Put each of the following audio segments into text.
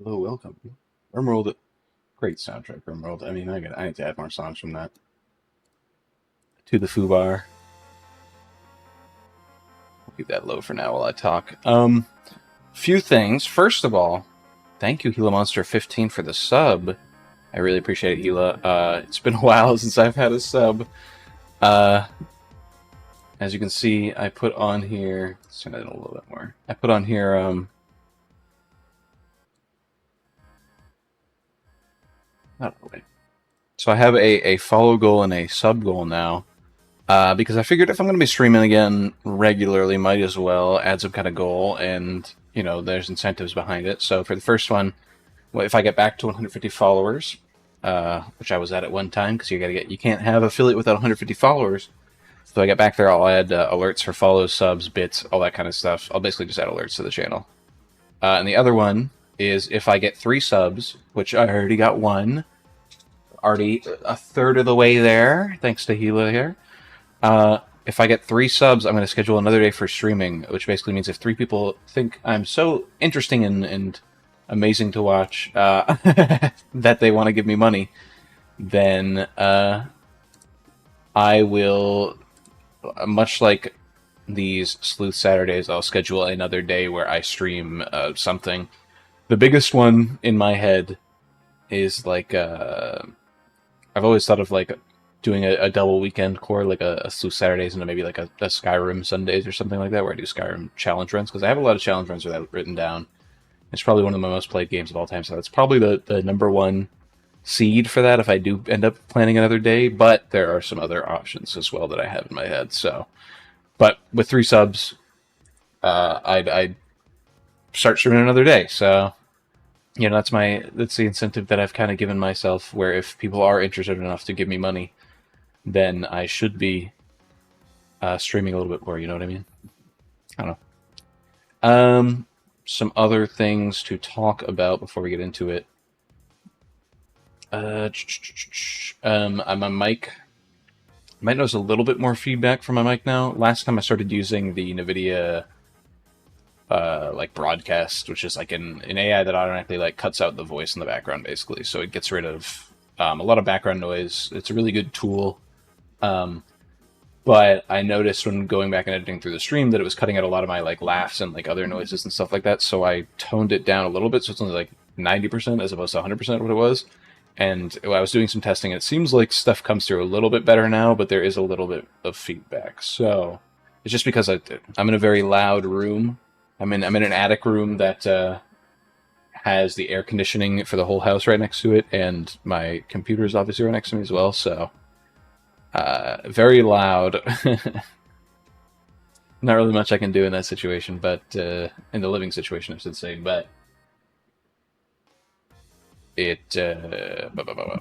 Hello, welcome. Rimworld, great soundtrack, Rimworld. I mean, I need to add more songs from that. To the Fubar. I'll keep that low for now while I talk. Few things. First of all, thank you, Gila Monster 15 for the sub. I really appreciate it, Gila. It's been a while since I've had a sub. As you can see, I put on here. Let's turn that in a little bit more. I put on here. Not really. So I have a follow goal and a sub goal now. Because I figured if I'm going to be streaming again regularly, might as well add some kind of goal, and there's incentives behind it. So for the first one, well, if I get back to 150 followers, which I was at one time, because you can't have affiliate without 150 followers. So I get back there, I'll add alerts for follows, subs, bits, all that kind of stuff. I'll basically just add alerts to the channel. And the other one is if I get 3 subs, which I already got 1, already a third of the way there, thanks to Gila here. If I get 3 subs, I'm going to schedule another day for streaming, which basically means if 3 people think I'm so interesting and amazing to watch that they want to give me money, then I will, much like these Sleuth Saturdays, I'll schedule another day where I stream something. The biggest one in my head is like, I've always thought of like doing a double weekend core, like a Sleuth Saturdays and maybe like a Skyrim Sundays or something like that, where I do Skyrim challenge runs, because I have a lot of challenge runs that written down. It's probably one of my most played games of all time, so that's probably the number one seed for that if I do end up planning another day, but there are some other options as well that I have in my head. So, but with 3 subs, I'd start streaming another day, so that's the incentive that I've kind of given myself, where if people are interested enough to give me money, then I should be streaming a little bit more, you know what I mean? I don't know. Some other things to talk about before we get into it. My mic. I might notice a little bit more feedback from my mic now. Last time I started using the NVIDIA like broadcast, which is like an AI that automatically like cuts out the voice in the background, basically. So it gets rid of a lot of background noise. It's a really good tool. But I noticed when going back and editing through the stream that it was cutting out a lot of my like laughs and like other noises and stuff like that. So I toned it down a little bit, so it's only like 90% as opposed to 100% of what it was. And I was doing some testing. It seems like stuff comes through a little bit better now, but there is a little bit of feedback. So it's just because I'm in a very loud room. I'm in an attic room that has the air conditioning for the whole house right next to it, and my computer is obviously right next to me as well. So very loud. Not really much I can do in that situation, but in the living situation, I should say. But it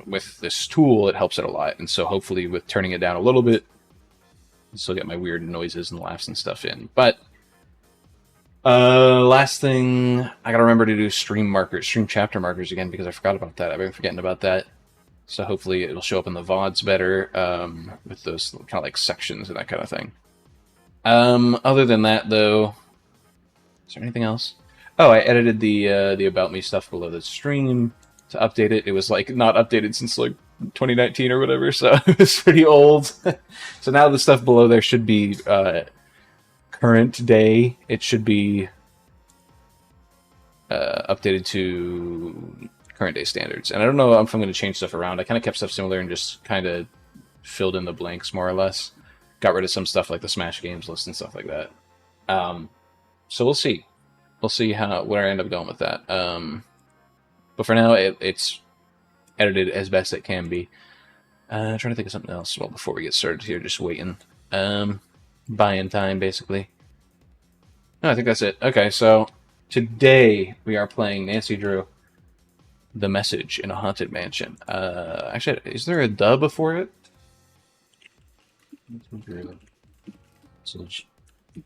with this tool, it helps it a lot, and so hopefully with turning it down a little bit, I'll still get my weird noises and laughs and stuff in. But last thing, I gotta remember to do stream chapter markers again, because I forgot about that. I've been forgetting about that. So hopefully it'll show up in the VODs better, with those kind of like sections and that kind of thing. Other than that, though, is there anything else? Oh, I edited the About Me stuff below the stream to update it. It was like not updated since like 2019 or whatever, so it was pretty old. So now the stuff below there should be current day. It should be updated to current day standards. And I don't know if I'm going to change stuff around. I kind of kept stuff similar and just kind of filled in the blanks more or less. Got rid of some stuff like the Smash Games list and stuff like that. So we'll see. We'll see where I end up going with that. But for now, it's edited as best it can be. Trying to think of something else. Well, before we get started here, just waiting. Buying time, basically. No, I think that's it. Okay, so today we are playing Nancy Drew, The Message in a Haunted Mansion. Actually, is there a "the" before it? Message in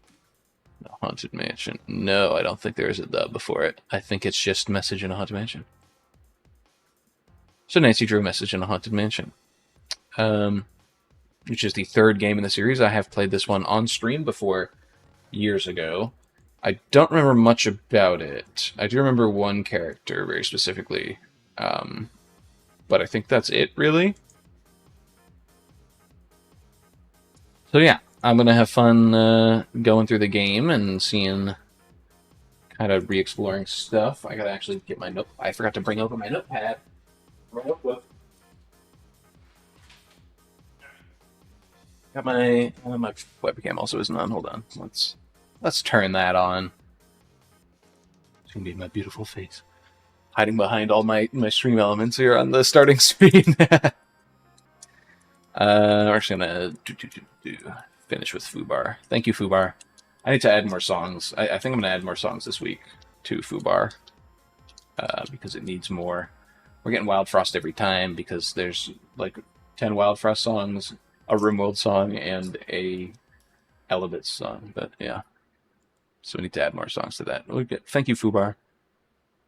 a Haunted Mansion. No, I don't think there is a "the" before it. I think it's just Message in a Haunted Mansion. So Nancy Drew, Message in a Haunted Mansion. Which is the 3rd game in the series. I have played this one on stream before years ago. I don't remember much about it. I do remember one character very specifically, but I think that's it, really. So yeah, I'm gonna have fun going through the game and seeing, kind of re-exploring stuff. I gotta actually get my note. I forgot to bring over my notepad. My notebook. Got my webcam also isn't on. Hold on. Let's turn that on. It's gonna be my beautiful face, hiding behind all my stream elements here on the starting screen. We're just gonna finish with Fubar. Thank you, Fubar. I need to add more songs. I think I'm gonna add more songs this week to Fubar because it needs more. We're getting Wild Frost every time because there's like 10 Wild Frost songs, a RimWorld song, and a Elebits song. But yeah, so we need to add more songs to that. Thank you, Fubar.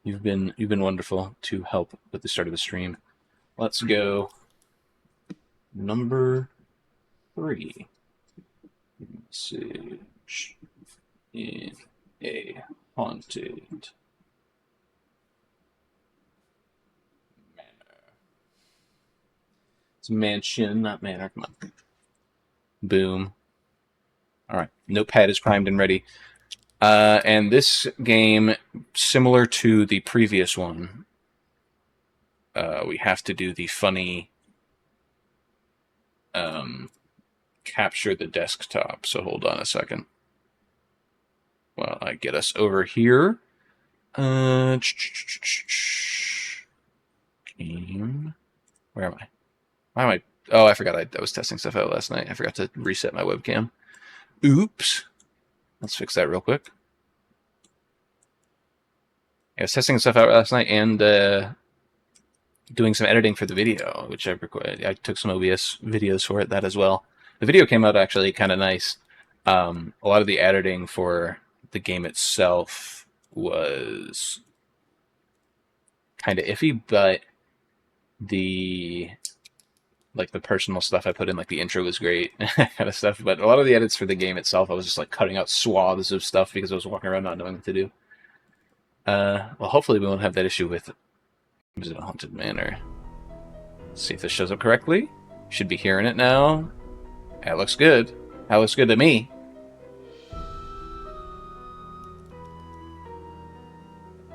You've been wonderful to help with the start of the stream. Let's go. Number 3. Message in a haunted manor. It's mansion, not manor. Come on. Boom. All right. Notepad is primed and ready. And this game, similar to the previous one, we have to do the funny capture the desktop. So hold on a second. Well, I get us over here. Game. Where am I? Why am I? Oh, I forgot I was testing stuff out last night. I forgot to reset my webcam. Oops. Let's fix that real quick. I was testing stuff out last night and doing some editing for the video, which I took some OBS videos for it, that as well. The video came out actually kind of nice. A lot of the editing for the game itself was kind of iffy, but the personal stuff I put in, like the intro was great, kind of stuff. But a lot of the edits for the game itself, I was just like cutting out swaths of stuff because I was walking around not knowing what to do. Well, hopefully we won't have that issue with Visit a Haunted Manor. Let's see if this shows up correctly. Should be hearing it now. That looks good. That looks good to me.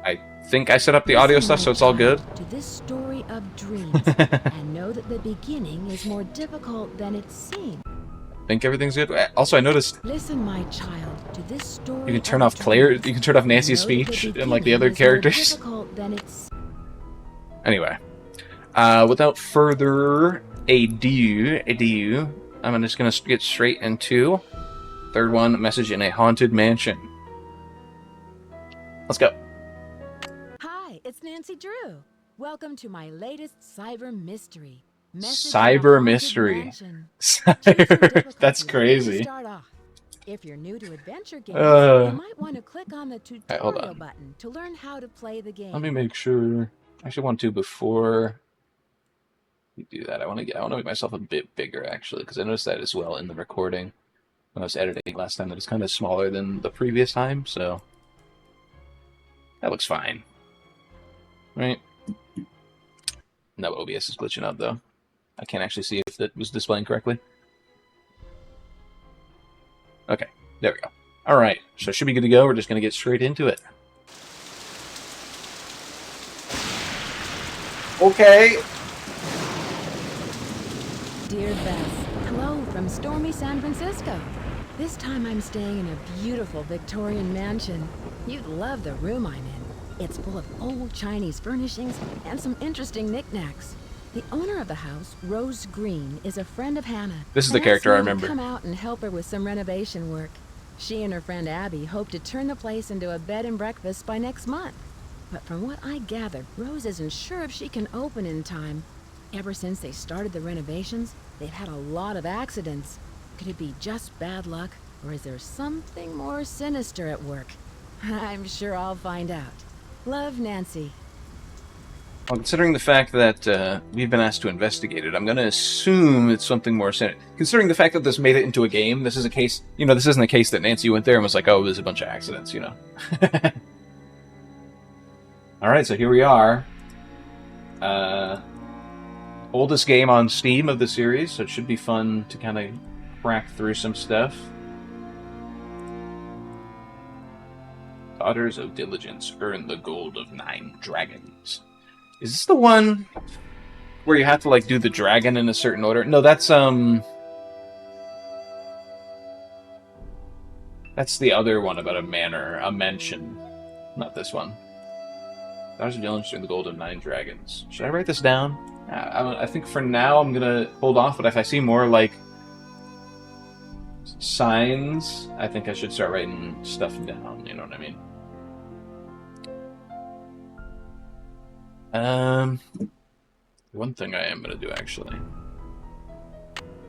I think I set up the audio stuff, so it's all good. To this story of dreams, and know that the beginning is more difficult than it seems. Think everything's good. Also, I noticed. Listen, my child, to this story. You can turn off You can turn off Nancy's speech and like the other characters. Anyway, without further ado, I'm just gonna get straight into third one. Message in a haunted mansion. Let's go. Hi, it's Nancy Drew. Welcome to my latest cyber mystery. Cyber mystery. That's crazy. Start off. If you're new to adventure games, you might want to click on the tutorial button to learn how to play the game. Let me make sure. I actually want to before we do that. I want to make myself a bit bigger actually, because I noticed that as well in the recording when I was editing last time that it's kind of smaller than the previous time. So that looks fine, right? No, OBS is glitching out though. I can't actually see if that was displaying correctly. Okay, there we go. All right, so it should be good to go. We're just going to get straight into it. Okay. Dear Bess, hello from stormy San Francisco. This time I'm staying in a beautiful Victorian mansion. You'd love the room I'm in. It's full of old Chinese furnishings and some interesting knickknacks. The owner of the house, Rose Green, is a friend of Hannah. This is the character I remember. Come out and help her with some renovation work. She and her friend Abby hope to turn the place into a bed and breakfast by next month. But from what I gathered, Rose isn't sure if she can open in time. Ever since they started the renovations, they've had a lot of accidents. Could it be just bad luck, or is there something more sinister at work? I'm sure I'll find out. Love, Nancy. Well, considering the fact that we've been asked to investigate it, I'm going to assume it's something more sinister. Considering the fact that this made it into a game, this is a case, this isn't a case that Nancy went there and was like, oh, there's a bunch of accidents, Alright, so here we are. Oldest game on Steam of the series, so it should be fun to kind of crack through some stuff. Daughters of Diligence earn the gold of 9 dragons. Is this the one where you have to, like, do the dragon in a certain order? No, that's the other one about a manor, a mansion. Not this one. Daughters of Diligence earn the gold of 9 dragons. Should I write this down? I think for now I'm gonna hold off, but if I see more, like, signs, I think I should start writing stuff down, you know what I mean? One thing I am gonna do, actually.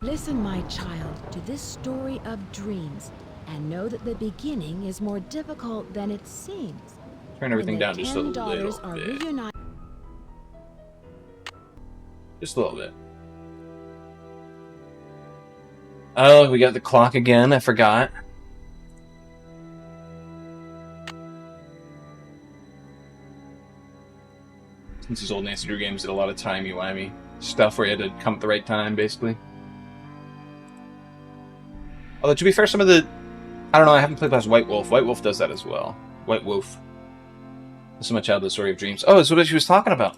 Listen, my child, to this story of dreams, and know that the beginning is more difficult than it seems. Turn everything down just a little daughters are bit. reunited. Just a little bit. Oh, we got the clock again, I forgot. Since these old Nancy Drew games did a lot of timey-wimey stuff where you had to come at the right time, basically. Although, to be fair, some of the... I don't know, I haven't played past White Wolf. White Wolf does that as well. White Wolf. So much out of the story of dreams. Oh, that's what she was talking about.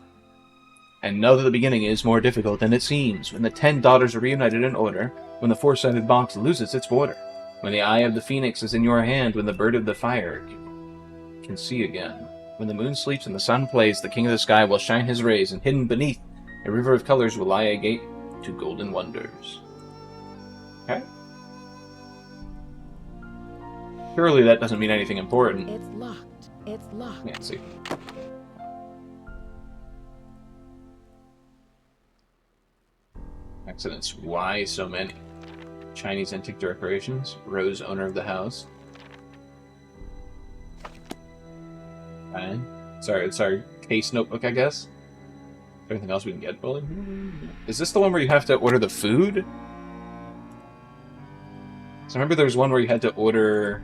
And know that the beginning is more difficult than it seems. When the 10 daughters are reunited in order. When the 4-sided box loses its border. When the eye of the phoenix is in your hand. When the bird of the fire can see again. When the moon sleeps and the sun plays, the king of the sky will shine his rays, and hidden beneath, a river of colors will lie a gate to golden wonders. Okay. Surely that doesn't mean anything important. It's locked. It's locked. Yeah, see. Accidents. Why so many? Chinese antique decorations. Rose, owner of the house. Fine. Sorry, it's our case notebook, I guess. Anything else we can get, Bully? Is this the one where you have to order the food? So remember there was one where you had to order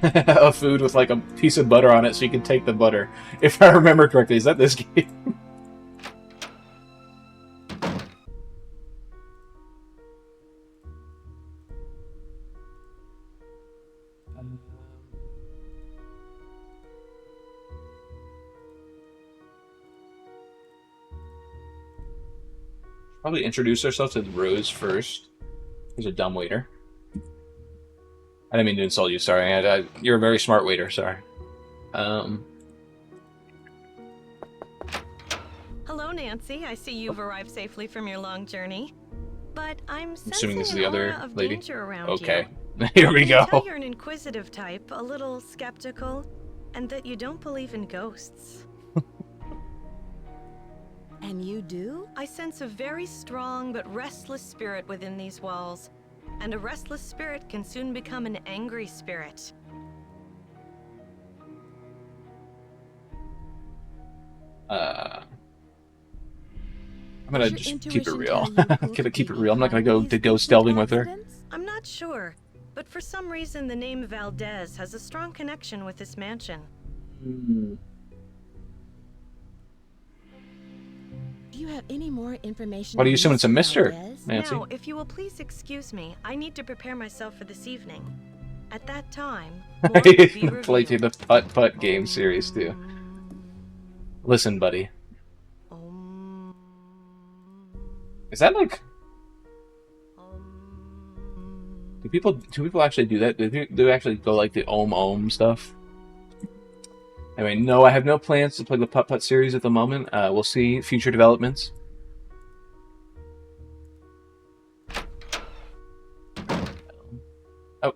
a food with like a piece of butter on it so you could take the butter. If I remember correctly, is that this game? Probably introduce ourselves to Rose first. He's a dumb waiter. I didn't mean to insult you, sorry. You're a very smart waiter, sorry. Hello, Nancy. I see you've arrived safely from your long journey. But I'm assuming this is sensing the an other aura of lady. danger around Okay. you. Here we I can tell go. you're an inquisitive type, a little skeptical, and that you don't believe in ghosts. And you do? I sense a very strong but restless spirit within these walls. And a restless spirit can soon become an angry spirit. I'm gonna Does your just keep it intuition real. tell you I'm who gonna could keep it be real. I'm not gonna go behind to these ghost delving with her. accidents? I'm not sure, but for some reason the name Valdez has a strong connection with this mansion. Do you have any more information? What do you on assume it's a Mr. mister? Valdez? Nancy? Now, if you will please excuse me, I need to prepare myself for this evening. At that time, more will be Play through revealed. the putt game series too. Listen, buddy. Is that like? Do people actually do that? Do they actually go like the Om stuff? Anyway, no, I have no plans to play the Putt series at the moment. We'll see future developments. Oh,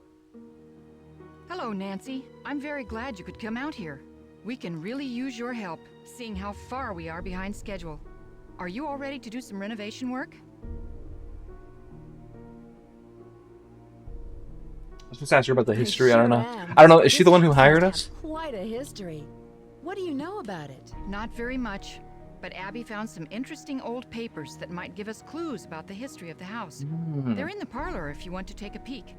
Hello, Nancy. I'm very glad you could come out here. We can really use your help, seeing how far we are behind schedule. Are you all ready to do some renovation work? I was supposed to ask her about the history. I sure don't know. am. I don't know. Is she This the one who house hired must us? have Quite a history. What do you know about it? Not very much. but Abby found some interesting old papers that might give us clues about the history of the house. They're in the parlor if you want to take a peek.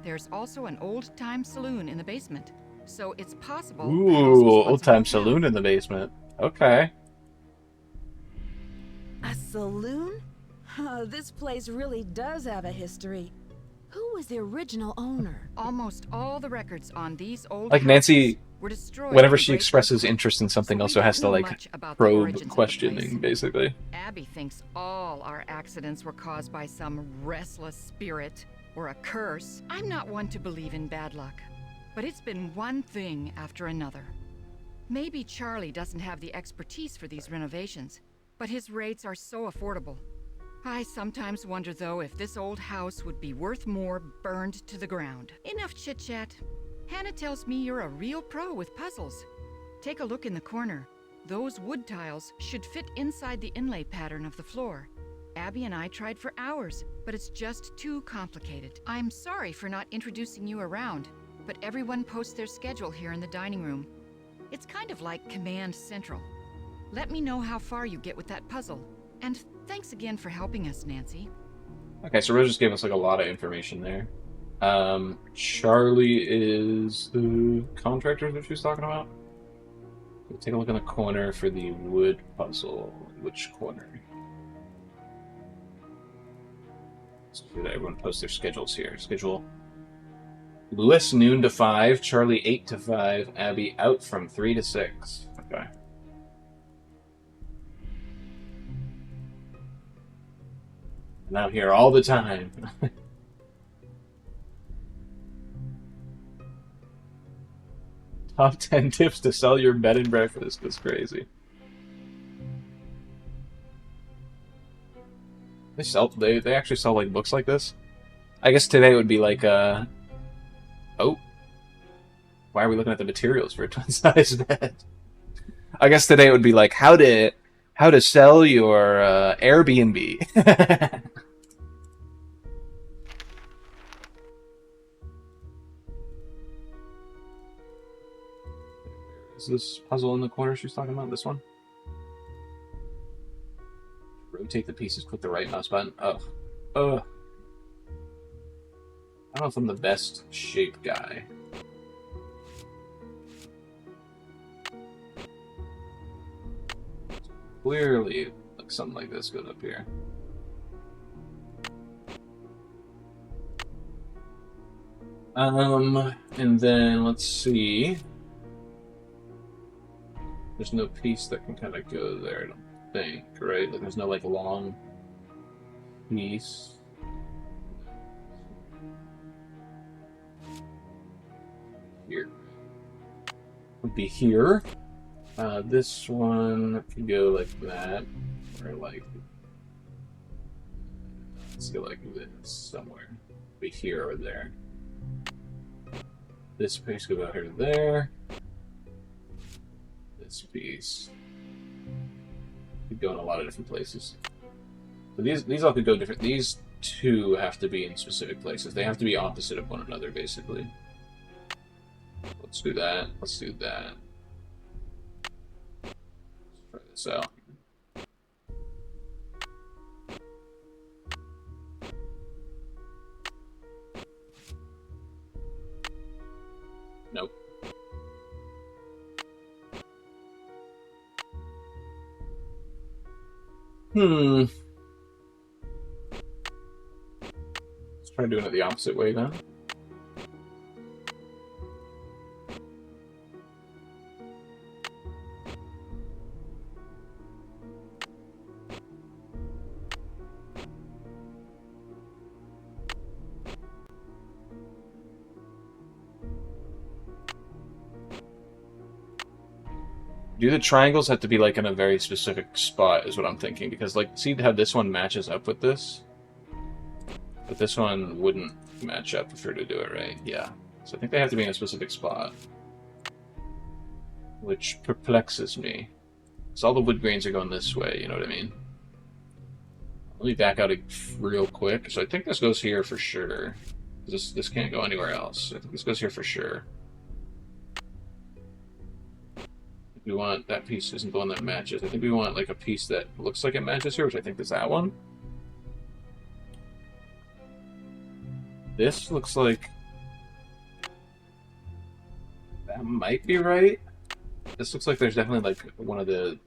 There's also an old-time saloon in the basement, so it's possible the house Ooh, was once old-time moved out. saloon in the basement. Okay. A saloon? This place really does have a history. Who was the original owner? Almost all the records on these old Like, houses Nancy, were destroyed whenever in she Great expresses Earthquake, interest in something, so we also don't has to, know like, much about the probe origins of the questioning, place. basically. Abby thinks all our accidents were caused by some restless spirit or a curse. I'm not one to believe in bad luck, but it's been one thing after another. Maybe Charlie doesn't have the expertise for these renovations, but his rates are so affordable. I sometimes wonder, though, if this old house would be worth more burned to the ground. Enough chit-chat. Hannah tells me you're a real pro with puzzles. Take a look in the corner. Those wood tiles should fit inside the inlay pattern of the floor. Abby and I tried for hours, but it's just too complicated. I'm sorry for not introducing you around, but everyone posts their schedule here in the dining room. It's kind of like Command Central. Let me know how far you get with that puzzle. And thanks again for helping us, Nancy. Okay, so Rose just gave us, like, a lot of information there. Charlie is the contractor that she was talking about? Take a look in the corner for the wood puzzle. Which corner? Let's do that. Everyone post their schedules here. Schedule. Lewis, noon to 5. Charlie, 8 to 5. Abby, out from 3 to 6. Okay. And I'm here all the time. Top 10 tips to sell your bed and breakfast. That's crazy. They actually sell, like, books like this? I guess today would be like, oh. Why are we looking at the materials for a twin-size bed? I guess today it would be like how to sell your Airbnb. Is this puzzle in the corner she's talking about? This one? Rotate the pieces, click the right mouse button. Ugh. Ugh. I don't know if I'm the best shape guy. Clearly, like, something like this goes up here. And then let's see. There's no piece that can kind of go there, I don't think, right? Like, there's no, like, long piece. Here. Would be here. This one could go like that, or like, let's go like this somewhere. Be here or there. This piece goes out here to there. This piece could go in a lot of different places. So these all could go different. These two have to be in specific places. They have to be opposite of one another, basically. Let's do that. Let's do that. Let's try this out. Nope. Let's try doing it the opposite way then. Do the triangles have to be, like, in a very specific spot, is what I'm thinking. Because, like, see how this one matches up with this? But this one wouldn't match up if we were to do it right. Yeah. So I think they have to be in a specific spot. Which perplexes me. So all the wood grains are going this way, you know what I mean? Let me back out real quick. So I think this goes here for sure. This can't go anywhere else. I think this goes here for sure. We want that piece isn't the one that matches. I think we want like a piece that looks like it matches here, which I think is that one. This looks like that might be right. This looks like there's definitely like one of the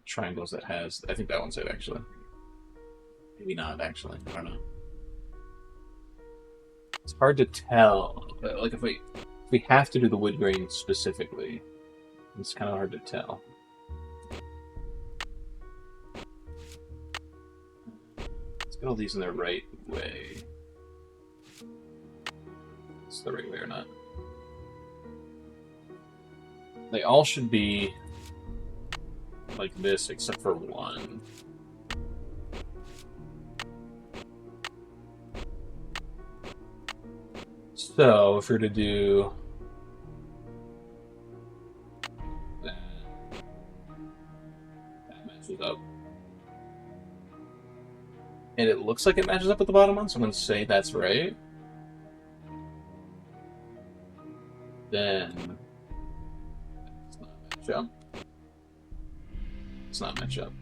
triangles that has. I think that one's it actually. Maybe not actually. I don't know. It's hard to tell. Like if we have to do the wood grain specifically, it's kind of hard to tell. Let's get all these in the right way. It's the right way or not. They all should be like this, except for one. So, if we're to do that, that matches up. And it looks like it matches up with the bottom one, so I'm going to say that's right. Then it's not match up. It's not match up.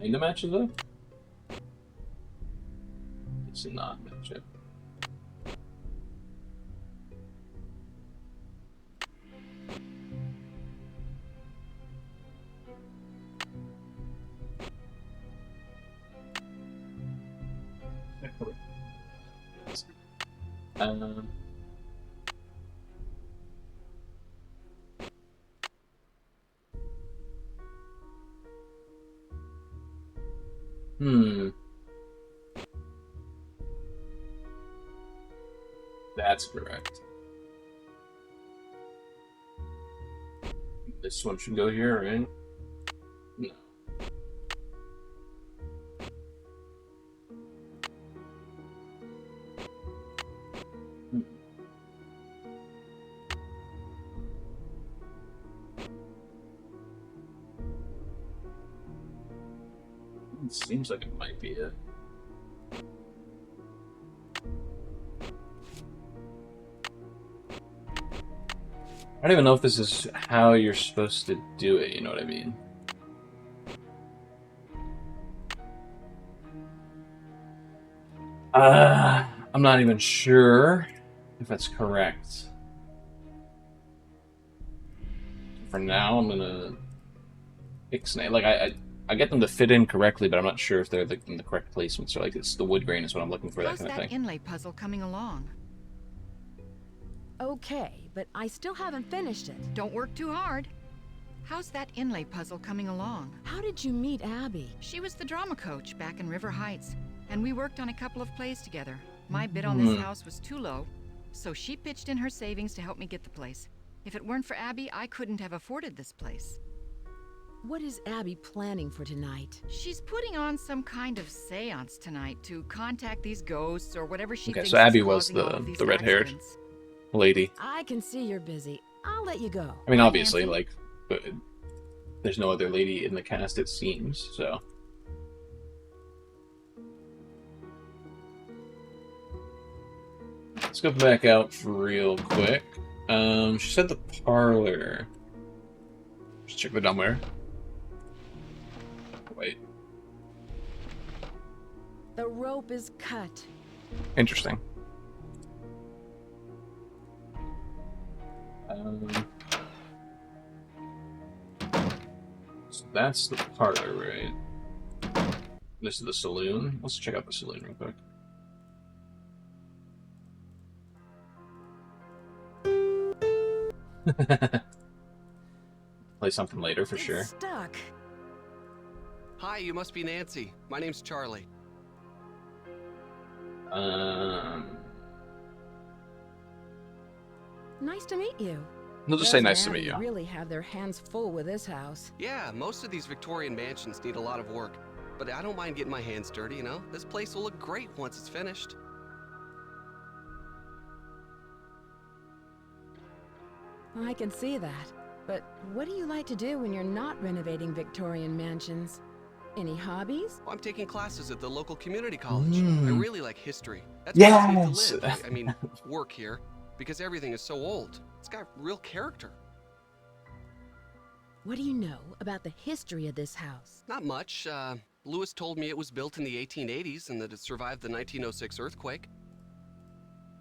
Kinda matches up. It's not match up. That's correct. This one should go here, right? No. It seems like it might be it. I don't even know if this is how you're supposed to do it, you know what I mean? I'm not even sure if that's correct. For now, I'm gonna ixnay. Like, I get them to fit in correctly, but I'm not sure if they're in the correct placement. So, like, it's the wood grain is what I'm looking for, How's that kind of that thing. inlay puzzle coming along? Okay, but I still haven't finished it. Don't work too hard. How's that inlay puzzle coming along? How did you meet Abby? She was the drama coach back in River Heights, and we worked on a couple of plays together. My bid on this house was too low, so she pitched in her savings to help me get the place. If it weren't for Abby, I couldn't have afforded this place. What is Abby planning for tonight? She's putting on some kind of seance tonight to contact these ghosts or whatever she Okay, thinks so Abby is was causing all of these the red-haired accidents. lady. I can see you're busy. I'll let you go. I mean, obviously, Nancy. like, but there's no other lady in the cast, it seems, so. Let's go back out real quick. She said the parlor. Just check the dumbware. Wait. The rope is cut. Interesting. So that's the parlor, right? This is the saloon. Let's check out the saloon real quick. Play something later for sure. It's stuck. Hi, you must be Nancy. My name's Charlie. Nice to meet you. They'll just say Rose nice to and meet Abby you. really have their hands full with this house. Yeah, most of these Victorian mansions need a lot of work, but I don't mind getting my hands dirty, you know? This place will look great once it's finished. I can see that. But what do you like to do when you're not renovating Victorian mansions? Any hobbies? Well, I'm taking classes at the local community college. I really like history. That's Yes! why I need to live. I mean, work here, because everything is so old. It's got real character. What do you know about the history of this house? Not much. Lewis told me it was built in the 1880s and that it survived the 1906 earthquake.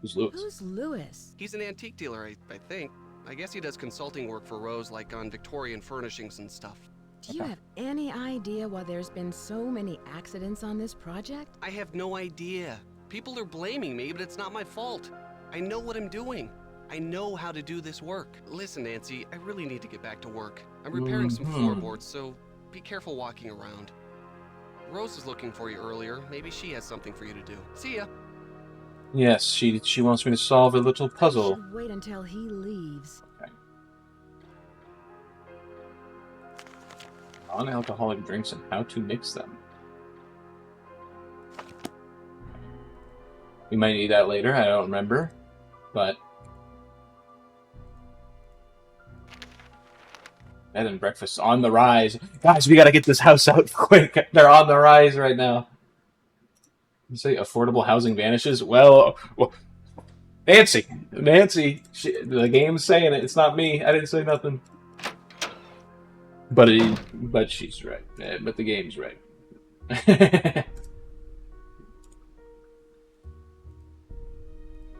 Who's Lewis? Who's Lewis? He's an antique dealer, I think. I guess he does consulting work for Rose, like on Victorian furnishings and stuff. Do you have any idea why there's been so many accidents on this project? I have no idea. People are blaming me, but it's not my fault. I know what I'm doing. I know how to do this work. Listen, Nancy, I really need to get back to work. I'm repairing some floorboards, so be careful walking around. Rose was looking for you earlier. Maybe she has something for you to do. See ya. Yes, she wants me to solve a little puzzle. Should wait until he leaves. Okay. Non-alcoholic drinks and how to mix them. We might need that later, I don't remember. But bed and breakfast on the rise. Guys, we gotta get this house out quick. They're on the rise right now. You say affordable housing vanishes? Well, Nancy, the game's saying it. It's not me. I didn't say nothing. But she's right. But the game's right.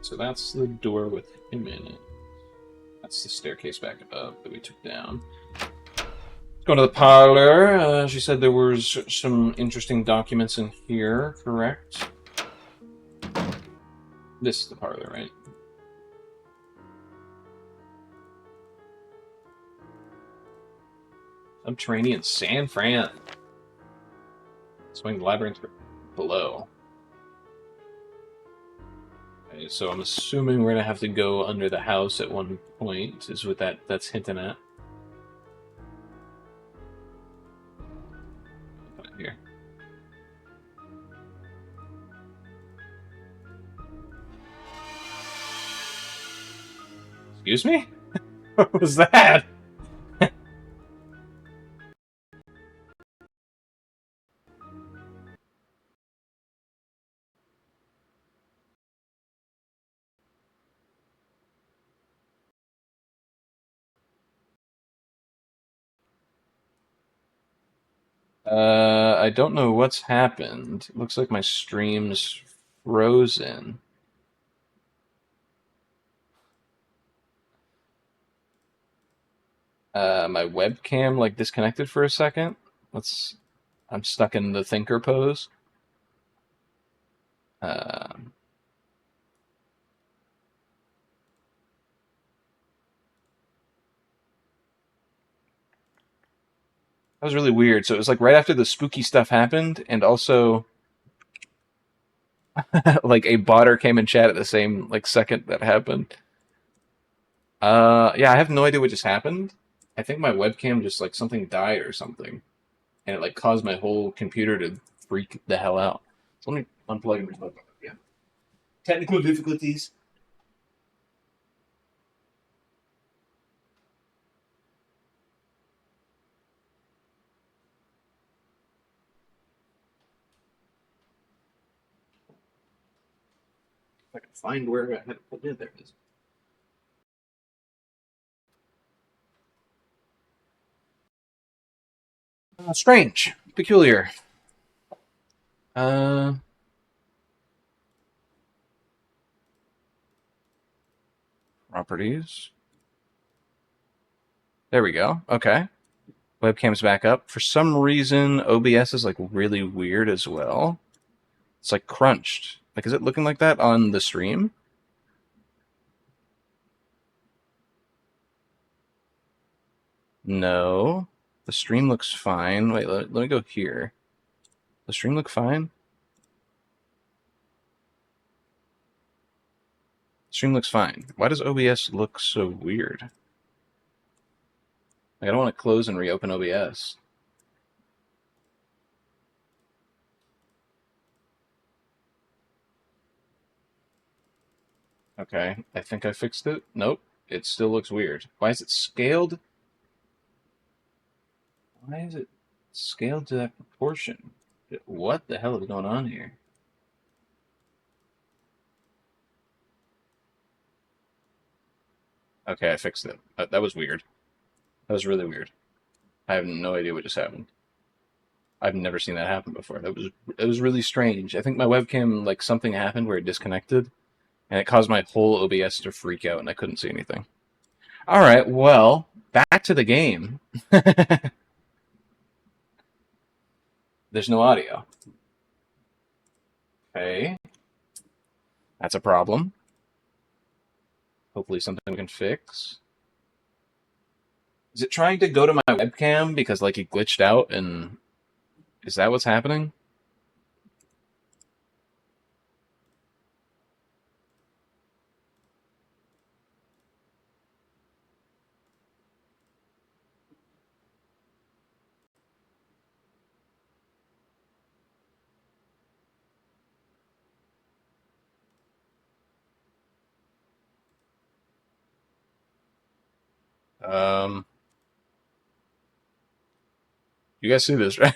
So that's the door with him in it. That's the staircase back up that we took down. Let's go to the parlor. She said there was some interesting documents in here, correct? This is the parlor, right? Subterranean San Fran. Swing labyrinth below. Okay, so I'm assuming we're gonna have to go under the house at one point, is what that's hinting at. Put it here. Excuse me? What was that? I don't know what's happened. It looks like my stream's frozen. My webcam like disconnected for a second. I'm stuck in the thinker pose. That was really weird. So it was like right after the spooky stuff happened, and also like a botter came in chat at the same like second that happened. Yeah, I have no idea what just happened. I think my webcam just like something died or something, and it like caused my whole computer to freak the hell out. So let me unplug and replug. Yeah, technical difficulties. If I can find where I had to put it, there it is. Strange, peculiar. Properties. There we go. Okay. Webcam's back up. For some reason, OBS is like really weird as well. It's like crunched. Like, is it looking like that on the stream? No. The stream looks fine. Wait, let me go here. The stream look fine? Stream looks fine. Why does OBS look so weird? Like, I don't want to close and reopen OBS. Okay, I think I fixed it. Nope, it still looks weird. Why is it scaled? Why is it scaled to that proportion? What the hell is going on here? Okay, I fixed it. That was weird. That was really weird. I have no idea what just happened. I've never seen that happen before. It was really strange. I think my webcam, like, something happened where it disconnected, and it caused my whole OBS to freak out, and I couldn't see anything. All right, well, back to the game. There's no audio. Okay. That's a problem. Hopefully something we can fix. Is it trying to go to my webcam because, like, it glitched out, and is that what's happening? You guys see this, right?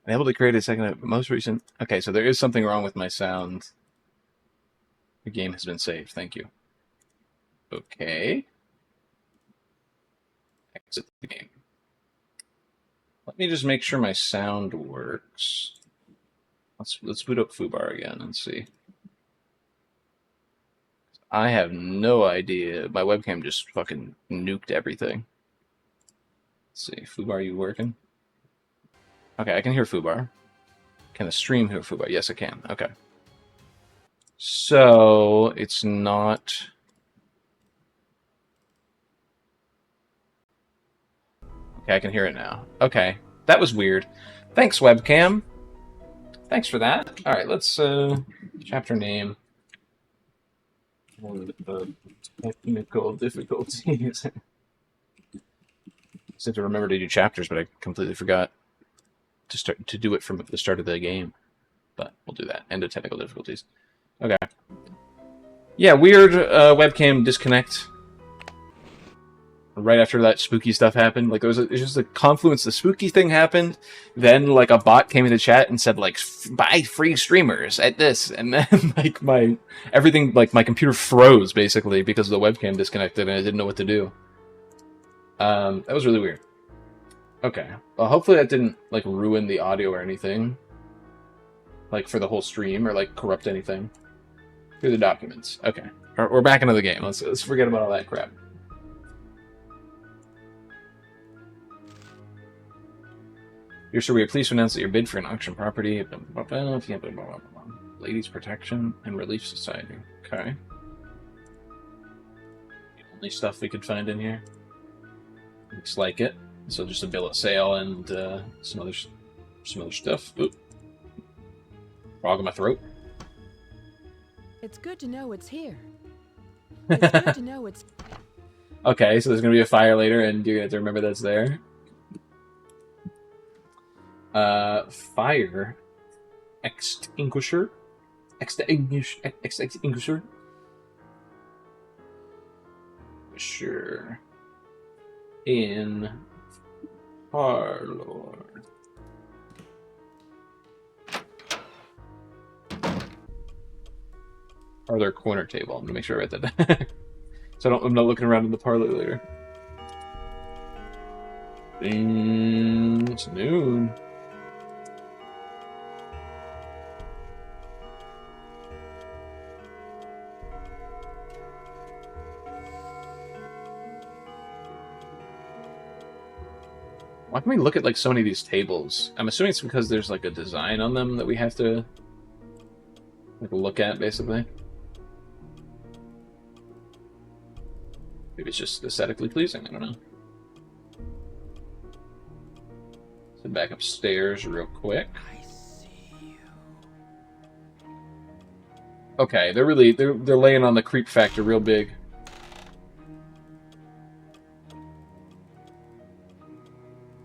Unable to create a second most recent. Okay, so there is something wrong with my sound. The game has been saved. Thank you. Okay. Exit the game. Let me just make sure my sound works. Let's boot up Foobar again and see. I have no idea. My webcam just fucking nuked everything. Let's see. Foobar, you working? Okay, I can hear Foobar. Can the stream hear Foobar? Yes, I can. Okay. So, it's not... Okay, I can hear it now. Okay. That was weird. Thanks, webcam. Thanks for that. Alright, let's, chapter name. The technical difficulties. I have to remember to do chapters, but I completely forgot to do it from the start of the game. But we'll do that. End of technical difficulties. Okay. Yeah, weird webcam disconnect. Right after that spooky stuff happened, like it was just a confluence. The spooky thing happened, then like a bot came into chat and said like buy free streamers at this, and then like my computer froze basically because the webcam disconnected and I didn't know what to do. That was really weird. Okay, well hopefully that didn't like ruin the audio or anything, like for the whole stream or like corrupt anything. Through the documents. Okay, we're back into the game. Let's forget about all that crap. You're sure we are pleased to announce that your bid for an auction property, Ladies Protection and Relief Society. Okay. The only stuff we could find in here. Looks like it. So just a bill of sale and some other stuff. Oop. Frog in my throat. It's good to know it's here. It's good to know it's... Okay, so there's gonna be a fire later, and you're gonna have to remember that's there. Fire extinguisher. Extinguisher. Sure. In parlor. Parlor corner table. I'm gonna make sure I write that down. So I'm not looking around in the parlor later. It's noon. Why can we look at like so many of these tables? I'm assuming it's because there's like a design on them that we have to like look at, basically. Maybe it's just aesthetically pleasing. I don't know. So back upstairs real quick. I see you. Okay, they're laying on the creep factor real big.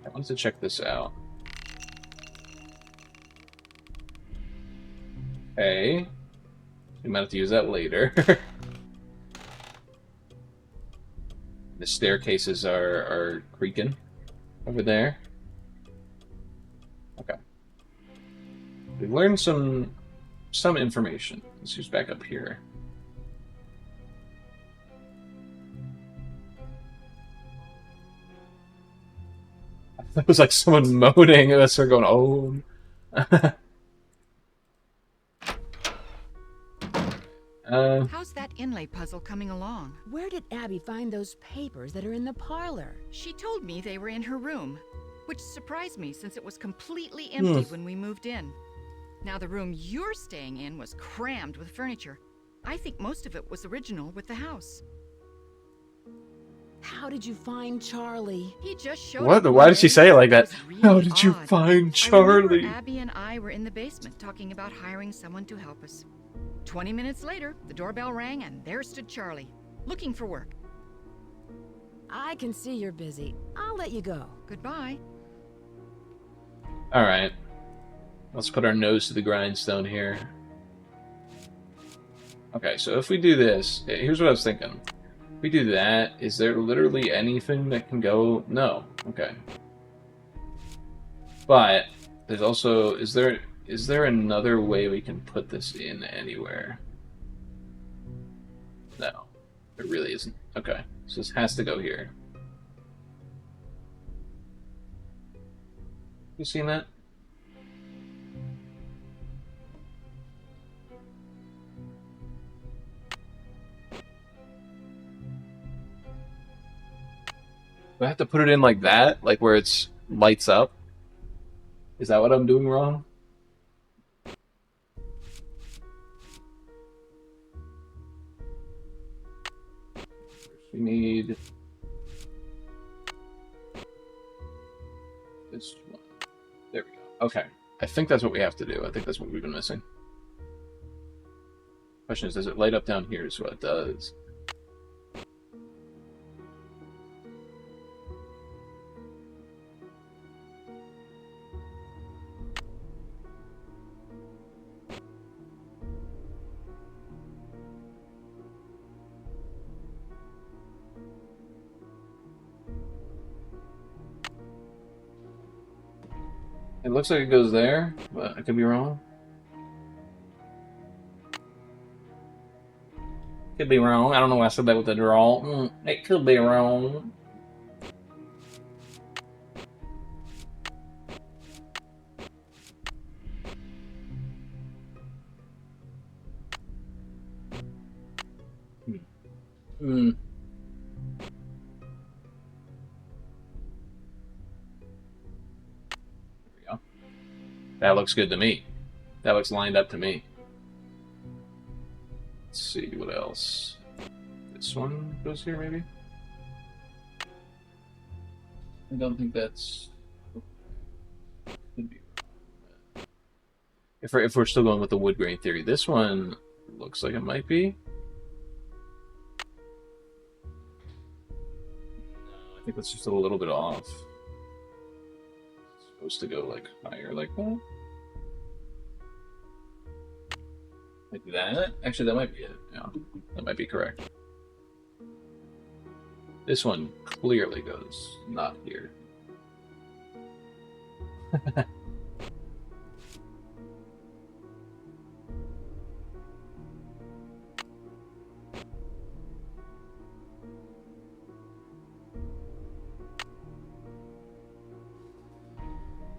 I wanted to check this out. Okay. We might have to use that later. The staircases are creaking over there. Okay. We've learned some information. Let's use back up here. That was like someone moaning, and that's her going, oh. How's that inlay puzzle coming along? Where did Abby find those papers that are in the parlor? She told me they were in her room, which surprised me since it was completely empty when we moved in. Now the room you're staying in was crammed with furniture. I think most of it was original with the house. How did you find Charlie? He just showed What? up Why one did she day. say it like that? It was really How did you odd. find I Charlie? remember Abby and I were in the basement talking about hiring someone to help us. 20 minutes later, the doorbell rang and there stood Charlie, looking for work. I can see you're busy. I'll let you go. Goodbye. Alright. Let's put our nose to the grindstone here. Okay, so if we do this, here's what I was thinking. If we do that, is there literally anything that can go? No. Okay. But there's also, is there another way we can put this in anywhere? No. There really isn't. Okay. So this has to go here. You seen that? Do I have to put it in like that? Like where it's lights up? Is that what I'm doing wrong? We need this one. There we go. Okay. I think that's what we have to do. I think that's what we've been missing. Question is, does it light up down here? Is what it does. It looks like it goes there, but I could be wrong. Could be wrong. I don't know why I said that with the draw. It could be wrong. Hmm. That looks good to me. That looks lined up to me. Let's see what else. This one goes here, maybe? I don't think that's... Could be wrong. If we're still going with the wood grain theory, this one looks like it might be. No, I think that's just a little bit off. It's supposed to go like higher like that. Like that? Actually, that might be it. Yeah, that might be correct. This one clearly goes not here.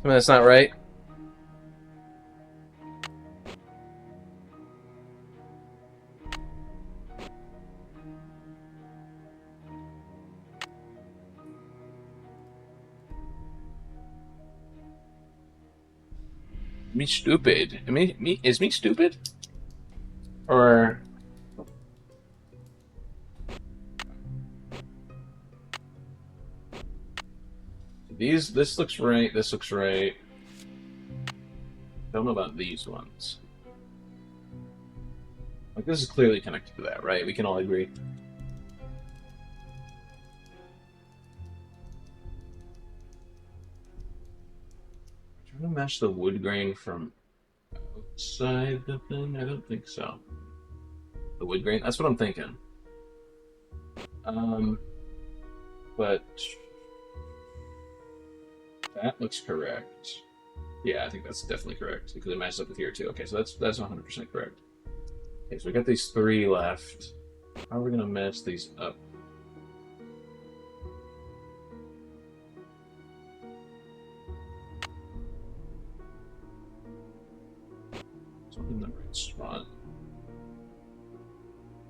That's not right. Me stupid? Is me stupid? Or this looks right, this looks right. Don't know about these ones. Like this is clearly connected to that, right? We can all agree. Trying to match the wood grain from outside the thing? I don't think so. The wood grain? That's what I'm thinking. But that looks correct. Yeah, I think that's definitely correct because it matches up with here too. Okay, so that's 100% correct. Okay, so we got these three left. How are we gonna match these up? in the right spot.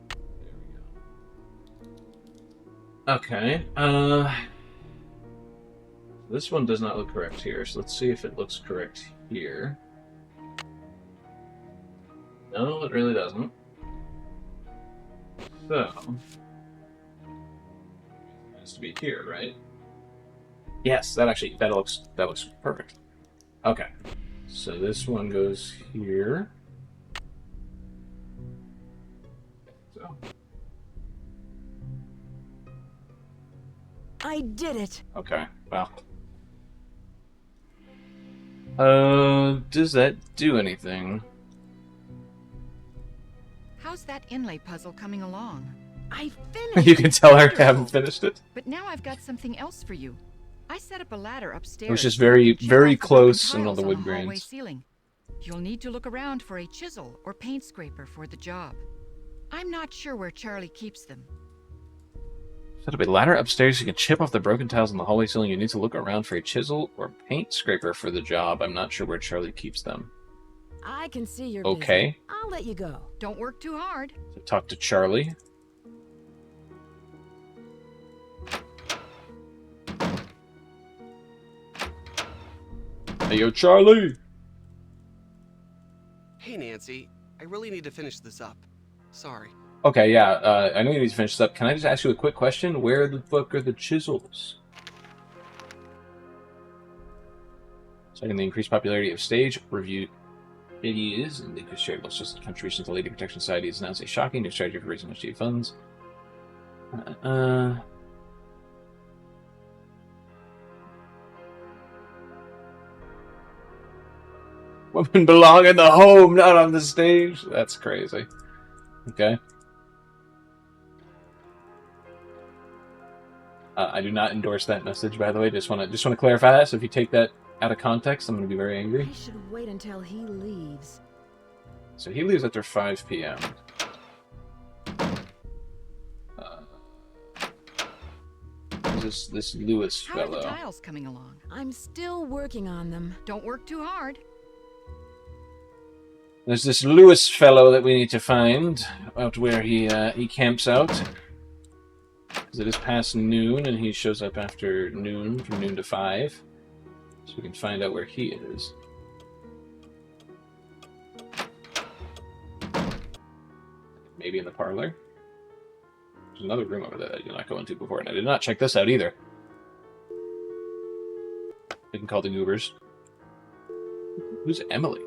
There we go. Okay. This one does not look correct here, so let's see if it looks correct here. No, it really doesn't. So, it has to be here, right? Yes, that looks perfect. Okay, so this one goes here. So, I did it! okay, well. Does that do anything? How's that inlay puzzle coming along? I finished! You can tell I Wonderful. haven't finished it. But now I've got something else for you. I set up a ladder upstairs. It was just so you can chip very off the close broken in all the tiles wood on hallway grains. ceiling. You'll need to look around for a chisel or paint scraper for the job. I'm not sure where Charlie keeps them. Set up a ladder upstairs so you can chip off the broken tiles in the hallway ceiling. You need to look around for a chisel or paint scraper for the job. I'm not sure where Charlie keeps them. I can see you're Okay. busy. I'll let you go. Don't work too hard. So talk to Charlie. Hey, yo, Charlie! Hey, Nancy. I really need to finish this up. Sorry. Okay, yeah, I know you need to finish this up. Can I just ask you a quick question? Where the fuck are the chisels? Citing the increased popularity of stage review videos and the charitable social contributions to Lady Protection Society is announced a shocking new strategy for raising much needed funds. Women belong in the home, not on the stage. That's crazy. Okay. I do not endorse that message, by the way. Just want to clarify that. So if you take that out of context, I'm going to be very angry. I should wait until he leaves. So he leaves after 5 p.m. This Lewis How are the fellow. tiles coming along? I'm still working on them. Don't work too hard. There's this Lewis fellow that we need to find out where he camps out. Because it is past noon, and he shows up after noon, from noon to 5. So we can find out where he is. Maybe in the parlor. There's another room over there that I did not go into before, and I did not check this out either. We can call the Goobers. Who's Emily?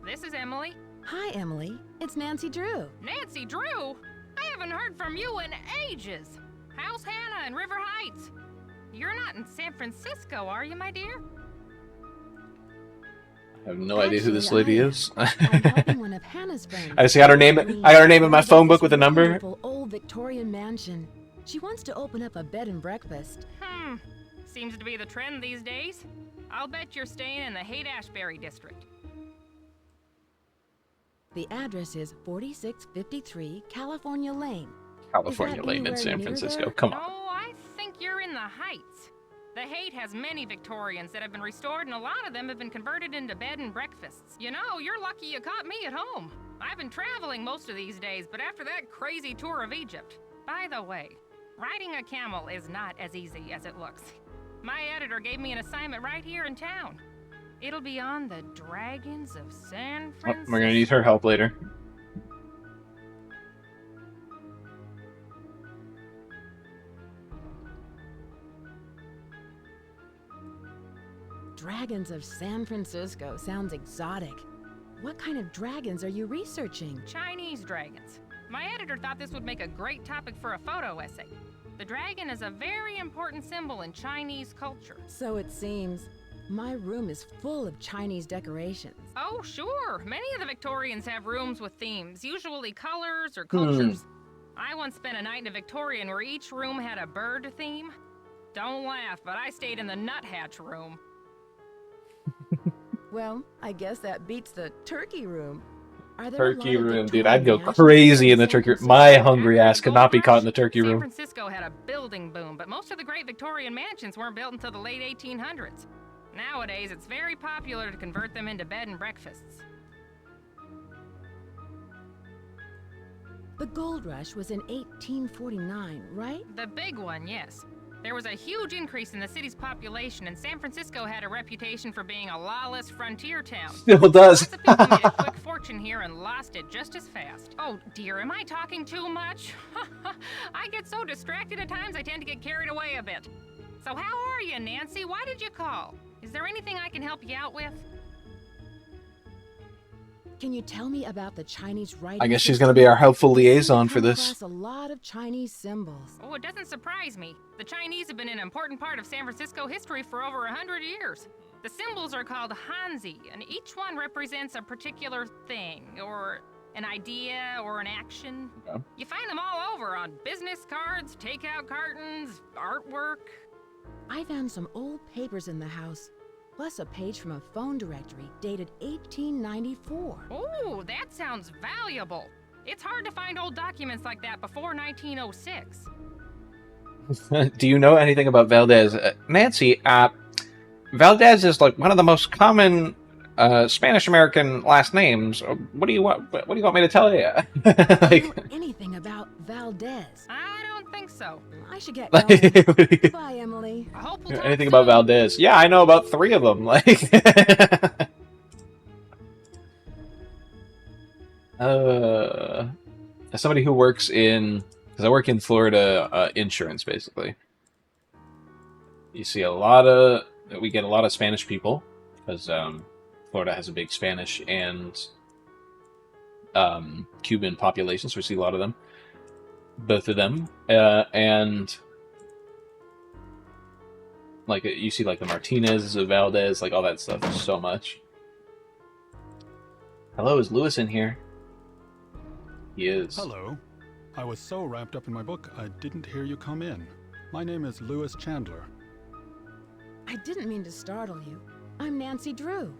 This is Emily. Hi, Emily. It's Nancy Drew. Nancy Drew? I haven't heard from you in ages. How's Hannah in River Heights? You're not in San Francisco, are you, my dear? I have no idea who this lady is. I'm helping one of Hannah's friends. I just got her name. I got her name in my phone book with a number. Beautiful old Victorian mansion. She wants to open up a bed and breakfast. Seems to be the trend these days. I'll bet you're staying in the Haight-Ashbury district. The address is 4653 California Lane. California Lane in anywhere San near Francisco. there? Come No, on. I think you're in the Heights. The Haight has many Victorians that have been restored, and a lot of them have been converted into bed and breakfasts. You know, you're lucky you caught me at home. I've been traveling most of these days, but after that crazy tour of Egypt. By the way, riding a camel is not as easy as it looks. My editor gave me an assignment right here in town. It'll be on the Dragons of San Oh, Francisco. we're gonna need her help later. Dragons of San Francisco sounds exotic. What kind of dragons are you researching? Chinese dragons. My editor thought this would make a great topic for a photo essay. The dragon is a very important symbol in Chinese culture. So it seems. My room is full of Chinese decorations. Oh, sure. Many of the Victorians have rooms with themes, usually colors or cultures. I once spent a night in a Victorian where each room had a bird theme. Don't laugh, but I stayed in the nuthatch room. Well, I guess that beats the turkey room. Are there Turkey a lot of room, dude. Victorian I'd go mansions crazy in the San turkey room. Francisco? My hungry After ass the could gold not be caught in rush, the turkey San room. Francisco had a building boom, but most of the great Victorian mansions weren't built until the late 1800s. Nowadays, it's very popular to convert them into bed and breakfasts. The gold rush was in 1849, right? The big one, yes. There was a huge increase in the city's population, and San Francisco had a reputation for being a lawless frontier town. Still does. Lots of people made a quick fortune here and lost it just as fast. Oh dear, am I talking too much? I get so distracted at times I tend to get carried away a bit. So how are you, Nancy? Why did you call? Is there anything I can help you out with? Can you tell me about the Chinese writing? I guess she's going to be our helpful liaison for Come this. across a lot of Chinese symbols. Oh, it doesn't surprise me. The Chinese have been an important part of San Francisco history for over 100 years. The symbols are called Hanzi, and each one represents a particular thing, or an idea, or an action. Okay. You find them all over on business cards, takeout cartons, artwork. I found some old papers in the house, plus a page from a phone directory dated 1894. Oh, that sounds valuable. It's hard to find old documents like that before 1906. Do you know anything about Valdez? Nancy, Valdez is like one of the most common Spanish-American last names. What do you want? What do you want me to tell you? Do you like, know anything about Valdez? I don't think so. I should get like, going. Bye, Emily. I hope we'll talk anything about soon. Valdez? Yeah, I know about 3 of them. Like, as somebody who works in, because I work in Florida insurance, basically. You see we get a lot of Spanish people because Florida has a big Spanish and Cuban population, so we see a lot of them, both of them, and like you see like the Martinez, Valdez, like all that stuff so much. Hello, is Lewis in here? He is. Hello. I was so wrapped up in my book, I didn't hear you come in. My name is Lewis Chandler. I didn't mean to startle you. I'm Nancy Drew.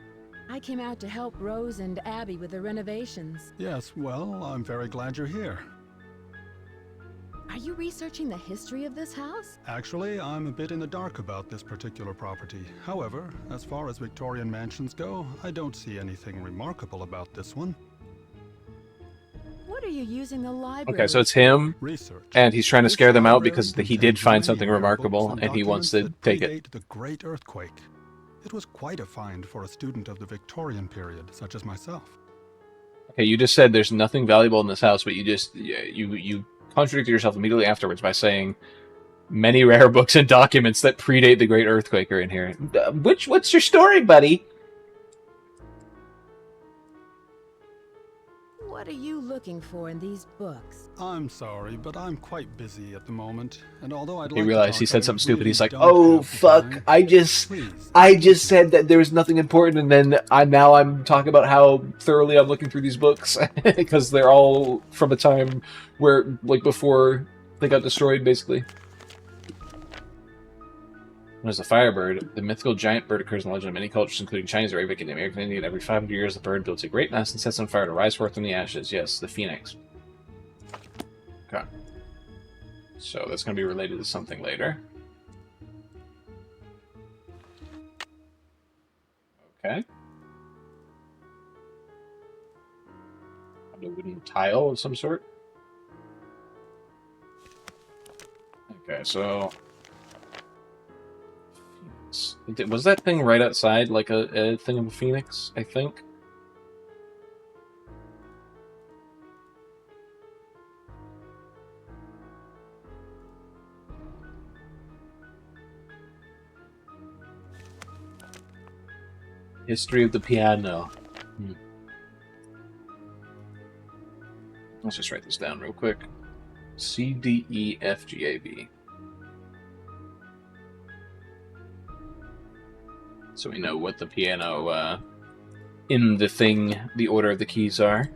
I came out to help Rose and Abby with the renovations. Yes, well, I'm very glad you're here. Are you researching the history of this house? Actually, I'm a bit in the dark about this particular property. However, as far as Victorian mansions go, I don't see anything remarkable about this one. What are you using the library? Okay, so it's him, Research. and he's trying to This scare them out library because he contains did find many something rare remarkable, books and he wants documents to that take it. predate the Great Earthquake. It was quite a find for a student of the Victorian period, such as myself. Okay, you just said there's nothing valuable in this house, but you contradicted yourself immediately afterwards by saying many rare books and documents that predate the Great Earthquake are in here. What's your story, buddy? What are you looking for in these books? I'm sorry, but I'm quite busy at the moment, and although I'd like He to realized talk, he said I something stupid. really He's like, don't "Oh have the fuck! time. I Please. just said that there was nothing important, and then now I'm talking about how thoroughly I'm looking through these books because they're all from a time where, like, before they got destroyed, basically." There's the Firebird. The mythical giant bird occurs in the legend of many cultures, including Chinese, Arabic, and the American Indian. Every 500 years, the bird builds a great nest and sets on fire to rise forth from the ashes. Yes, the phoenix. Okay. So that's going to be related to something later. Okay. A wooden tile of some sort. Okay, so... Was that thing right outside, like a thing of a phoenix, I think? History of the piano. Let's just write this down real quick. C, D, E, F, G, A, B. So we know what the piano, in the thing, the order of the keys are.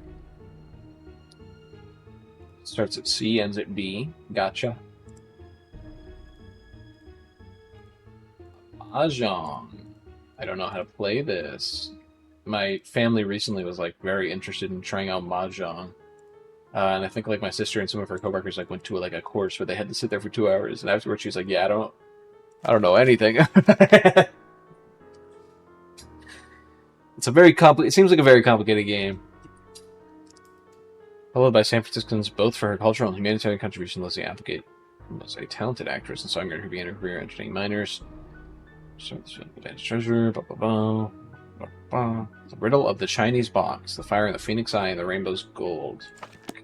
Starts at C, ends at B. Gotcha. Mahjong. I don't know how to play this. my family recently was like very interested in trying out mahjong, and I think like my sister and some of her coworkers like went to like a course where they had to sit there for 2 hours, and afterwards she was like, "Yeah, I don't know anything." It's a very compli. It seems like a very complicated game. Followed by San Franciscans, both for her cultural and humanitarian contribution, Leslie Applegate was a talented actress and songwriter who began her career entertaining minors. Treasure, blah, blah, blah, blah, blah. The Riddle of the Chinese Box, The Fire in the Phoenix Eye, and the Rainbow's Gold.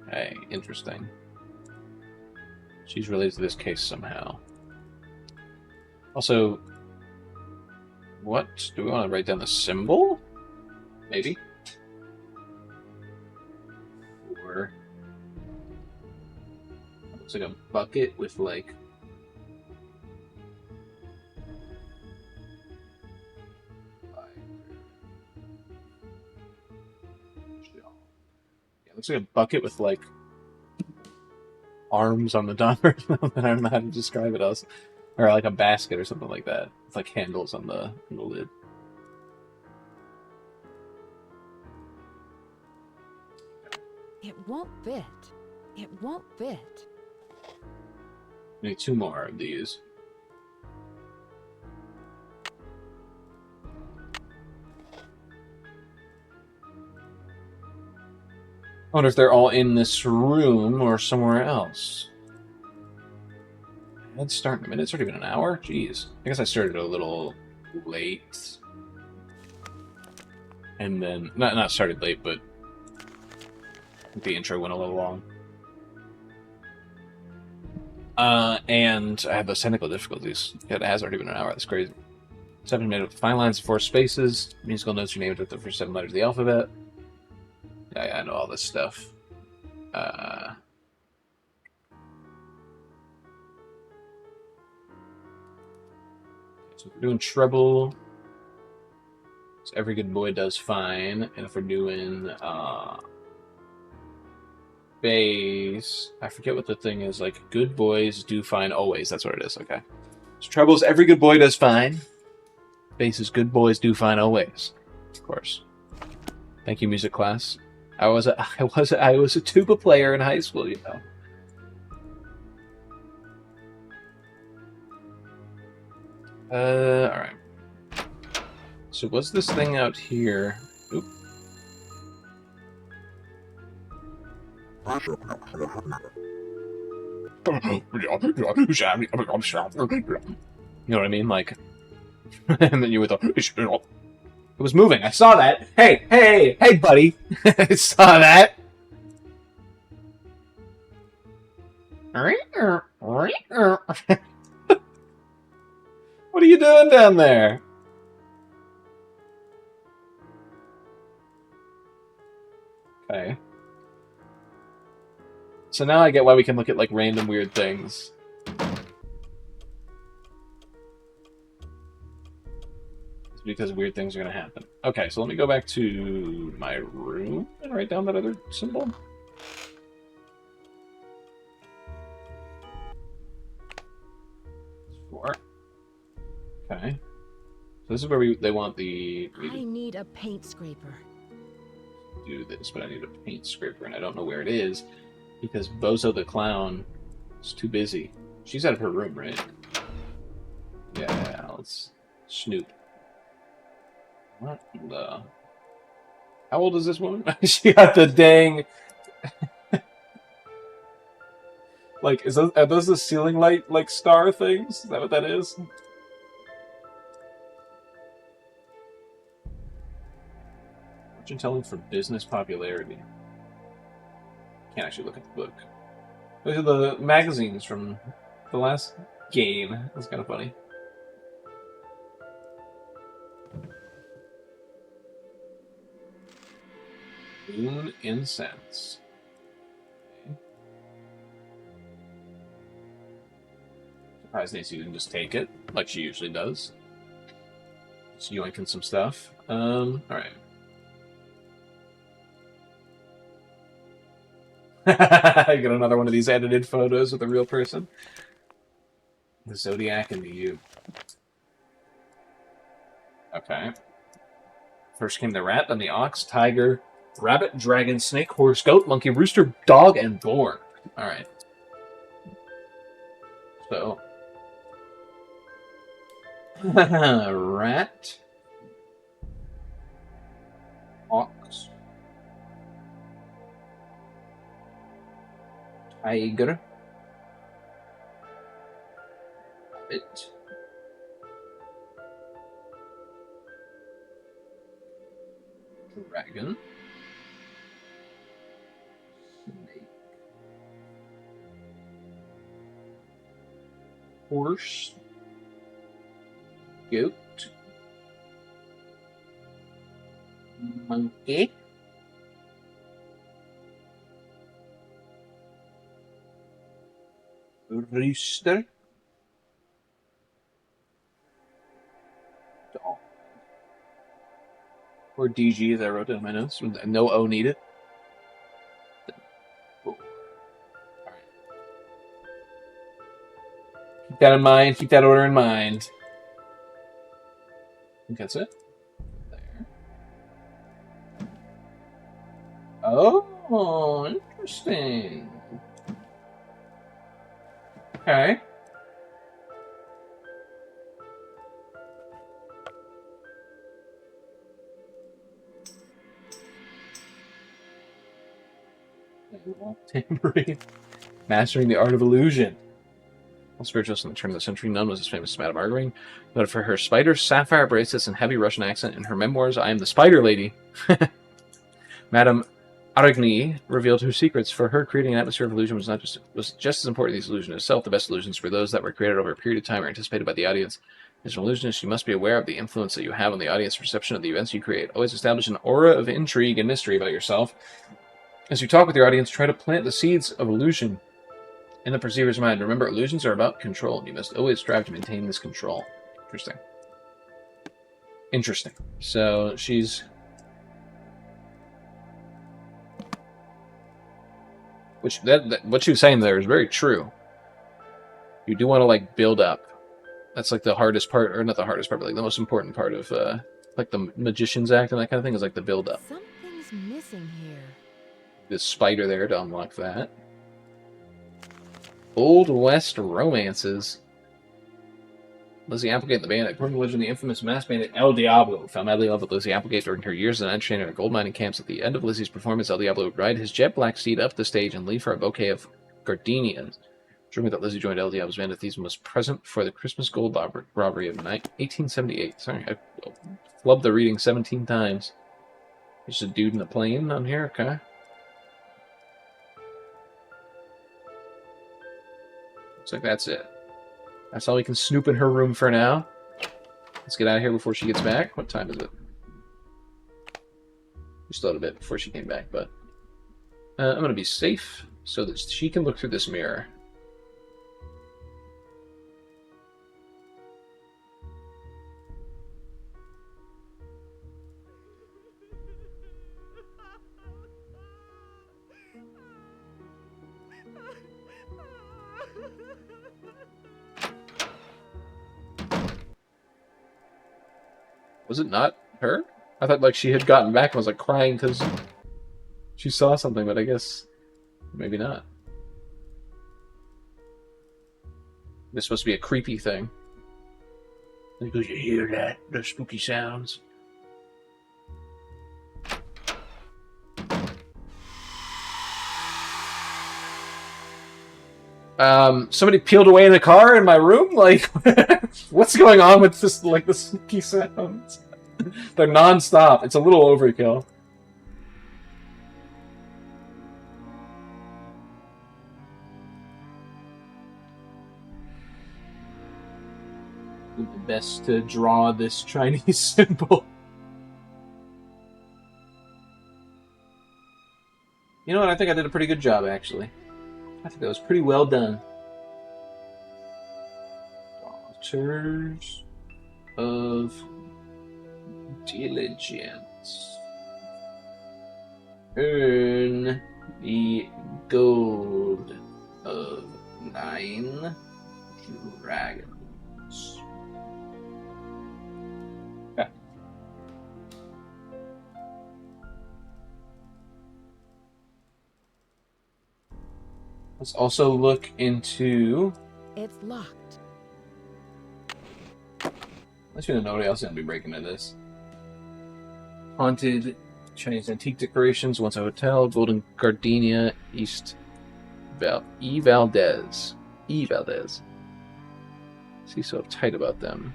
Okay, interesting. She's related to this case somehow. Also, what? Do we want to write down the symbol? Maybe? Or... looks like a bucket with, like... yeah, looks like a bucket with, like... arms on the top or something. I don't know how to describe it else. Or like a basket or something like that. With like handles on the lid. It won't fit. It won't fit. Need 2 more of these. I wonder if they're all in this room or somewhere else. Let's start in a minute. It's already been an hour? Jeez. I guess I started a little late. And then... Not started late, but... the intro went a little long. And I had those technical difficulties. It has already been an hour. That's crazy. 7 minutes with 5 lines and 4 spaces. Musical notes are named with the first 7 letters of the alphabet. Yeah, I know all this stuff. So if we're doing treble, so every good boy does fine. And if we're doing bass, I forget what the thing is. Like, good boys do fine always. That's what it is. Okay. So treble's every good boy does fine. Bass is good boys do fine always. Of course. Thank you, music class. I was a tuba player in high school, you know. All right. So what's this thing out here? Oop. You know what I mean? Like, and then you with the. It was moving. I saw that. Hey, buddy! I saw that. What are you doing down there? Okay. So now I get why we can look at, like, random weird things. It's because weird things are going to happen. Okay, so let me go back to my room and write down that other symbol. It's 4. Okay. So this is where they want the... I need a paint scraper. Do this, but I need a paint scraper, and I don't know where it is. Because Bozo the Clown is too busy. She's out of her room, right? Yeah, let's snoop. What the... How old is this woman? She got the dang... like, are those the ceiling light, like, star things? Is that what that is? Fortune telling for business popularity. Can't actually look at the book. Those are the magazines from the last game. That's kind of funny. Moon incense. Okay. Surprised Nancy didn't just take it, like she usually does. Just yoinking some stuff. Alright. I got another one of these edited photos with a real person. The Zodiac and the U. Okay. First came the rat, then the ox, tiger, rabbit, dragon, snake, horse, goat, monkey, rooster, dog, and boar. Alright. So. Rat. Ox. Tiger. Rabbit. Dragon. Snake. Horse. Goat. Monkey. Rooster. Dog. Or DG, as I wrote down in my notes. No O needed. Cool. Alright. Keep that in mind. Keep that order in mind. I think that's it. There. Oh, interesting. Okay. Tambourine. Mastering the art of illusion. All spiritualists in the turn of the century, none was as famous as Madame Arguing, but for her spider sapphire bracelets and heavy Russian accent in her memoirs, I Am the Spider Lady. Madame Arigny revealed her secrets. For her, creating an atmosphere of illusion was just as important as the illusion itself. The best illusions were those that were created over a period of time or anticipated by the audience. As an illusionist, you must be aware of the influence that you have on the audience perception of the events you create. Always establish an aura of intrigue and mystery about yourself. As you talk with your audience, try to plant the seeds of illusion in the perceiver's mind. Remember, illusions are about control. You must always strive to maintain this control. Interesting. Interesting. So she's... what she was saying there is very true. You do want to, like, build up. That's, like, the hardest part, or not the hardest part, but, like, the most important part of, like, the Magician's Act and that kind of thing is, like, the build up. Something's missing here. This spider there to unlock that. Old West romances. Lizzie Applegate and the Bandit. According to legend, the infamous masked bandit El Diablo fell madly in love with Lizzie Applegate during her years as an entertainer in gold mining camps. At the end of Lizzie's performance, El Diablo would ride his jet black steed up the stage and leave her a bouquet of gardenias. Rumor that Lizzie joined El Diablo's band and was present for the Christmas gold robbery of 1878. Sorry, I flubbed the reading 17 times. There's a dude in a plane on here, okay. Looks like that's it. That's all we can snoop in her room for now. Let's get out of here before she gets back. What time is it? We still had a bit before she came back, but I'm going to be safe so that she can look through this mirror. Was it not her? I thought like she had gotten back and was like crying because she saw something, but I guess maybe not. This supposed to be a creepy thing. Because you hear that, the spooky sounds. Somebody peeled away in the car in my room? Like, what's going on with this, like, the spooky sounds? They're non-stop. It's a little overkill. Do my best to draw this Chinese symbol. You know what? I think I did a pretty good job, actually. I think that was pretty well done. Daughters of Diligence. Earn the gold of 9 dragons. Okay. Let's also look into... It's locked. Unless you know nobody else is going to be breaking into this. Haunted Chinese antique decorations, once a hotel, Golden Gardenia, E. Valdez. See, so uptight about them.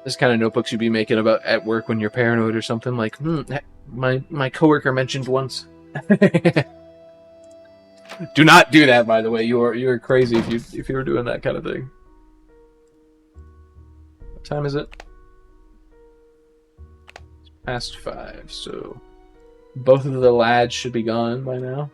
This kind of notebooks you'd be making about at work when you're paranoid or something, like, my coworker mentioned once. Do not do that, by the way. You're crazy if you were doing that kind of thing. What time is it? It's past 5, so both of the lads should be gone by now.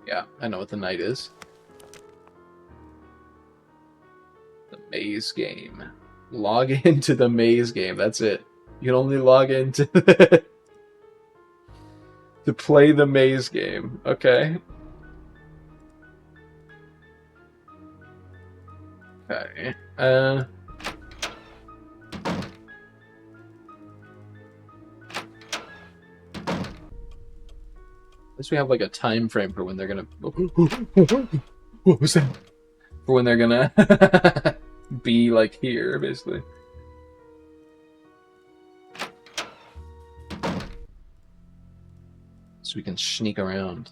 Yeah, I know what the night is. The maze game. Log into the maze game. That's it. You can only log into to play the maze game. Okay. Okay. At least we have like a time frame for when they're gonna. What was that? For when they're gonna be like here, basically. So we can sneak around.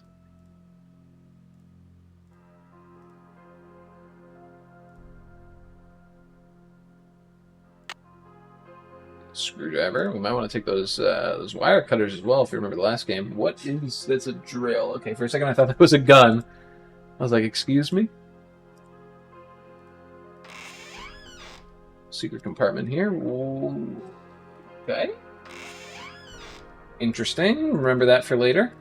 Screwdriver. We might want to take those wire cutters as well. If you remember the last game, what is that's a drill? Okay, for a second I thought that was a gun. I was like, excuse me. Secret compartment here. Ooh. Okay. Interesting. Remember that for later.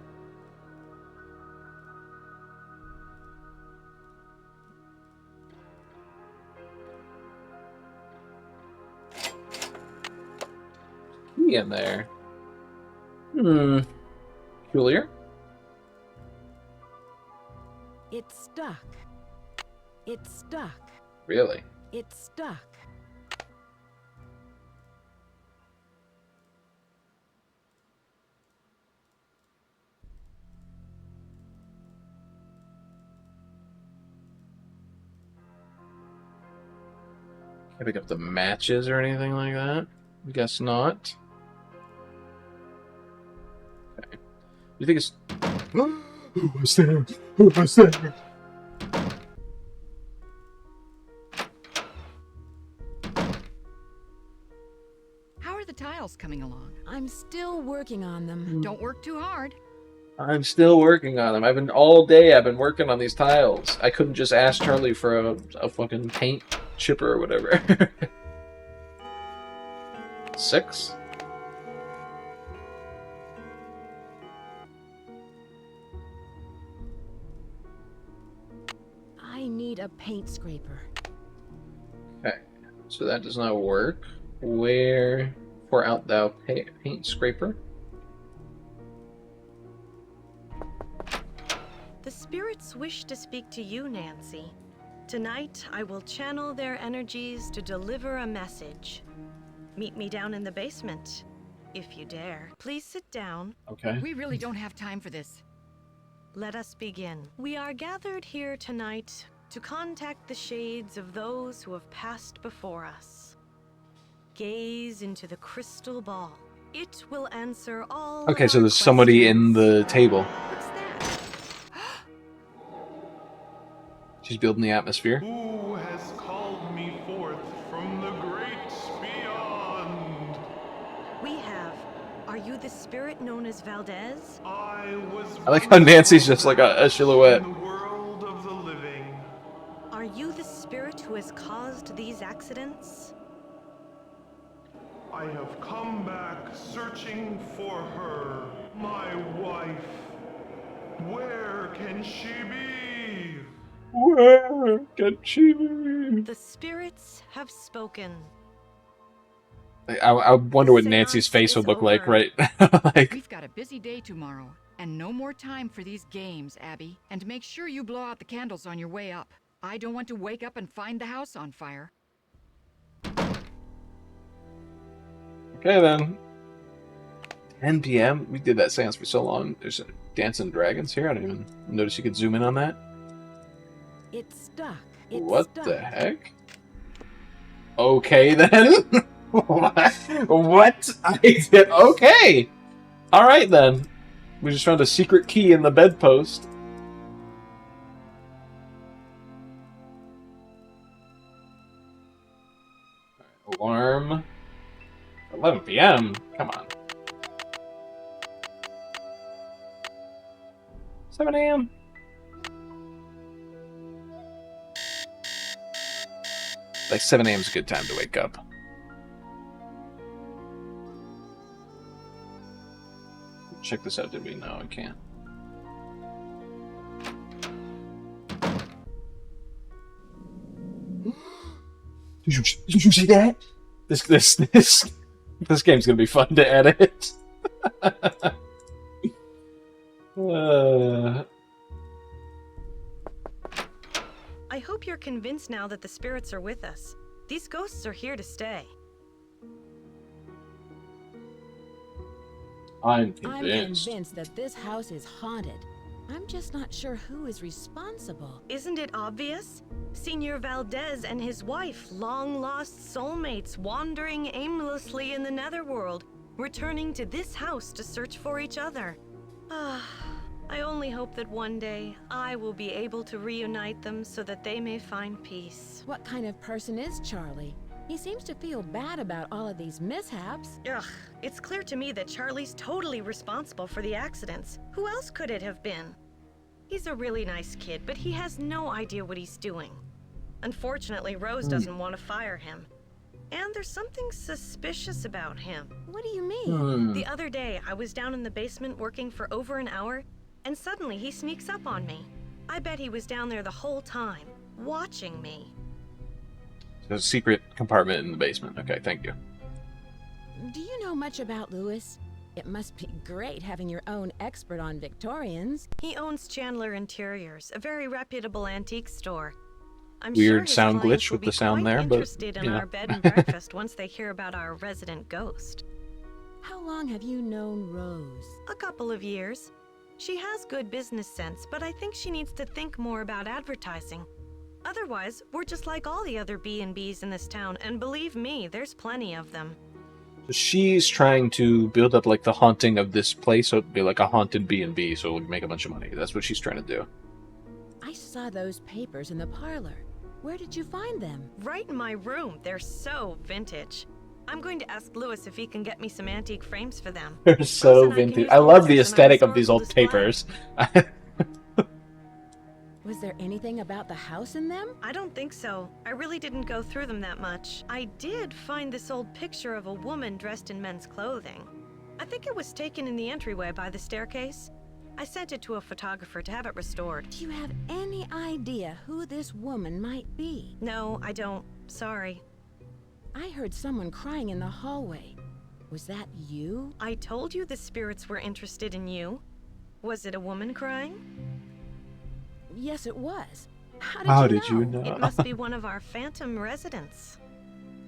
In there. Peculiar. It's stuck. It's stuck. Really? It's stuck. Can't pick up the matches or anything like that? Guess not. Okay. You think it's... Who was there? Who was there? How are the tiles coming along? I'm still working on them. Don't work too hard. I'm still working on them. All day I've been working on these tiles. I couldn't just ask Charlie for a fucking paint chipper or whatever. 6? I need a paint scraper. Okay, so that does not work. Where pour out thou paint scraper? The spirits wish to speak to you, Nancy. Tonight, I will channel their energies to deliver a message. Meet me down in the basement, if you dare. Please sit down. Okay. We really don't have time for this. Let us begin. We are gathered here tonight to contact the shades of those who have passed before us. Gaze into the crystal ball. It will answer all. Okay, of so our there's somebody in questions. the table. What's that? She's building the atmosphere. Who has called me forth from the great beyond? We have. Are you the spirit known as Valdez? I was. I like how Nancy's just like a silhouette. In the world of the living. Are you the spirit who has caused these accidents? I have come back searching for her, my wife. Where can she be? Where can she be? The spirits have spoken. I wonder what Nancy's Seance face is would look like, over. right? Like, We've got a busy day tomorrow, and no more time for these games, Abby. And make sure you blow out the candles on your way up. I don't want to wake up and find the house on fire. okay then. 10 p.m. We did that seance for so long. There's dancing dragons here. I didn't even notice you could zoom in on that. It's stuck. It's What stuck. the heck? Okay then. What? I did. Okay. All right then. We just found a secret key in the bedpost. Alarm. 11 p.m. Come on. 7 a.m. Like 7 a.m. is a good time to wake up. Check this out, did we? No, I can't. Did you see that? This game's gonna be fun to edit. I hope you're convinced now that the spirits are with us. These ghosts are here to stay. I'm I'm convinced. convinced that this house is haunted. I'm just not sure who is responsible. Isn't it obvious? Senor Valdez and his wife, long-lost soulmates wandering aimlessly in the netherworld, returning to this house to search for each other. I only hope that one day I will be able to reunite them so that they may find peace. What kind of person is Charlie? He seems to feel bad about all of these mishaps. Ugh, it's clear to me that Charlie's totally responsible for the accidents. Who else could it have been? He's a really nice kid, but he has no idea what he's doing. Unfortunately, Rose doesn't want to fire him. And there's something suspicious about him. What do you mean? The other day, I was down in the basement working for over an hour, and suddenly he sneaks up on me. I bet he was down there the whole time, watching me. There's a secret compartment in the basement. Okay, thank you. Do you know much about Lewis? It must be great having your own expert on Victorians. He owns Chandler Interiors, a very reputable antique store. I'm Weird sure his sound clients glitch will with be the sound quite there, but, interested in you know. our bed and breakfast once they hear about our resident ghost. How long have you known Rose? A couple of years. She has good business sense, but I think she needs to think more about advertising. Otherwise, we're just like all the other B&Bs in this town, and believe me, there's plenty of them. So she's trying to build up like the haunting of this place, so it'd be like a haunted B&B, so it would make a bunch of money. That's what she's trying to do. I saw those papers in the parlor. Where did you find them? Right in my room. They're so vintage. I'm going to ask Lewis if he can get me some antique frames for them. They're Rose so and I can vintage. use I love the pictures in our aesthetic of these historical old display. papers. Was there anything about the house in them? I don't think so. I really didn't go through them that much. I did find this old picture of a woman dressed in men's clothing. I think it was taken in the entryway by the staircase. I sent it to a photographer to have it restored. Do you have any idea who this woman might be? No, I don't. Sorry. I heard someone crying in the hallway. Was that you? I told you the spirits were interested in you. Was it a woman crying? Yes, it was. How did you know? It must be one of our phantom residents.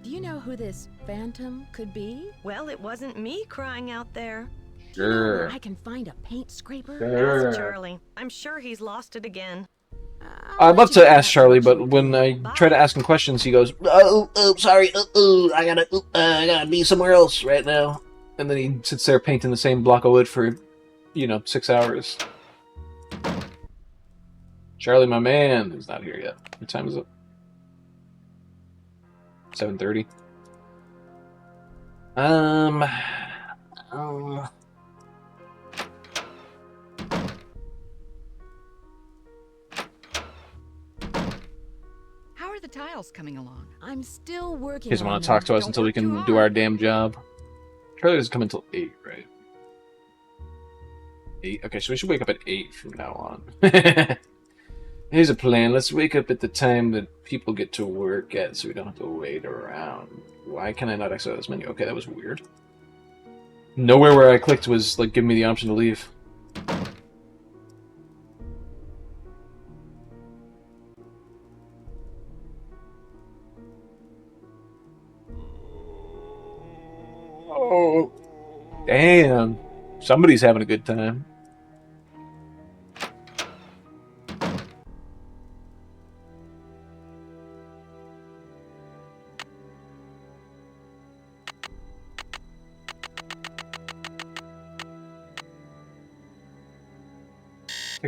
Do you know who this phantom could be? Well, it wasn't me crying out there. Do you know where Sure. I can find a paint scraper? Sure. Ask Charlie. I'm sure he's lost it again. I'll I'd love let you to do ask that Charlie, much. but when I try to ask him questions, he goes, sorry, I gotta be somewhere else right now. And then he sits there painting the same block of wood for, 6 hours. Charlie, my man, is not here yet. What time is it? 7:30. How are the tiles coming along? I'm still working He doesn't on want to talk to us Don't until we work too can do hard. our damn job. Charlie doesn't come until 8, right? 8? Okay, so we should wake up at 8 from now on. Here's a plan. Let's wake up at the time that people get to work at so we don't have to wait around. Why can I not exit this menu? Okay, that was weird. Nowhere where I clicked was, like, giving me the option to leave. Oh, damn. Somebody's having a good time.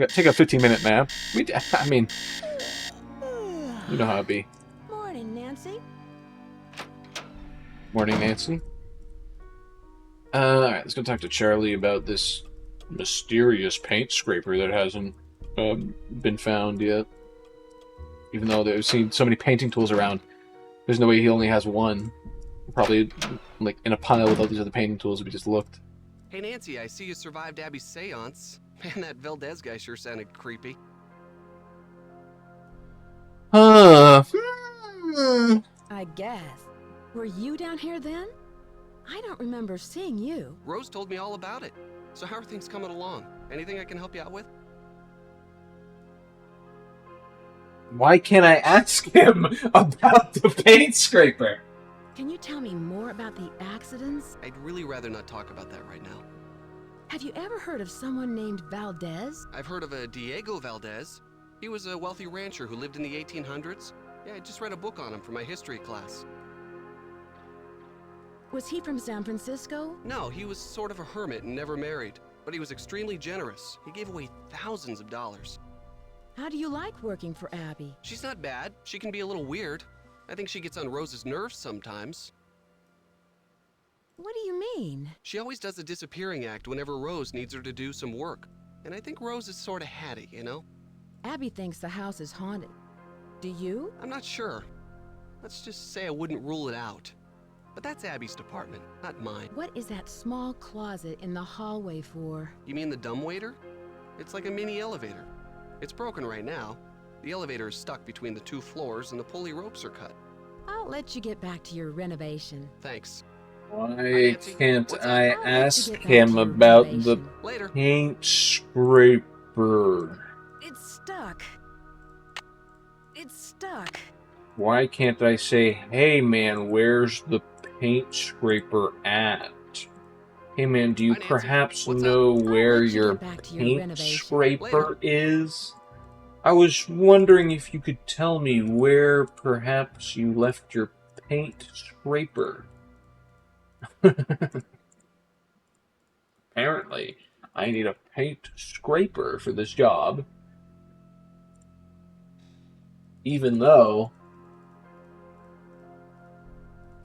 Take a 15-minute nap. I mean, you know how it be. Morning, Nancy. Morning, Nancy. Alright, let's go talk to Charlie about this mysterious paint scraper that hasn't been found yet. Even though they've seen so many painting tools around, there's no way he only has one. Probably, like, in a pile with all these other painting tools if we just looked. Hey Nancy, I see you survived Abby's seance. Man, that Valdez guy sure sounded creepy. Huh. I guess. Were you down here then? I don't remember seeing you. Rose told me all about it. So how are things coming along? Anything I can help you out with? Why can't I ask him about the paint scraper? Can you tell me more about the accidents? I'd really rather not talk about that right now. Have you ever heard of someone named Valdez? I've heard of a Diego Valdez. He was a wealthy rancher who lived in the 1800s. Yeah, I just read a book on him for my history class. Was he from San Francisco? No, he was sort of a hermit and never married. But he was extremely generous. He gave away thousands of dollars. How do you like working for Abby? She's not bad. She can be a little weird. I think she gets on Rose's nerves sometimes. What do you mean? She always does a disappearing act whenever Rose needs her to do some work. And I think Rose is sort of hatty, you know? Abby thinks the house is haunted. Do you? I'm not sure. Let's just say I wouldn't rule it out. But that's Abby's department, not mine. What is that small closet in the hallway for? You mean the dumbwaiter? It's like a mini elevator. It's broken right now. The elevator is stuck between the 2 floors and the pulley ropes are cut. I'll let you get back to your renovation. Thanks. Why can't What's I up? ask him about the Later. paint scraper? It's stuck. It's stuck. Why can't I say, hey man, where's the paint scraper at? Hey man, do you Hi, Nancy. perhaps What's know I'll where let you your get back to your paint renovation. scraper Later. is? I was wondering if you could tell me where perhaps you left your paint scraper. Apparently, I need a paint scraper for this job. Even though,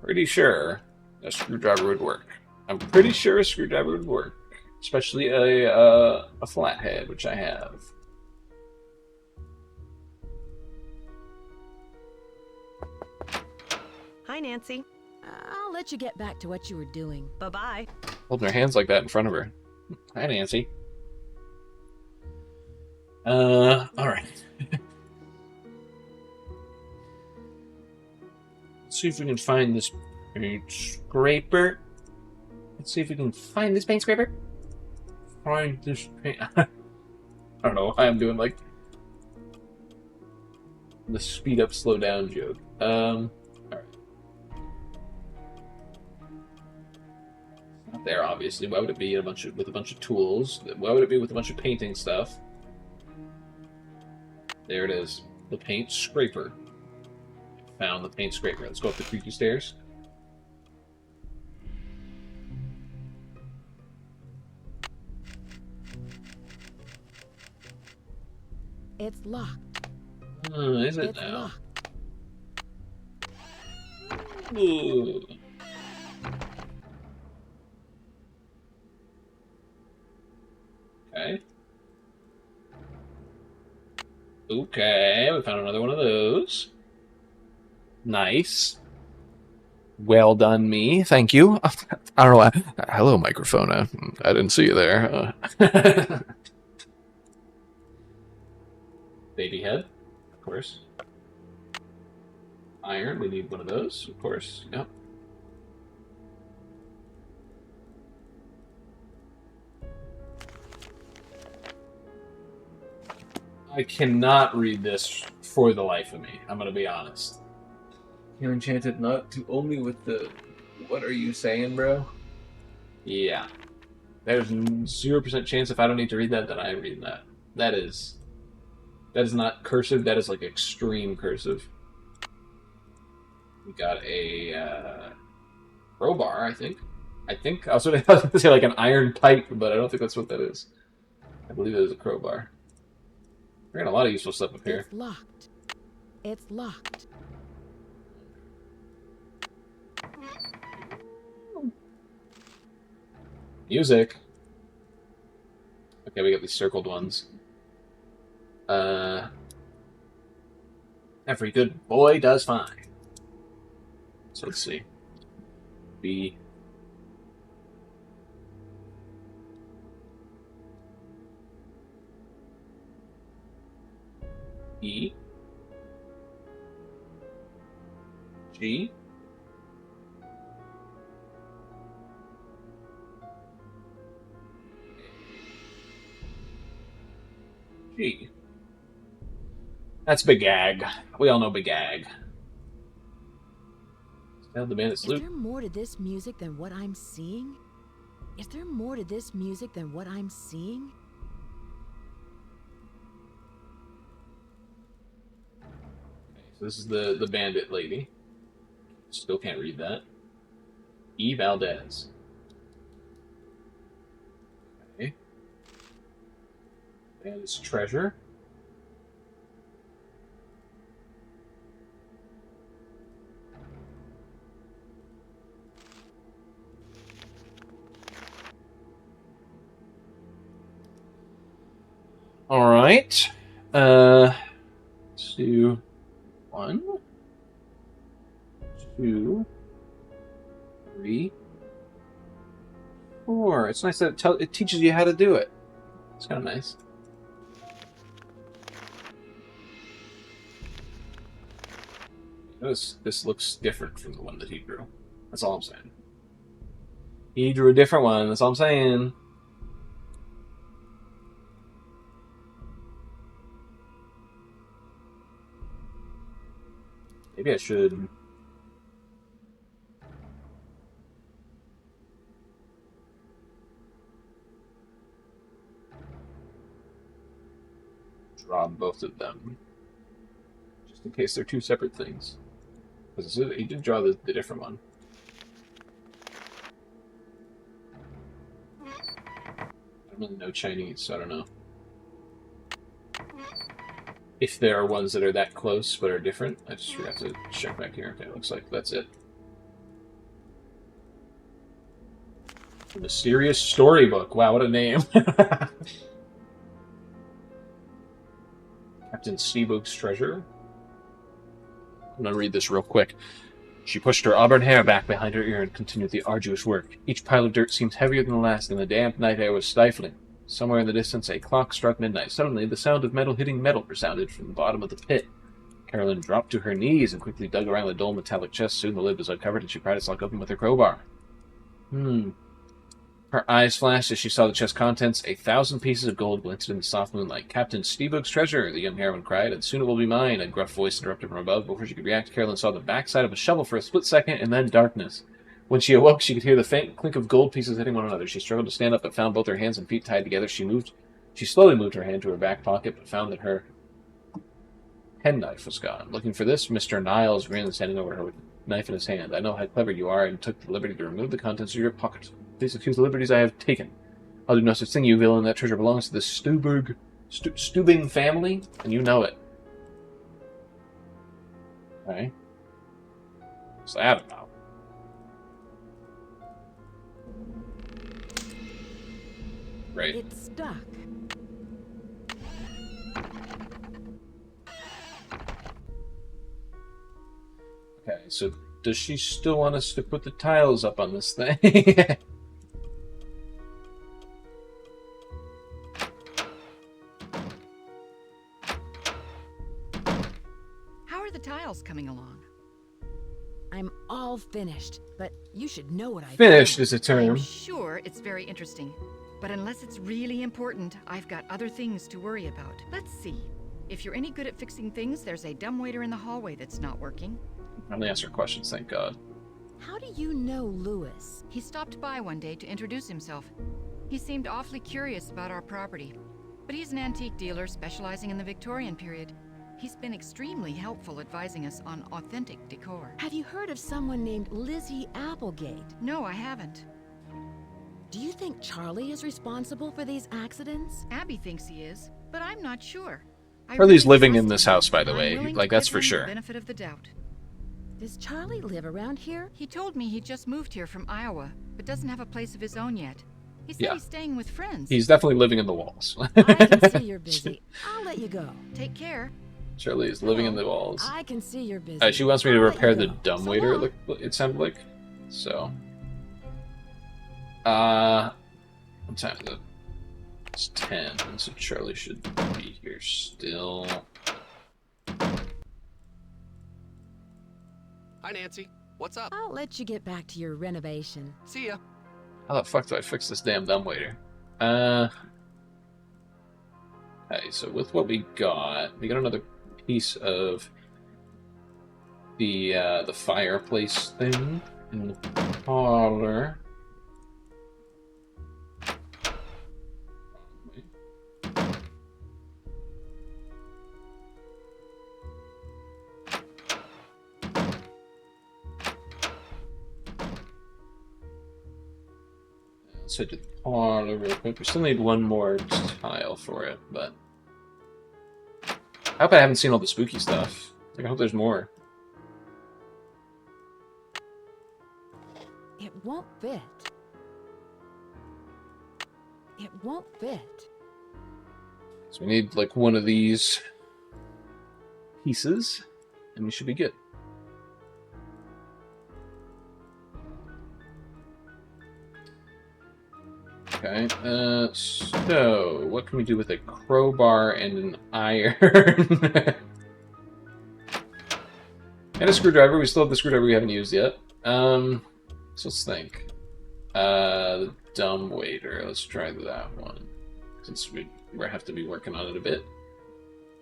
pretty sure a screwdriver would work. I'm pretty sure a screwdriver would work. Especially a flathead, which I have. Hi, Nancy. I'll let you get back to what you were doing. Bye-bye. Holding her hands like that in front of her. Hi, Nancy. Alright. Let's see if we can find this paint scraper. Let's see if we can find this paint scraper. Find this paint... I don't know why I'm doing, like, the speed up, slow down joke. Alright. Not there, obviously. Why would it be with a bunch of tools? Why would it be with a bunch of painting stuff? There it is. The paint scraper. Found the paint scraper. Let's go up the creaky stairs. It's locked. Is it It's now? locked. Ooh. Okay. Okay, we found another one of those. Nice. Well done, me. Thank you. I don't know why. Hello, microphone. I didn't see you there. Baby head, of course. Iron, we need one of those, of course. Yep. I cannot read this for the life of me. I'm gonna be honest. You enchanted not to only with the... What are you saying, bro? Yeah. There's 0% chance if I don't need to read that, that I read that. That is not cursive, that is like extreme cursive. We got a crowbar, I think. I was going to say like an iron pipe, but I don't think that's what that is. I believe it is a crowbar. We're getting a lot of useful stuff up here. It's locked. It's locked. Music. Okay, we got these circled ones. Every good boy does fine. So let's see. B. E. G. G. That's Big Ag. We all know Big Ag. Tell the man it's Is Luke. there more to this music than what I'm seeing? Is there more to this music than what I'm seeing? Okay, so this is the bandit lady. Still can't read that. E. Valdez. Okay. Bandit's treasure. All right. Let's do 1, 2, 3, 4. It's nice that it teaches you how to do it. It's kind of nice. This looks different from the one that he drew. That's all I'm saying. He drew a different one. That's all I'm saying. Maybe I should... draw both of them. Just in case they're two separate things. Because he did draw the different one. I don't really know Chinese, so I don't know. If there are ones that are that close but are different, I just have to check back here. Okay, looks like that's it. Mysterious Storybook. Wow, what a name. Captain Steebook's treasure. I'm going to read this real quick. She pushed her auburn hair back behind her ear and continued the arduous work. Each pile of dirt seemed heavier than the last, and the damp night air was stifling. Somewhere in the distance, a clock struck midnight. Suddenly, the sound of metal hitting metal resounded from the bottom of the pit. Carolyn dropped to her knees and quickly dug around the dull metallic chest. Soon the lid was uncovered, and she pried its lock open with her crowbar. Her eyes flashed as she saw the chest's contents. 1,000 pieces of gold glinted in the soft moonlight. Captain Steebook's treasure, the young heroine cried, and soon it will be mine, a gruff voice interrupted from above. Before she could react, Carolyn saw the backside of a shovel for a split second, and then darkness. When she awoke, she could hear the faint clink of gold pieces hitting one another. She struggled to stand up, but found both her hands and feet tied together. She slowly moved her hand to her back pocket, but found that her penknife was gone. Looking for this, Mr. Niles grinned, standing over her with a knife in his hand. I know how clever you are, and took the liberty to remove the contents of your pocket. Please excuse the liberties I have taken. I'll do no such thing, you villain. That treasure belongs to the Stubing family, and you know it. Okay. What's that about? Right. It's stuck. Okay, so does she still want us to put the tiles up on this thing? the tiles coming along? I'm all finished, but you should know what I Finished found. is a I'm term. sure it's very interesting, but unless it's really important, I've got other things to worry about. Let's see. If you're any good at fixing things, there's a dumbwaiter in the hallway that's not working. Only answer questions, thank God. How do you know Lewis? He stopped by one day to introduce himself. He seemed awfully curious about our property, but he's an antique dealer specializing in the Victorian period. He's been extremely helpful advising us on authentic decor. Have you heard of someone named Lizzie Applegate? No, I haven't. Do you think Charlie is responsible for these accidents? Abby thinks he is, but I'm not sure. I Charlie's really living in trust this him. house, by the I'm way. willing Like, to that's give for him the sure. benefit of the doubt. Does Charlie live around here? He told me he just moved here from Iowa, but doesn't have a place of his own yet. He said Yeah. he's staying with friends. He's definitely living in the walls. I can see you're busy. I'll let you go. Take care. Charlie is living in the walls. I can see you're busy. She wants me to I'll let repair you the go. dumbwaiter, So long. it sounded like. So. What time is it? It's 10, so Charlie should be here still. Hi, Nancy. What's up? I'll let you get back to your renovation. See ya. How the fuck do I fix this damn dumbwaiter? Okay, so with what we got another piece of the fireplace thing in the parlor. Let's head to the parlor real quick. We still need one more tile for it, but I hope I haven't seen all the spooky stuff. Like, I hope there's more. It won't fit. It won't fit. So we need like one of these pieces, and we should be good. Okay, so what can we do with a crowbar and an iron? And a screwdriver. We still have the screwdriver we haven't used yet. So let's think. The dumbwaiter. Let's try that one. Since we have to be working on it a bit.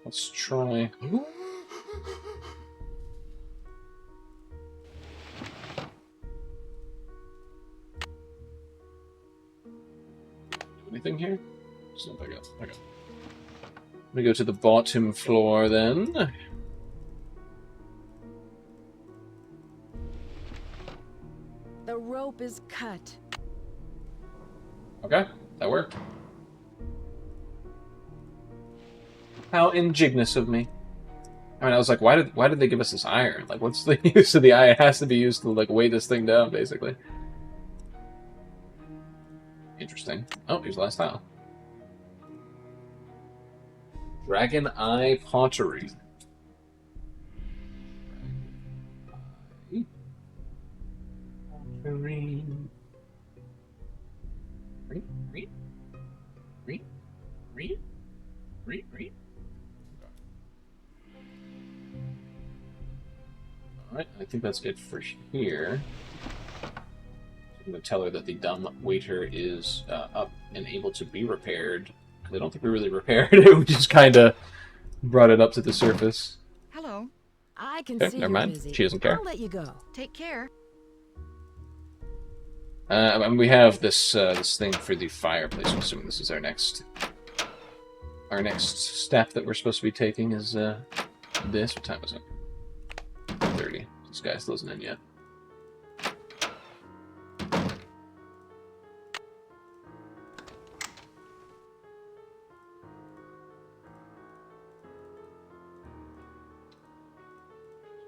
Let's try... Anything here? Just don't pick up. Okay. Let me go to the bottom floor then. The rope is cut. Okay, that worked. How ingenious of me. I mean, I was like, why did they give us this iron? Like, what's the use of the iron? It has to be used to, like, weigh this thing down, basically. Interesting. Oh, here's the last tile. Dragon Eye Pottery. Pottery. Read. Alright, I think that's it for here. I'm going to tell her that the dumb waiter is up and able to be repaired. Because I don't think we really repaired it, we just kind of brought it up to the surface. Hello. I can Okay, see never you're mind. busy. She doesn't care. I'll let you go. Take care. And we have this this thing for the fireplace. I'm assuming this is our next step that we're supposed to be taking is this. What time is it? 30. This guy still isn't in yet.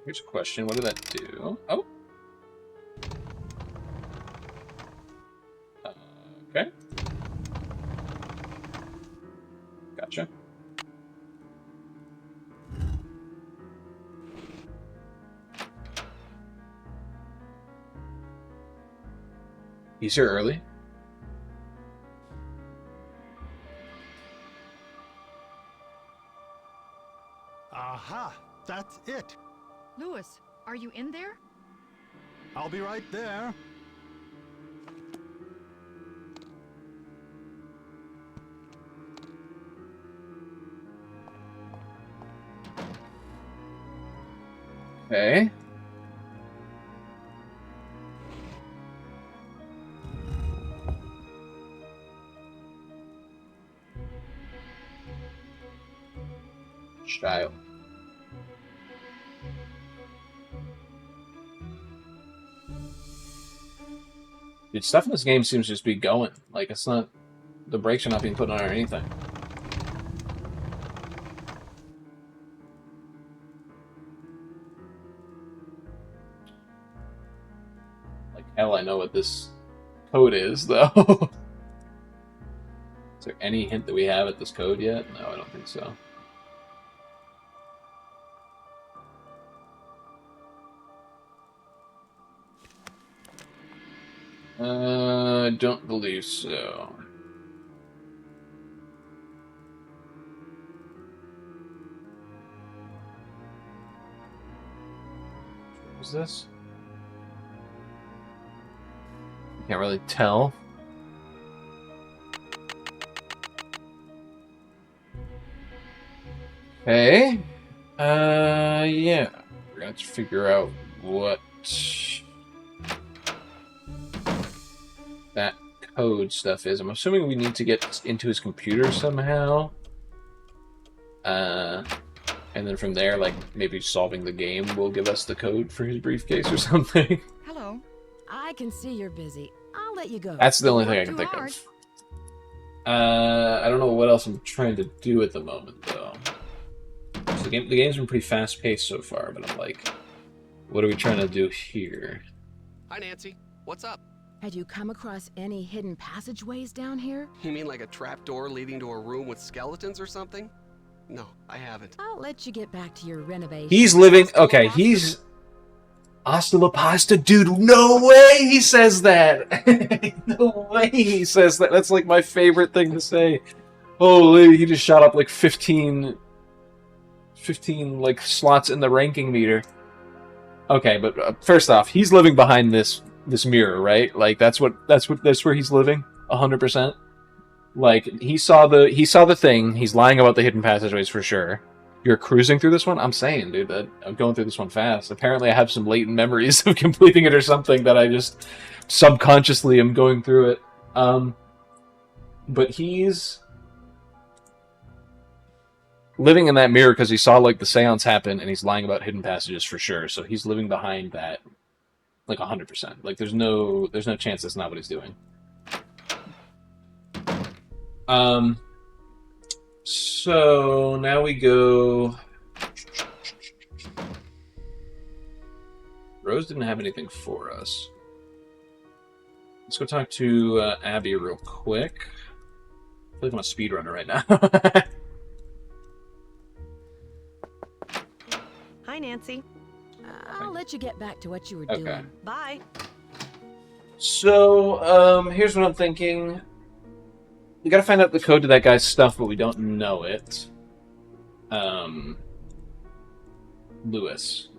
Here's a question. What did that do? Oh. Okay. Gotcha. He's here early. Aha! That's it! Lewis, are you in there? I'll be right there. Okay. Child. Dude, stuff in this game seems to just be going. Like, it's not... The brakes are not being put on or anything. Like, hell, I know what this code is, though. Is there any hint that we have at this code yet? No, I don't think so. I don't believe so. What is this? Can't really tell. Okay. Yeah. We're gonna have to figure out what that code stuff is. I'm assuming we need to get into his computer somehow. And then from there, like, maybe solving the game will give us the code for his briefcase or something. Hello. I can see you're busy. I'll let you go. That's the only thing I Work can too think hard. of. I don't know what else I'm trying to do at the moment, though. So the game's been pretty fast-paced so far, but I'm like, what are we trying to do here? Hi, Nancy. What's up? Had you come across any hidden passageways down here? You mean like a trapdoor leading to a room with skeletons or something? No, I haven't. I'll let you get back to your renovation. He's living... Okay, he's... Hasta la pasta? Dude, no way he says that! No way he says that! That's like my favorite thing to say. Holy, he just shot up like 15 like slots in the ranking meter. Okay, but first off, he's living behind this mirror, right? Like that's where he's living, 100%. Like he saw the thing. He's lying about the hidden passageways for sure. You're cruising through this one? I'm saying, dude, that I'm going through this one fast. Apparently, I have some latent memories of completing it or something that I just subconsciously am going through it. But he's living in that mirror because he saw like the seance happen, and he's lying about hidden passages for sure. So he's living behind that, like 100%. Like there's no chance that's not what he's doing. So now we go. Rose didn't have anything for us. Let's go talk to Abby real quick. I feel like I'm a speedrunner right now. Hi, Nancy. I'll let you get back to what you were Okay. doing. Bye. So, here's what I'm thinking. We gotta find out the code to that guy's stuff, but we don't know it. Lewis.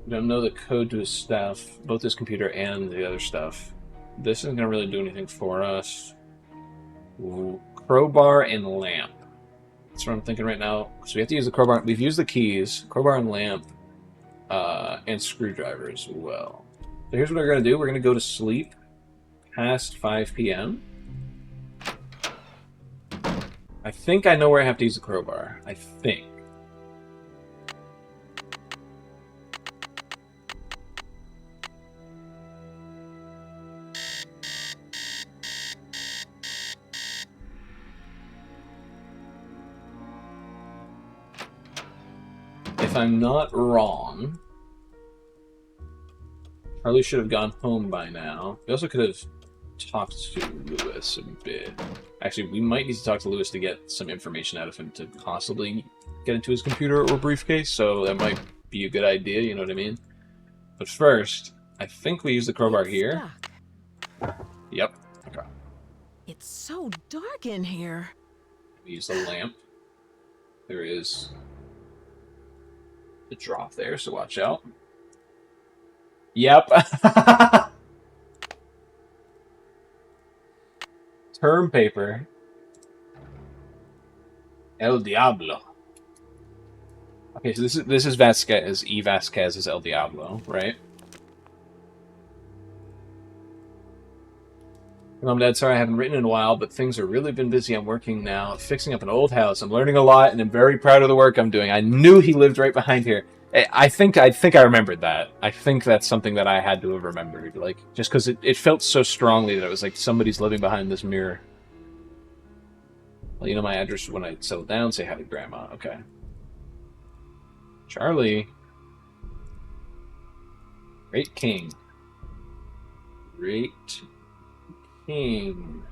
We don't know the code to his stuff, both his computer and the other stuff. This isn't gonna really do anything for us. Crowbar and lamp. That's what I'm thinking right now. So we have to use the crowbar. We've used the keys, crowbar and lamp, and screwdriver as well. So here's what we're gonna do. We're gonna go to sleep past 5 p.m. I think I know where I have to use the crowbar. I think. If I'm not wrong, Charlie should have gone home by now. We also could have talked to Lewis a bit. Actually, we might need to talk to Lewis to get some information out of him to possibly get into his computer or briefcase, so that might be a good idea, you know what I mean? But first, I think we use the crowbar here. Stuck. Yep. Okay. It's so dark in here. We use the lamp. There is the drop there, so watch out. Yep. Term paper. El Diablo. Okay, so this is Vasquez. E. Vasquez is El Diablo, right? Mom, Dad, sorry I haven't written in a while, but things have really been busy. I'm working now, fixing up an old house. I'm learning a lot, and I'm very proud of the work I'm doing. I knew he lived right behind here. I think I remembered that. I think that's something that I had to have remembered, like just because it felt so strongly that it was like somebody's living behind this mirror. Well, you know my address when I settle down. Say hi to Grandma. Okay. Charlie. Great King. Great King.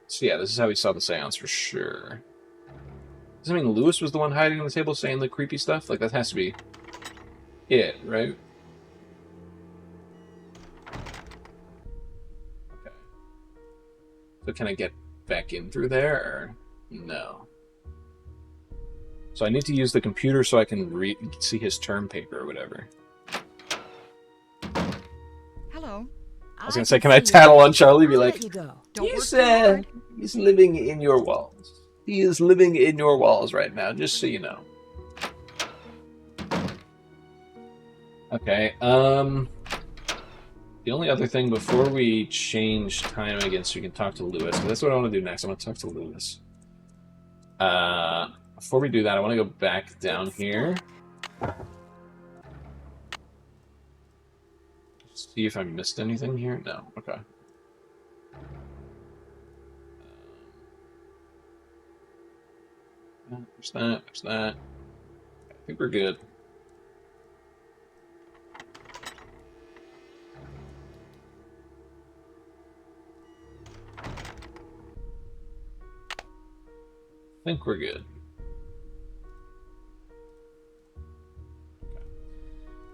So yeah, this is how we saw the seance for sure. Does that mean Lewis was the one hiding on the table saying the creepy stuff? Like, that has to be it, right? Okay. So can I get back in through there, or no? So I need to use the computer so I can see his term paper or whatever. Hello. I was gonna say, can I tattle on Charlie? Be like, you go. he's living in your walls. He is living in your walls right now, just so you know. Okay, the only other thing before we change time again so we can talk to Lewis, because that's what I want to do next. I want to talk to Lewis. Before we do that, I want to go back down here. See if I missed anything here. No, okay. There's that, there's that. I think we're good. I think we're good. Okay.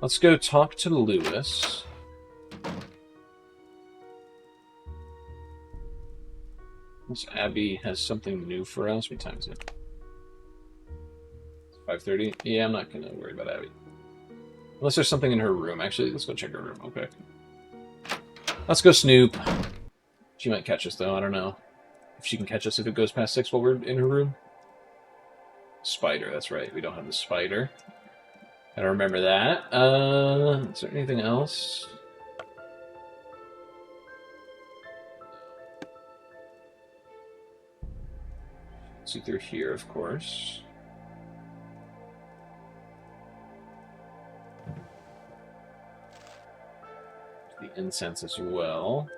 Let's go talk to Lewis. This Abby has something new for us. What time is it? 5:30? Yeah, I'm not gonna worry about Abby. Unless there's something in her room. Actually, let's go check her room. Okay. Let's go snoop. She might catch us, though. I don't know. If she can catch us if it goes past 6 while we're in her room. Spider, that's right. We don't have the spider. Gotta remember that. Is there anything else? See through here, of course. The incense as well.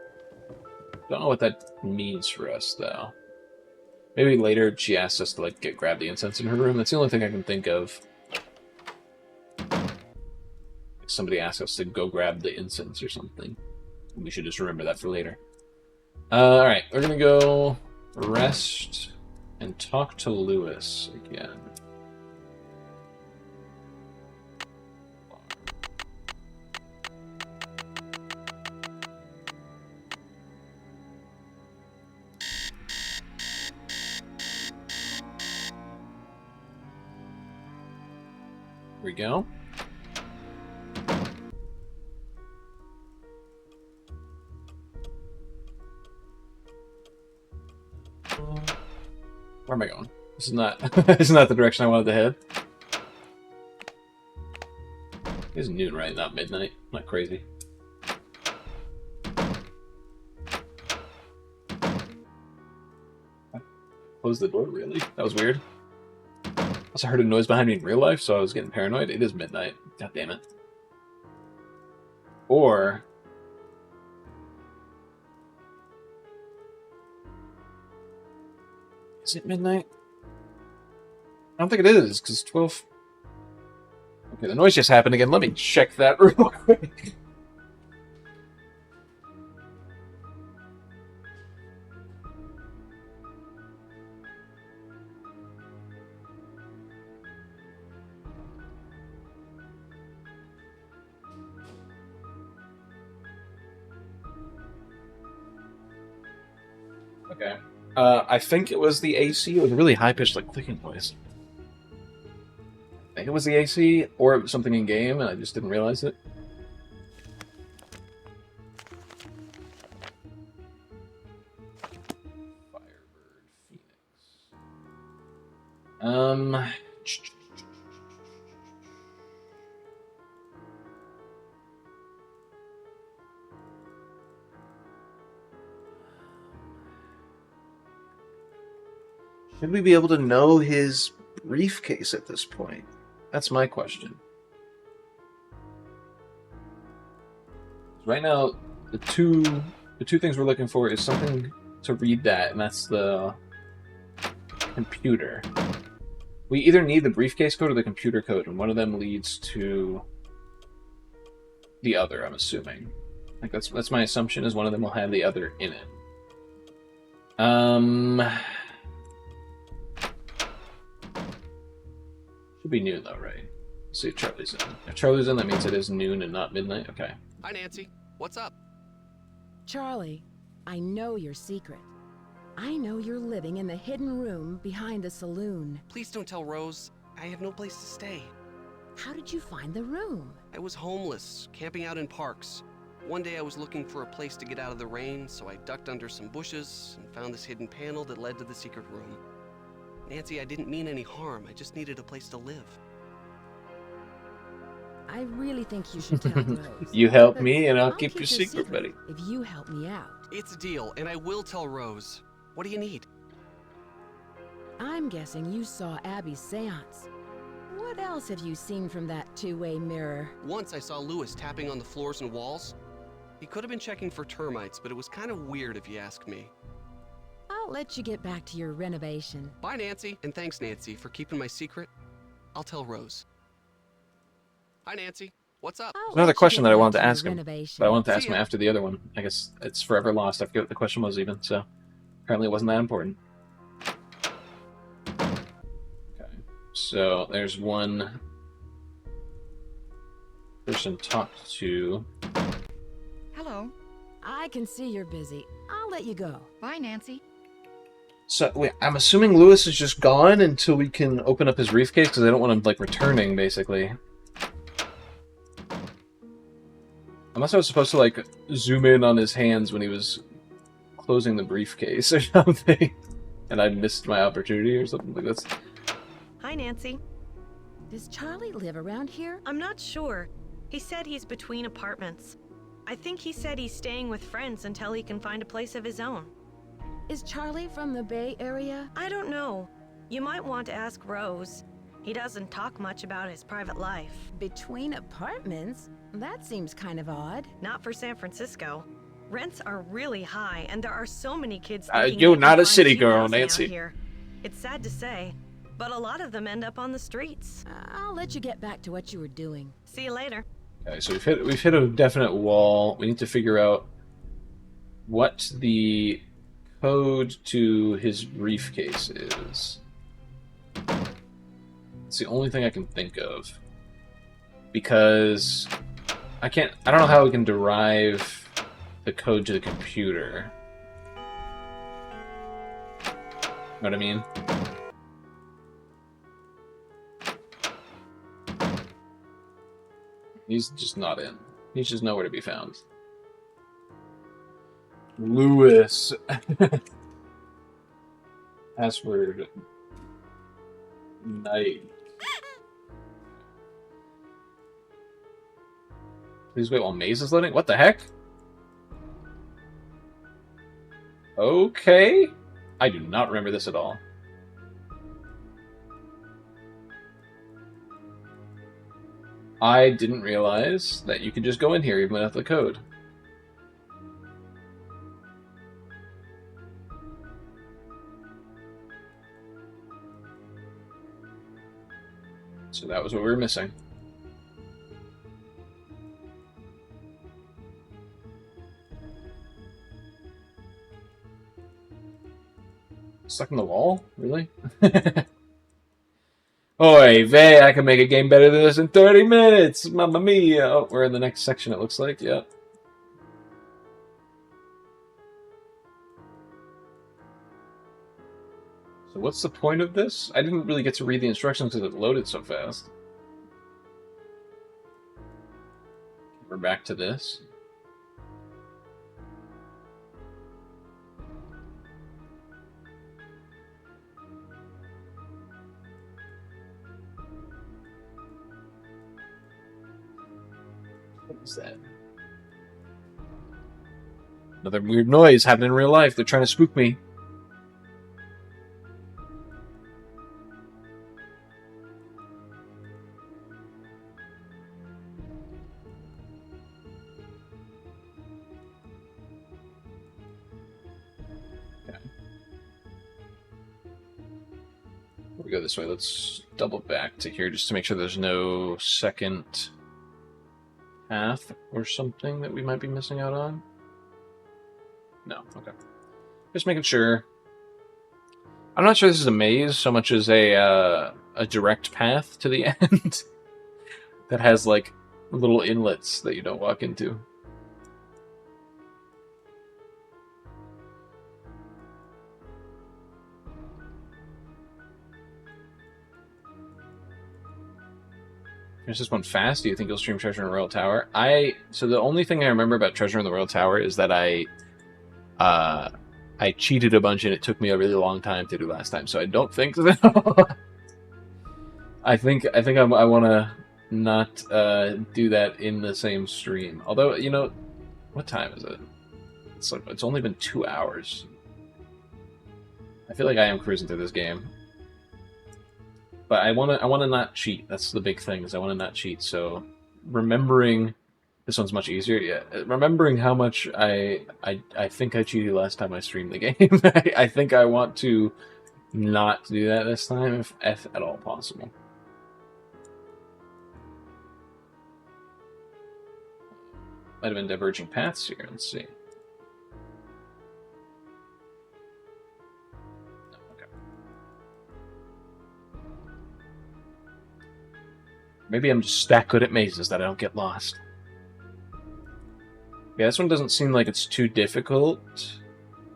Don't know what that means for us, though. Maybe later she asks us to like grab the incense in her room. That's the only thing I can think of. Somebody asks us to go grab the incense or something. We should just remember that for later. Alright, we're gonna go rest and talk to Lewis again. Here we go. Where am I going? This is not this is not the direction I wanted to head. It's noon, right? Not midnight. Not crazy. Close the door, really? That was weird. Also heard a noise behind me in real life, so I was getting paranoid. It is midnight. God damn it. Or... is it midnight? I don't think it is, because 12... Okay, the noise just happened again. Let me check that real quick. Okay. I think it was the AC. It was a really high-pitched, like, clicking noise. I think it was the AC, or it was something in-game, and I just didn't realize it. Firebird Phoenix. Should we be able to know his briefcase at this point? That's my question. Right now, the two things we're looking for is something to read that, and that's the computer. We either need the briefcase code or the computer code, and one of them leads to the other, I'm assuming. Like that's my assumption, is one of them will have the other in it. Should be noon though, right? Let's see if Charlie's in. If Charlie's in, that means it is noon and not midnight. Okay. Hi, Nancy. What's up? Charlie, I know your secret. I know you're living in the hidden room behind the saloon. Please don't tell Rose. I have no place to stay. How did you find the room? I was homeless, camping out in parks. One day I was looking for a place to get out of the rain, so I ducked under some bushes and found this hidden panel that led to the secret room. Nancy, I didn't mean any harm. I just needed a place to live. I really think you should tell Rose. You help But me, and I'll I'll keep your secret, buddy. if you help me out. It's a deal, and I will tell Rose. What do you need? I'm guessing you saw Abby's seance. What else have you seen from that two-way mirror? Once I saw Lewis tapping on the floors and walls. He could have been checking for termites, but it was kind of weird if you ask me. I'll let you get back to your renovation. Bye, Nancy. And thanks, Nancy, for keeping my secret. I'll tell Rose. Hi, Nancy. What's up? I'll Another let you question get that I back wanted to your ask him, renovation. but I wanted to ask See him ya. after the other one. I guess it's forever lost. I forget what the question was even, so apparently it wasn't that important. Okay, so there's one person talked to. Hello. I can see you're busy. I'll let you go. Bye, Nancy. So wait, I'm assuming Lewis is just gone until we can open up his briefcase, because I don't want him like returning, basically. Unless I was supposed to like zoom in on his hands when he was closing the briefcase or something, and I missed my opportunity or something like this. Hi, Nancy. Does Charlie live around here? I'm not sure. He said he's between apartments. I think he said he's staying with friends until he can find a place of his own. Is Charlie from the Bay Area? I don't know. You might want to ask Rose. He doesn't talk much about his private life. Between apartments? That seems kind of odd. Not for San Francisco. Rents are really high, and there are so many kids You're thinking they can not a find city cheap girl, housing out Nancy. here. It's sad to say, but a lot of them end up on the streets. I'll let you get back to what you were doing. See you later. Okay, so we've hit a definite wall. We need to figure out what the code to his briefcase is. It's the only thing I can think of, because I don't know how we can derive the code to the computer. Know what I mean? He's just not in. He's just nowhere to be found. Lewis. Password. Night. Please wait while Maze is loading? What the heck? Okay. I do not remember this at all. I didn't realize that you could just go in here even without the code. So that was what we were missing. Stuck in the wall? Really? Oy vey, I can make a game better than this in 30 minutes! Mamma mia! Oh, we're in the next section, it looks like, yep. So what's the point of this? I didn't really get to read the instructions because it loaded so fast. We're back to this. What is that? Another weird noise happening in real life. They're trying to spook me. We go this way. Let's double back to here just to make sure there's no second path or something that we might be missing out on. No, okay. Just making sure. I'm not sure this is a maze so much as a direct path to the end that has like little inlets that you don't walk into. There's this one fast. Do you think you'll stream Treasure in the Royal Tower? So the only thing I remember about Treasure in the Royal Tower is that I cheated a bunch and it took me a really long time to do last time. So I don't think so. I think I want to not do that in the same stream. Although, you know, what time is it? It's only been 2 hours. I feel like I am cruising through this game. But I want to not cheat. That's the big thing, is I want to not cheat. So remembering this one's much easier. Yeah, remembering how much I think I cheated last time I streamed the game. I think I want to not do that this time, if at all possible. Might have been diverging paths here. Let's see. Maybe I'm just that good at mazes that I don't get lost. Yeah, this one doesn't seem like it's too difficult,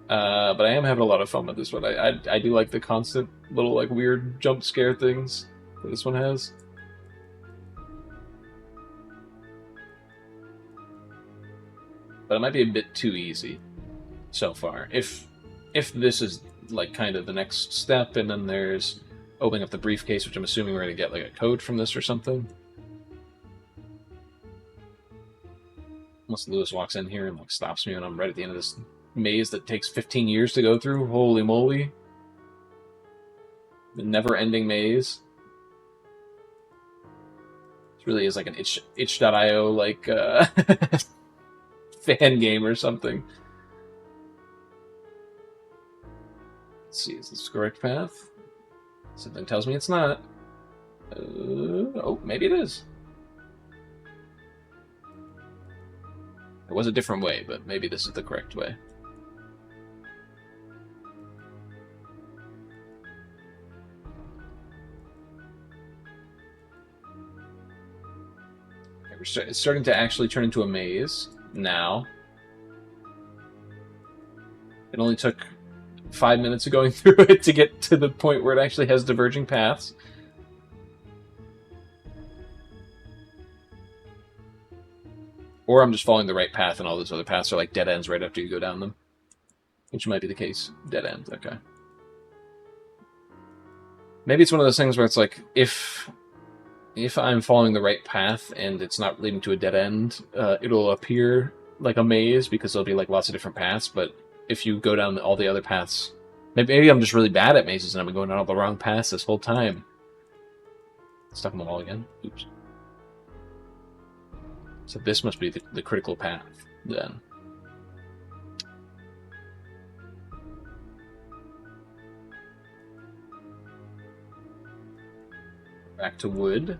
but I am having a lot of fun with this one. I do like the constant little like weird jump scare things that this one has. But it might be a bit too easy so far. If this is like kind of the next step, and then there's opening up the briefcase, which I'm assuming we're going to get like a code from this or something. Unless Lewis walks in here and like stops me when I'm right at the end of this maze that takes 15 years to go through. Holy moly. The never-ending maze. This really is like an itch.io like fan game or something. Let's see, is this the correct path? Something tells me it's not. Oh, maybe it is. It was a different way, but maybe this is the correct way. Okay, it's starting to actually turn into a maze now. It only took 5 minutes of going through it to get to the point where it actually has diverging paths. Or I'm just following the right path and all those other paths are like dead ends right after you go down them. Which might be the case. Dead ends, okay. Maybe it's one of those things where it's like, if I'm following the right path and it's not leading to a dead end, it'll appear like a maze because there'll be like lots of different paths, but if you go down all the other paths... Maybe I'm just really bad at mazes and I've been going down all the wrong paths this whole time. Stuck in the wall again. Oops. So this must be the critical path, then. Back to wood.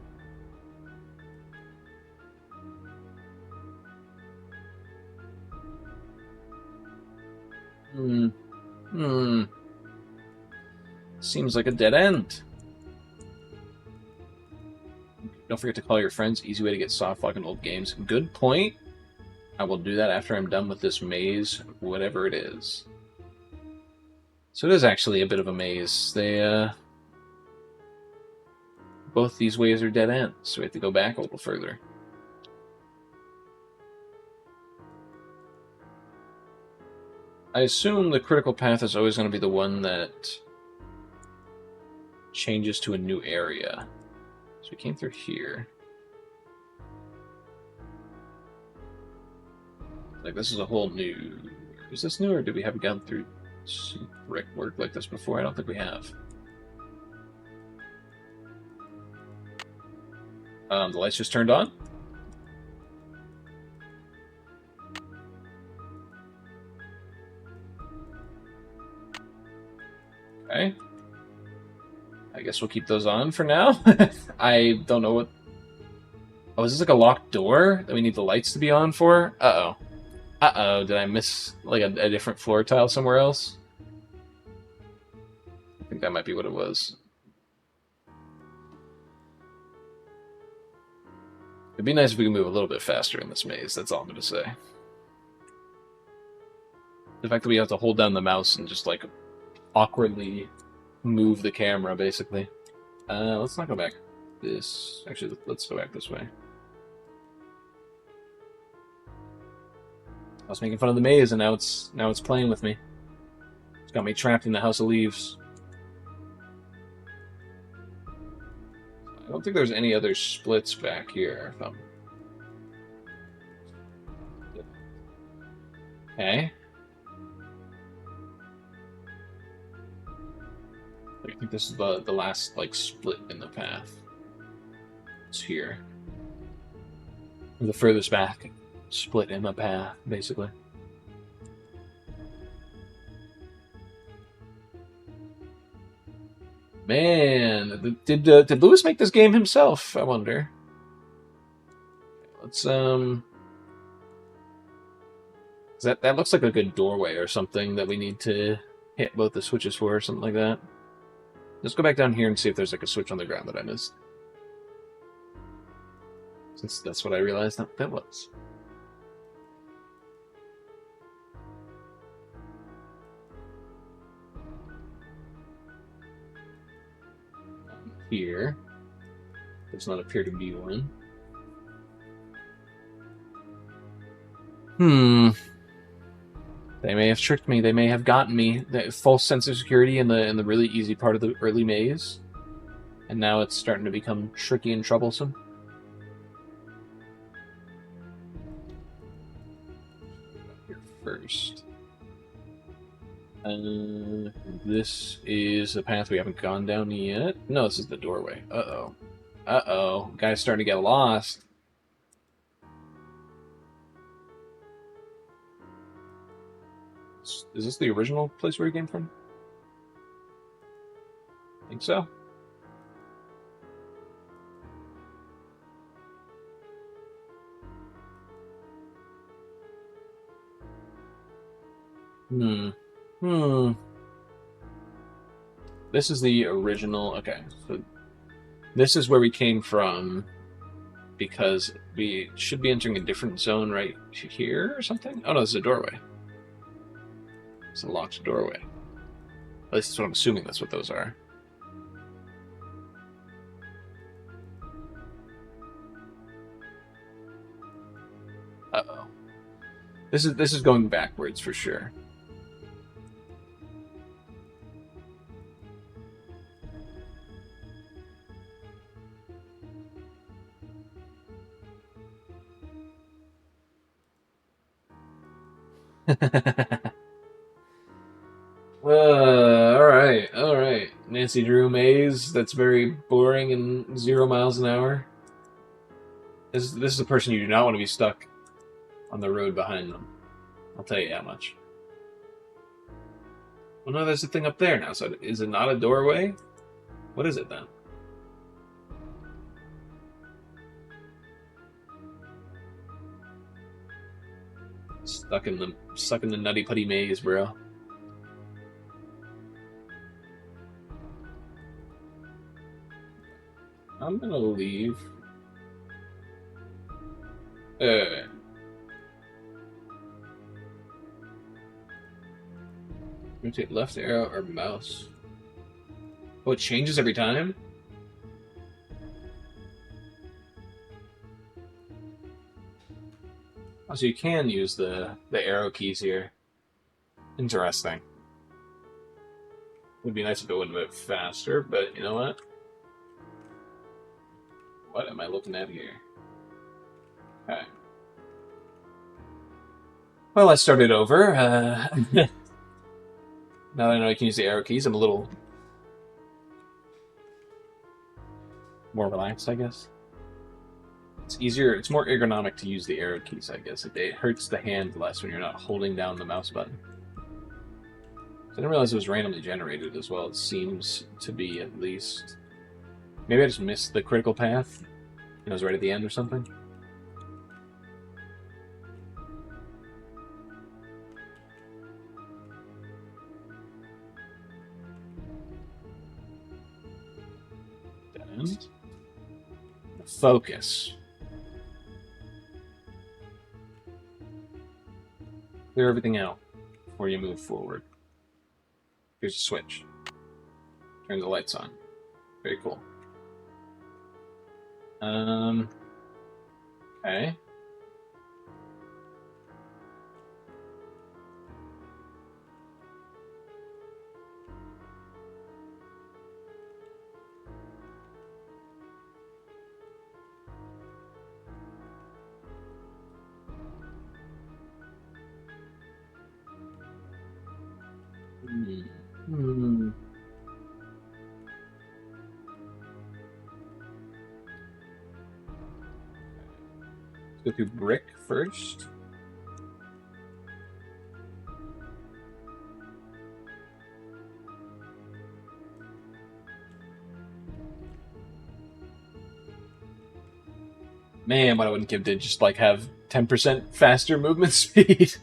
Seems like a dead end. Don't forget to call your friends. Easy way to get soft lock in old games. Good point. I will do that after I'm done with this maze, whatever it is. So it is actually a bit of a maze. Both these ways are dead ends, so we have to go back a little further. I assume the critical path is always going to be the one that changes to a new area. So we came through here. Like, this is a whole new... Is this new, or did we have gone through some work like this before? I don't think we have. The lights just turned on? Okay. I guess we'll keep those on for now. I don't know what... Oh, is this like a locked door that we need the lights to be on for? Uh-oh. Uh-oh, did I miss like a different floor tile somewhere else? I think that might be what it was. It'd be nice if we could move a little bit faster in this maze, that's all I'm going to say. The fact that we have to hold down the mouse and just like awkwardly move the camera, basically. Let's not go back this... Actually, let's go back this way. I was making fun of the maze, and now it's playing with me. It's got me trapped in the House of Leaves. I don't think there's any other splits back here. Okay. I think this is the last like split in the path. It's here. The furthest back split in the path, basically. Man, did Lewis make this game himself? I wonder. Let's that looks like a good doorway or something that we need to hit both the switches for, or something like that. Let's go back down here and see if there's like a switch on the ground that I missed. Since that's what I realized that was. Here. Does not appear to be one. They may have tricked me. They may have gotten me. The false sense of security in the really easy part of the early maze. And now it's starting to become tricky and troublesome. Here first. This is the path we haven't gone down yet. No, this is the doorway. Uh-oh. Uh-oh. Guy's starting to get lost. Is this the original place where he came from? I think so. This is the original. Okay, so this is where we came from because we should be entering a different zone right here or something. Oh no, this is a doorway. It's a locked doorway. At least that's what I'm assuming. That's what those are. Uh-oh. This is going backwards for sure. All right. Nancy Drew maze. That's very boring and 0 miles an hour. This is a person you do not want to be stuck on the road behind them. I'll tell you that much. Well, no, there's a thing up there now. So is it not a doorway? What is it then? Stuck in the nutty putty maze, bro. I'm gonna leave. Rotate left arrow or mouse. Oh, it changes every time? Oh, so you can use the arrow keys here. Interesting. Would be nice if it went a bit faster, but you know what? What am I looking at here? Okay. Well, I started over. Now that I know I can use the arrow keys, I'm a little more relaxed, I guess. It's easier, it's more ergonomic to use the arrow keys, I guess. It hurts the hand less when you're not holding down the mouse button. I didn't realize it was randomly generated as well. It seems to be, at least. Maybe I just missed the critical path. It was right at the end or something. Dead end. Focus. Clear everything out before you move forward. Here's a switch. Turn the lights on. Very cool. Okay. Let's go through brick first. Man, what I wouldn't give to just like have 10% faster movement speed.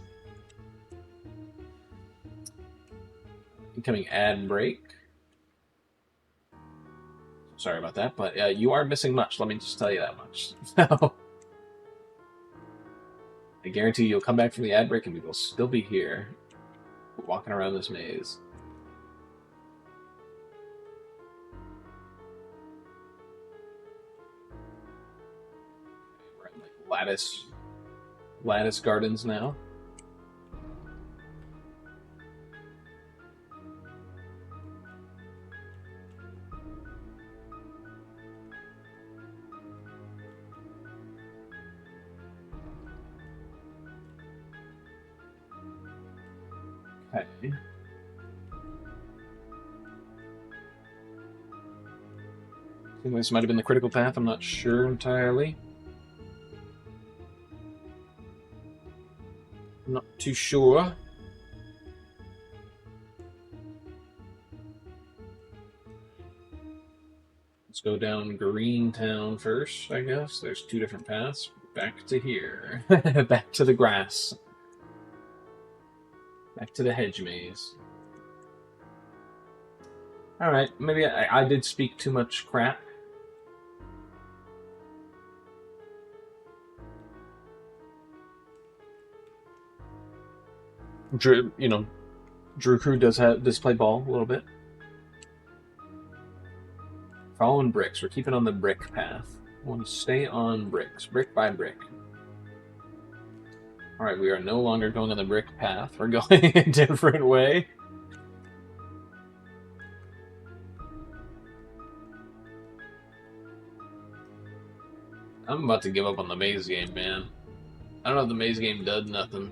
Incoming ad break. Sorry about that, but you are missing much. Let me just tell you that much. So, I guarantee you'll come back from the ad break and we will still be here, walking around this maze. We're in like lattice gardens now. Okay. I think this might have been the critical path, I'm not sure entirely. I'm not too sure. Let's go down Greentown first, I guess. There's two different paths. Back to here. Back to the grass. Back to the hedge maze. Alright, maybe I did speak too much crap. Drew, you know, Drew Crew does play ball a little bit. Following bricks. We're keeping on the brick path. I want to stay on bricks, brick by brick. Alright, we are no longer going on the brick path. We're going a different way. I'm about to give up on the maze game, man. I don't know if the maze game does nothing.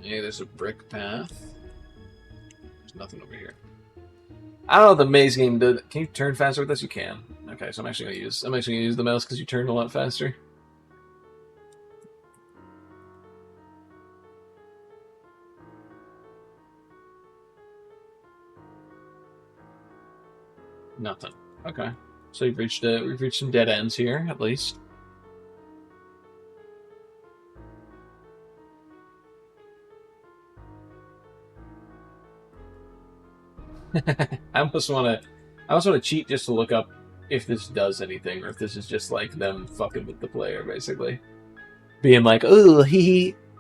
Hey, there's a brick path. There's nothing over here. I don't know if the maze game does. Can you turn faster with this? You can. Okay, so I'm actually gonna use the mouse because you turned a lot faster. Nothing. Okay. So we've reached some dead ends here, at least. I almost want to cheat just to look up if this does anything, or if this is just like them fucking with the player, basically. Being like, oh,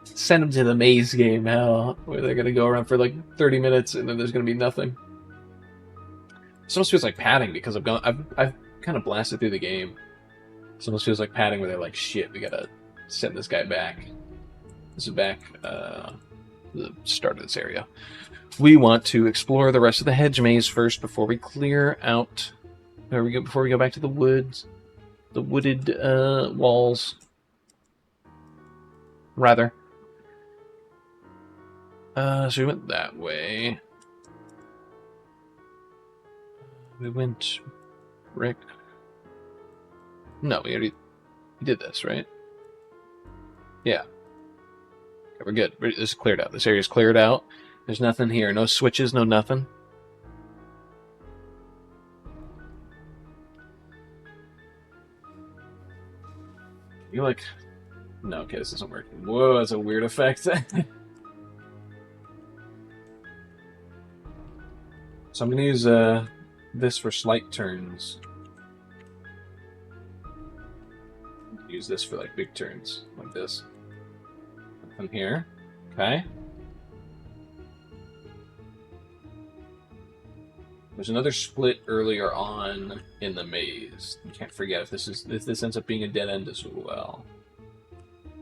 Send them to the maze game, hell, where they're gonna go around for like 30 minutes and then there's gonna be nothing. This almost feels like padding because I've kind of blasted through the game. This almost feels like padding where they're like, shit, we gotta send this guy back. This is back the start of this area. We want to explore the rest of the hedge maze first before we clear out. Before we go back to the woods, the wooded walls. Rather. So we went that way. We went Rick. No, we did this, right? Yeah. Okay, we're good. This is cleared out. This area's cleared out. There's nothing here. No switches, no nothing. You like... No, okay, this isn't working. Whoa, that's a weird effect. So I'm going to use this for slight turns. Use this for like big turns, like this. From here. Okay. There's another split earlier on in the maze. You can't forget if this ends up being a dead end as well.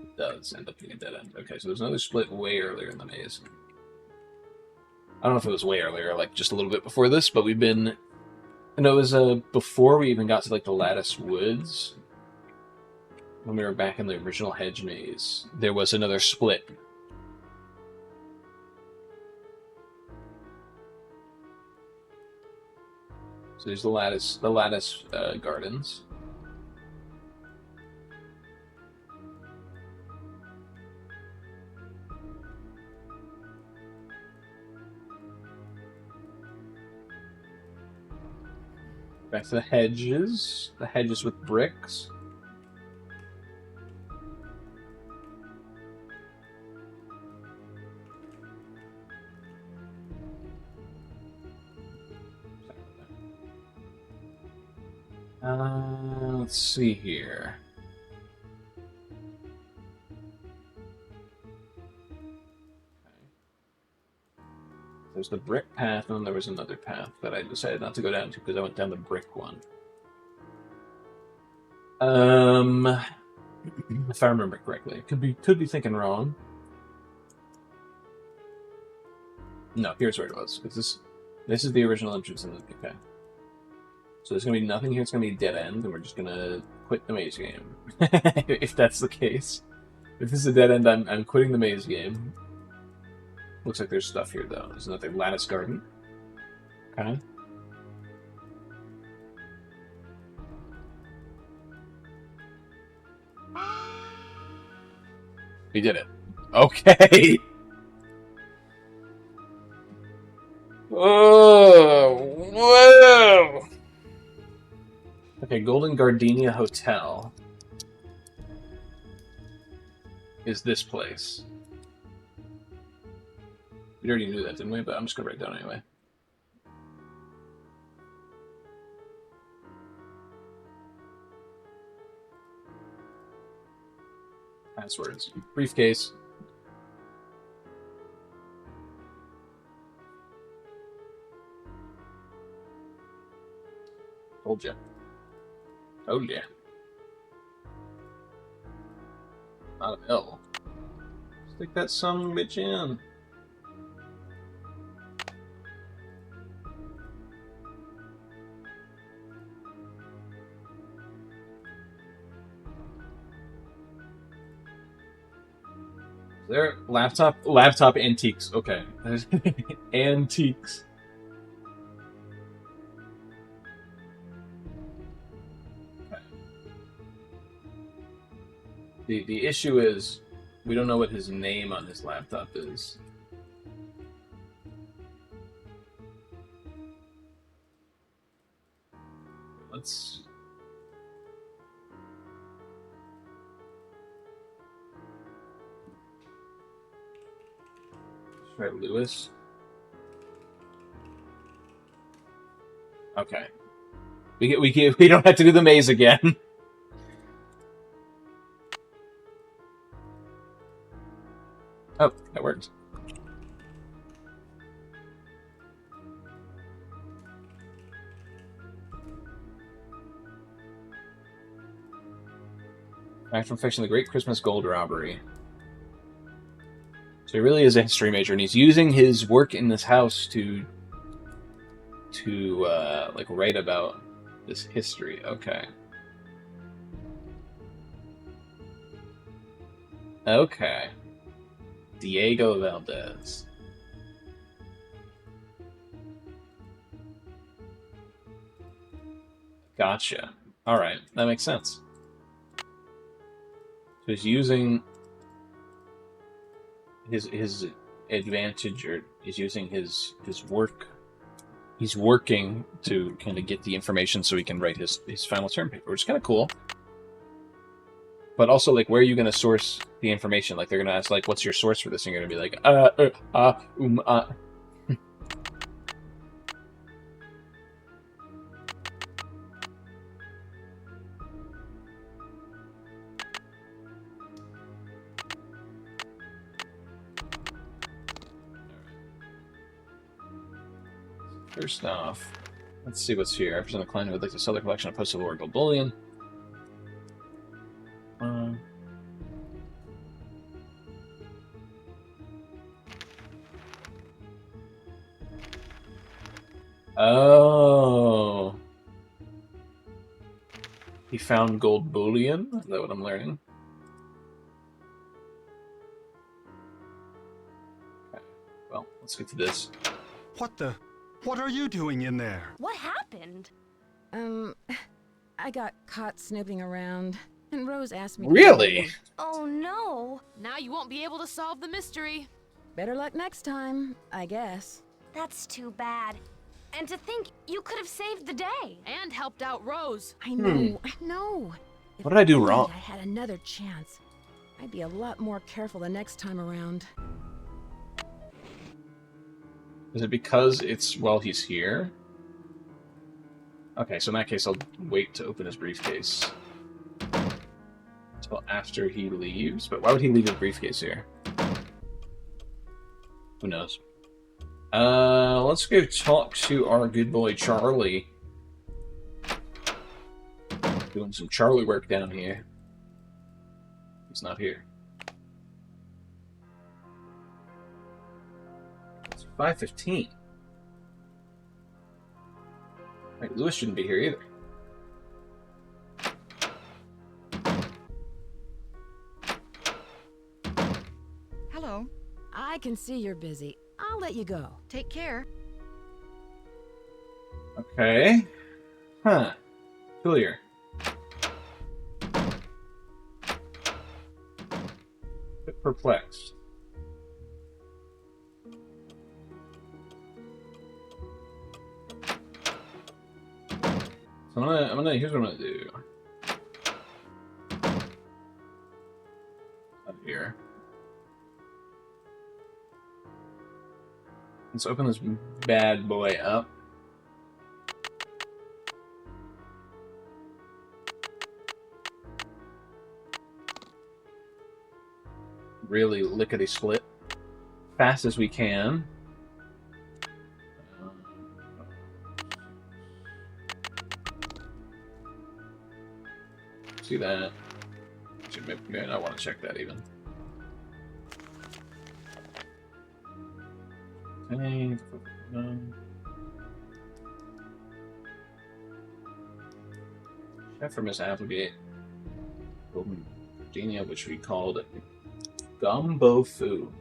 It does end up being a dead end. Okay, so there's another split way earlier in the maze. I don't know if it was way earlier, like just a little bit before this, but we've been... No, it was before we even got to like the Lattice Woods. When we were back in the original hedge maze, there was another split. So there's the lattice gardens. Back to the hedges with bricks. Let's see here. There's the brick path, and then there was another path that I decided not to go down to because I went down the brick one. If I remember correctly, could be thinking wrong. No, here's where it was. Because this is the original entrance in the okay. So there's gonna be nothing here. It's gonna be a dead end, and we're just gonna quit the maze game. If that's the case, if this is a dead end, I'm quitting the maze game. Looks like there's stuff here though. There's another lattice garden. Okay. We did it. Okay. Oh, whoa. Okay, Golden Gardenia Hotel is this place. We already knew that, didn't we? But I'm just gonna write it down anyway. Passwords. Briefcase. Told ya. Told ya. Not an L. Stick that son bitch in. There, laptop antiques. Okay, antiques. Okay. The issue is we don't know what his name on his laptop is. Let's. Right, Lewis. Okay. We don't have to do the maze again. Back from fixing the Great Christmas Gold Robbery. So he really is a history major, and he's using his work in this house to like write about this history. Okay. Okay. Diego Valdez. Gotcha. Alright, that makes sense. So he's using his advantage, or he's using his work. He's working to kind of get the information so he can write his final term paper, which is kind of cool. But also, like, where are you going to source the information? Like, they're going to ask, like, what's your source for this? And you're going to be like, First off, let's see what's here. I present a client who would like to sell their collection of post-civil war gold bullion. Oh. He found gold bullion? Is that what I'm learning? Okay. Well, let's get to this. What are you doing in there? What happened? I got caught snooping around, and Rose asked me to Really? Oh no. Now you won't be able to solve the mystery. Better luck next time, I guess. That's too bad. And to think you could have saved the day. And helped out Rose. I know, I know. If What did I do only wrong? I had another chance. I'd be a lot more careful the next time around. Is it because it's while he's here? Okay, so in that case, I'll wait to open his briefcase until after he leaves. But why would he leave his briefcase here? Who knows? Let's go talk to our good boy Charlie. Doing some Charlie work down here. He's not here. It's 5:15. Right, Lewis shouldn't be here either. Hello. I can see you're busy. I'll let you go. Take care. Okay. Huh. Clear. Bit perplexed. So here's what I'm gonna do. Up here. Let's open this bad boy up. Really lickety-split. Fast as we can. See that? Maybe I want to check that even. Okay. Chef for Miss Applegate. Golden Virginia, which we called Gumbo Foo.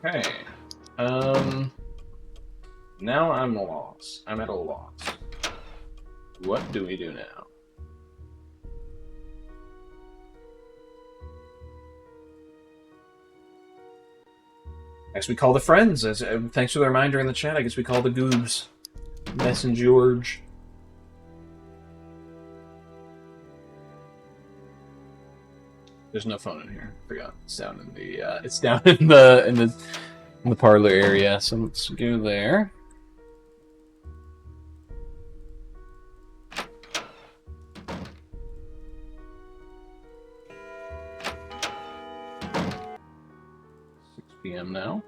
Okay. Now I'm lost. I'm at a loss. What do we do now? I guess we call the friends. Thanks for the reminder in the chat. I guess we call the goobs. Mess and George. There's no phone in here. I forgot. It's down in the it's down in the parlor area. So let's go there. p.m. now.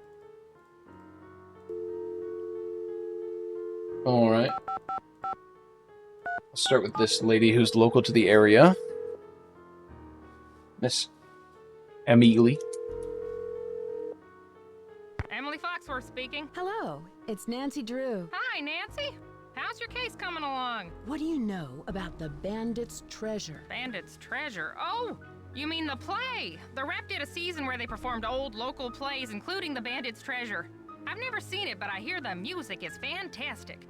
Alright. I'll start with this lady who's local to the area. Miss Emily. Emily Foxworth speaking. Hello, it's Nancy Drew. Hi, Nancy. How's your case coming along? What do you know about the Bandit's Treasure? Bandit's Treasure. Oh, you mean the play? The Rep did a season where they performed old local plays, including the Bandit's Treasure. I've never seen it, but I hear the music is fantastic.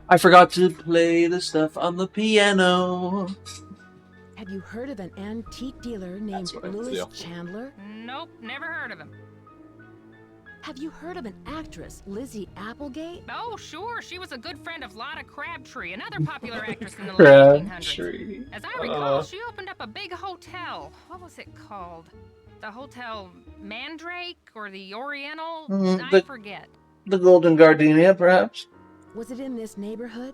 I forgot to play the stuff on the piano. Have you heard of an antique dealer named That's what I Louis feel. Chandler? Nope, never heard of him. Have you heard of an actress, Lizzie Applegate? Oh, sure. She was a good friend of Lotta Crabtree, another popular actress in the late 1800s. Crabtree. As I recall, she opened up a big hotel. What was it called? The Hotel Mandrake or the Oriental? I forget. The Golden Gardenia, perhaps? Was it in this neighborhood?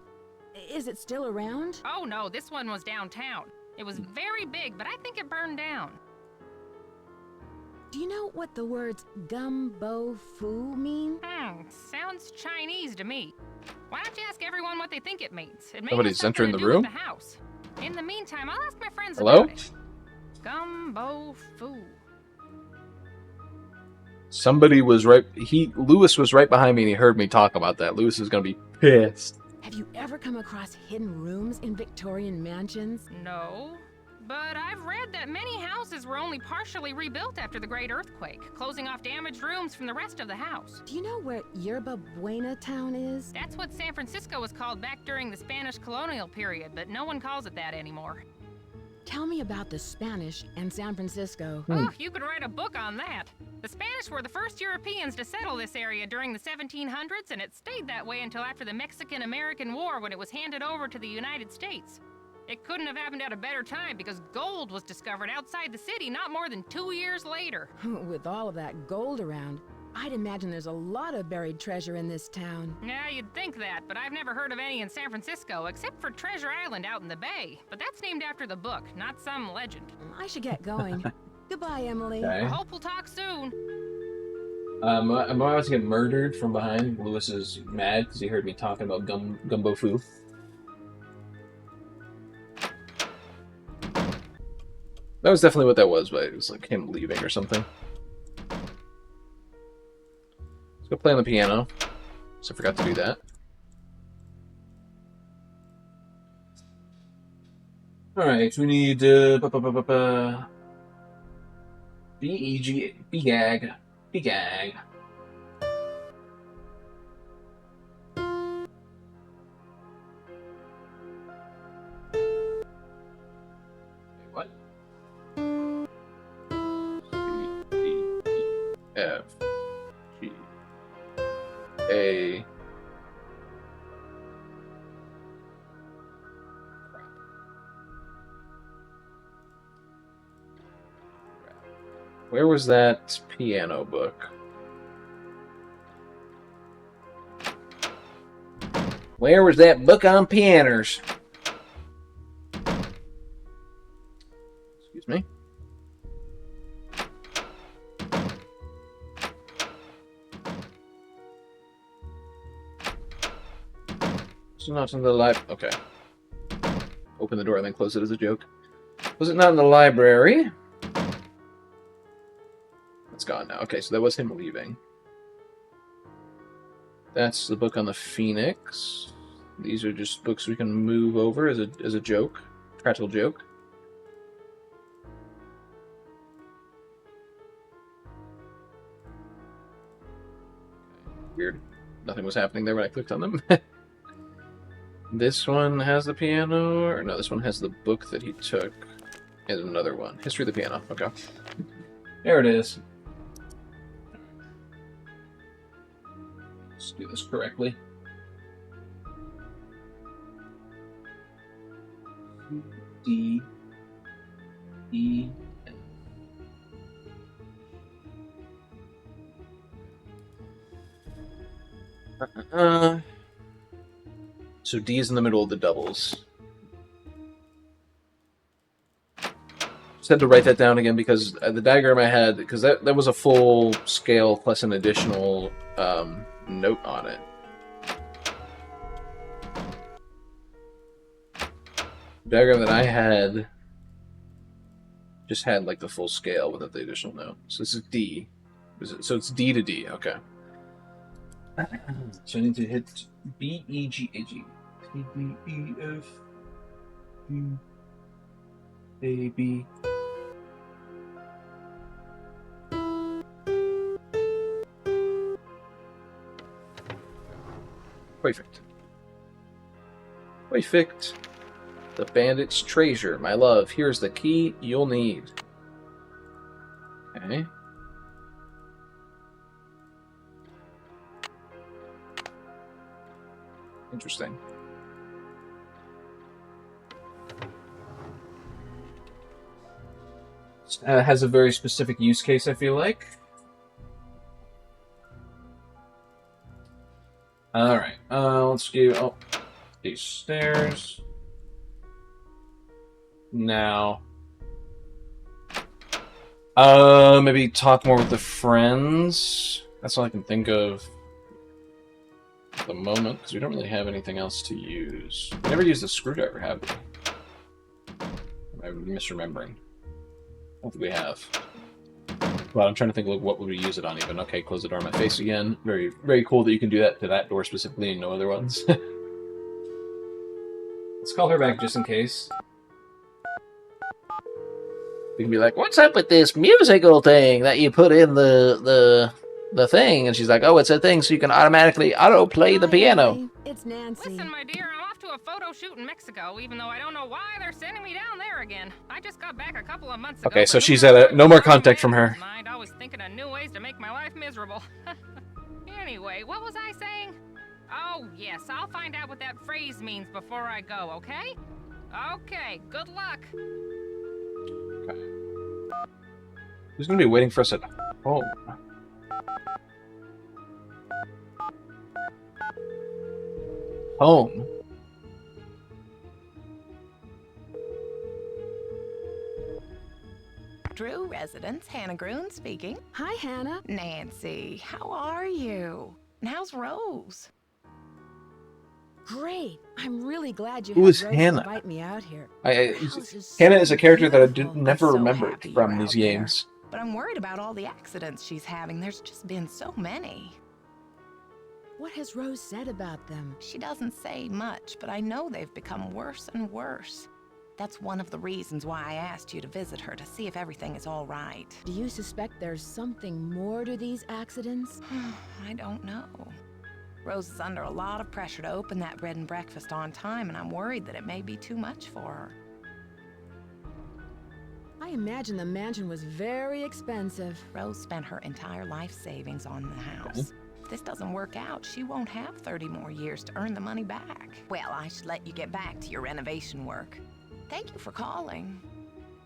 Is it still around? Oh, no, this one was downtown. It was very big, but I think it burned down. Do you know what the words gumbo foo mean? Sounds Chinese to me. Why don't you ask everyone what they think it means? It may Nobody's have something entering to the do with room? the house. In the meantime, I'll ask my friends Hello? about it. Gumbo foo. Somebody was right. Lewis was right behind me and he heard me talk about that. Lewis is gonna be pissed. Have you ever come across hidden rooms in Victorian mansions? No. But I've read that many houses were only partially rebuilt after the Great Earthquake, closing off damaged rooms from the rest of the house. Do you know where Yerba Buena town is? That's what San Francisco was called back during the Spanish colonial period, but no one calls it that anymore. Tell me about the Spanish and San Francisco. Oh, you could write a book on that. The Spanish were the first Europeans to settle this area during the 1700s, and it stayed that way until after the Mexican-American War when it was handed over to the United States. It couldn't have happened at a better time because gold was discovered outside the city not more than 2 years later. With all of that gold around, I'd imagine there's a lot of buried treasure in this town. Yeah, you'd think that, but I've never heard of any in San Francisco, except for Treasure Island out in the bay. But that's named after the book, not some legend. I should get going. Goodbye, Emily. Okay. I hope we'll talk soon. I'm about to get murdered from behind. Lewis is mad because he heard me talking about gumbo foo. That was definitely what that was, but it was like him leaving or something. Let's go play on the piano. So I forgot to do that. Alright, we need B-E-G, B-Gag. B-Gag. What? F G A. Where was that piano book? Where was that book on pianos? Excuse me. It's not in the okay. Open the door and then close it as a joke. Was it not in the library? It's gone now. Okay, so that was him leaving. That's the book on the Phoenix. These are just books we can move over as a joke. Practical joke. Weird. Nothing was happening there when I clicked on them. This one has the piano, or no, this one has the book that he took. And another one. History of the Piano. Okay. There it is. Let's do this correctly. D E N. So D is in the middle of the doubles. Just had to write that down again because the diagram I had, because that was a full scale plus an additional note on it. The diagram that I had just had like the full scale without the additional note. So this is D. So it's D to D. Okay. So I need to hit B, E, G, A, G. C, D, E, F, G, A, B. Perfect. Perfect. The bandit's treasure. My love, here's the key you'll need. Okay. Interesting. Has a very specific use case, I feel like. Alright, let's do these stairs. Now, maybe talk more with the friends. That's all I can think of at the moment, because we don't really have anything else to use. We never used the screwdriver, have we? I'm misremembering. I don't think we have. Well, I'm trying to think, like, what would we use it on even? Okay, close the door in my face again. Very, very cool that you can do that to that door specifically and no other ones. Let's call her back just in case. We can be like, what's up with this musical thing that you put in the thing? And she's like, oh, it's a thing so you can automatically auto-play the piano. Abby. It's Nancy. Listen, my dear, I'm off to a photo shoot in Mexico, even though I don't know why they're sending me down there again. I just got back a couple of months ago. Okay, so she's at no more contact from her. Mind, always thinking of new ways to make my life miserable. Anyway, what was I saying? Oh, yes, I'll find out what that phrase means before I go, okay? Okay, good luck. Okay. Who's gonna be waiting for us at home? Home? Drew residence, Hannah Groon speaking. Hi, Hannah. Nancy, how are you? And how's Rose? Great. I'm really glad you Who had is Rose Hannah? invite me out here. Hannah is a character that I never so remembered happy from you're these out there. games. But I'm worried about all the accidents she's having. There's just been so many. What has Rose said about them? She doesn't say much, but I know they've become worse and worse. That's one of the reasons why I asked you to visit her, to see if everything is all right. Do you suspect there's something more to these accidents? I don't know. Rose is under a lot of pressure to open that bread and breakfast on time, and I'm worried that it may be too much for her. I imagine the mansion was very expensive. Rose spent her entire life savings on the house. If this doesn't work out, she won't have 30 more years to earn the money back. Well, I should let you get back to your renovation work. Thank you for calling.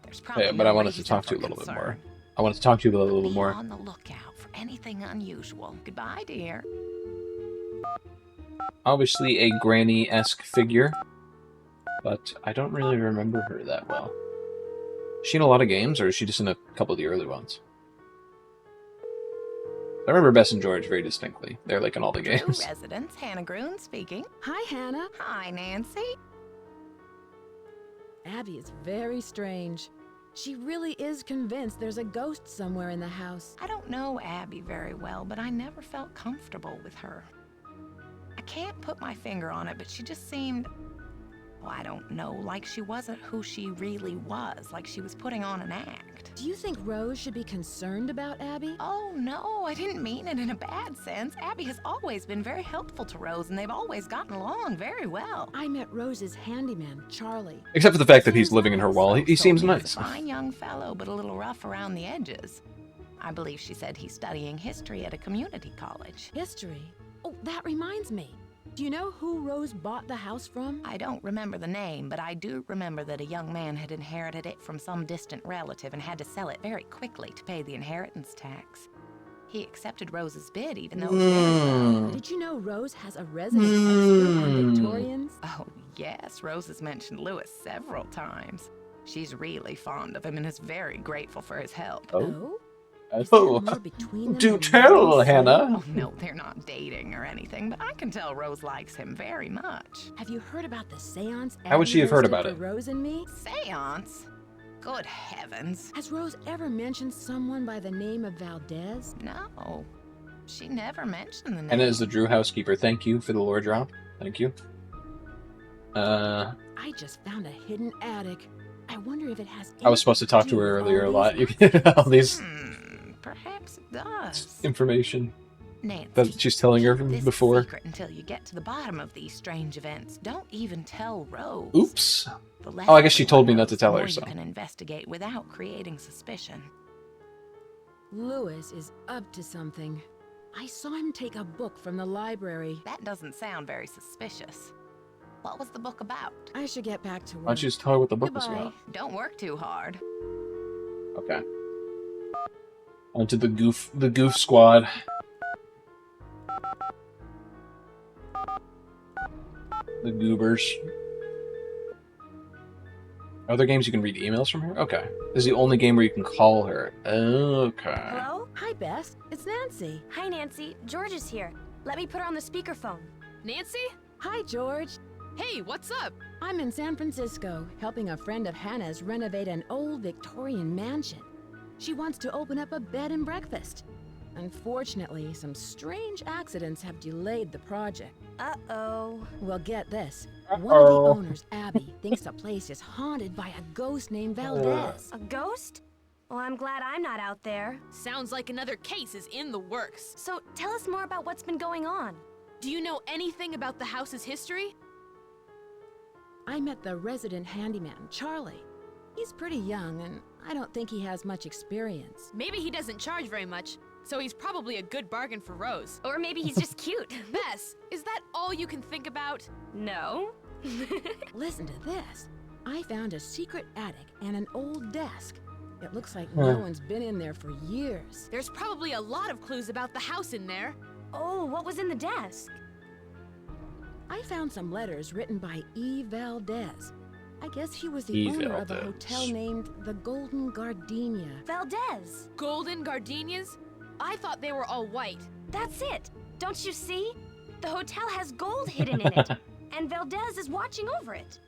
There's probably But I no wanted to reason talk to for you a little bit concern. more. I wanted to talk to you a little Be more. on the lookout for anything unusual. Goodbye, dear. Obviously a granny-esque figure, but I don't really remember her that well. Is she in a lot of games, or is she just in a couple of the early ones? I remember Bess and George very distinctly. They're like in all the Drew games. residence, Hannah Groon speaking. Hi, Hannah. Hi, Nancy. Abby is very strange. She really is convinced there's a ghost somewhere in the house. I don't know Abby very well, but I never felt comfortable with her. I can't put my finger on it, but she just seemed, well, I don't know, like she wasn't who she really was, like she was putting on an act. Do you think Rose should be concerned about Abby? Oh, no, I didn't mean it in a bad sense. Abby has always been very helpful to Rose, and they've always gotten along very well. I met Rose's handyman, Charlie. Except for the fact that he's living in her wall. He seems He's nice. a fine young fellow, but a little rough around the edges. I believe she said he's studying history at a community college. History? Oh, that reminds me. Do you know who Rose bought the house from? I don't remember the name, but I do remember that a young man had inherited it from some distant relative and had to sell it very quickly to pay the inheritance tax. He accepted Rose's bid, even though it was very low. Did you know Rose has a resident expert on Victorians? Oh, yes, Rose has mentioned Lewis several times. She's really fond of him and is very grateful for his help. Oh? Is there Oh, more between them do than tell, we see? Hannah. Oh, no, they're not dating or anything, but I can tell Rose likes him very much. Have you heard about the seance How would Abby she have heard hosted about for it? Rose and me? Seance? Good heavens. Has Rose ever mentioned someone by the name of Valdez? No. She never mentioned the name. Hannah is the Drew housekeeper. Thank you for the lore drop. Thank you. I just found a hidden attic. I wonder if it has. I was supposed to talk to her earlier a lot. You get all these Perhaps it does. information Nancy, that she's telling her from this before. secret until you get to the bottom of these strange events. Don't even tell Rose. Oops. The less Oh, I guess she told me knows, not to tell the her, more so. You can investigate without creating suspicion. Lewis is up to something. I saw him take a book from the library. That doesn't sound very suspicious. What was the book about? I should get back to work. Why don't you just tell her what the book was Goodbye. about? Don't work too hard. Okay. Onto the goof squad. The goobers. Are there games you can read emails from her? Okay. This is the only game where you can call her. Okay. Hello? Hi, Bess. It's Nancy. Hi, Nancy. George is here. Let me put her on the speakerphone. Nancy? Hi, George. Hey, what's up? I'm in San Francisco, helping a friend of Hannah's renovate an old Victorian mansion. She wants to open up a bed and breakfast. Unfortunately, some strange accidents have delayed the project. Uh-oh. Well, get this. One of the owners, Abby, thinks the place is haunted by a ghost named Valdez. A ghost? Well, I'm glad I'm not out there. Sounds like another case is in the works. So, tell us more about what's been going on. Do you know anything about the house's history? I met the resident handyman, Charlie. He's pretty young, and I don't think he has much experience. Maybe he doesn't charge very much, so he's probably a good bargain for Rose. Or maybe he's just cute. Bess, is that all you can think about? No. Listen to this. I found a secret attic and an old desk. It looks like no one's been in there for years. There's probably a lot of clues about the house in there. Oh, what was in the desk? I found some letters written by E. Valdez. I guess he was the E. owner of a Valdez. hotel named the Golden Gardenia. Valdez. Golden gardenias? I thought they were all white. That's it. Don't you see? The hotel has gold hidden in it. And Valdez is watching over it.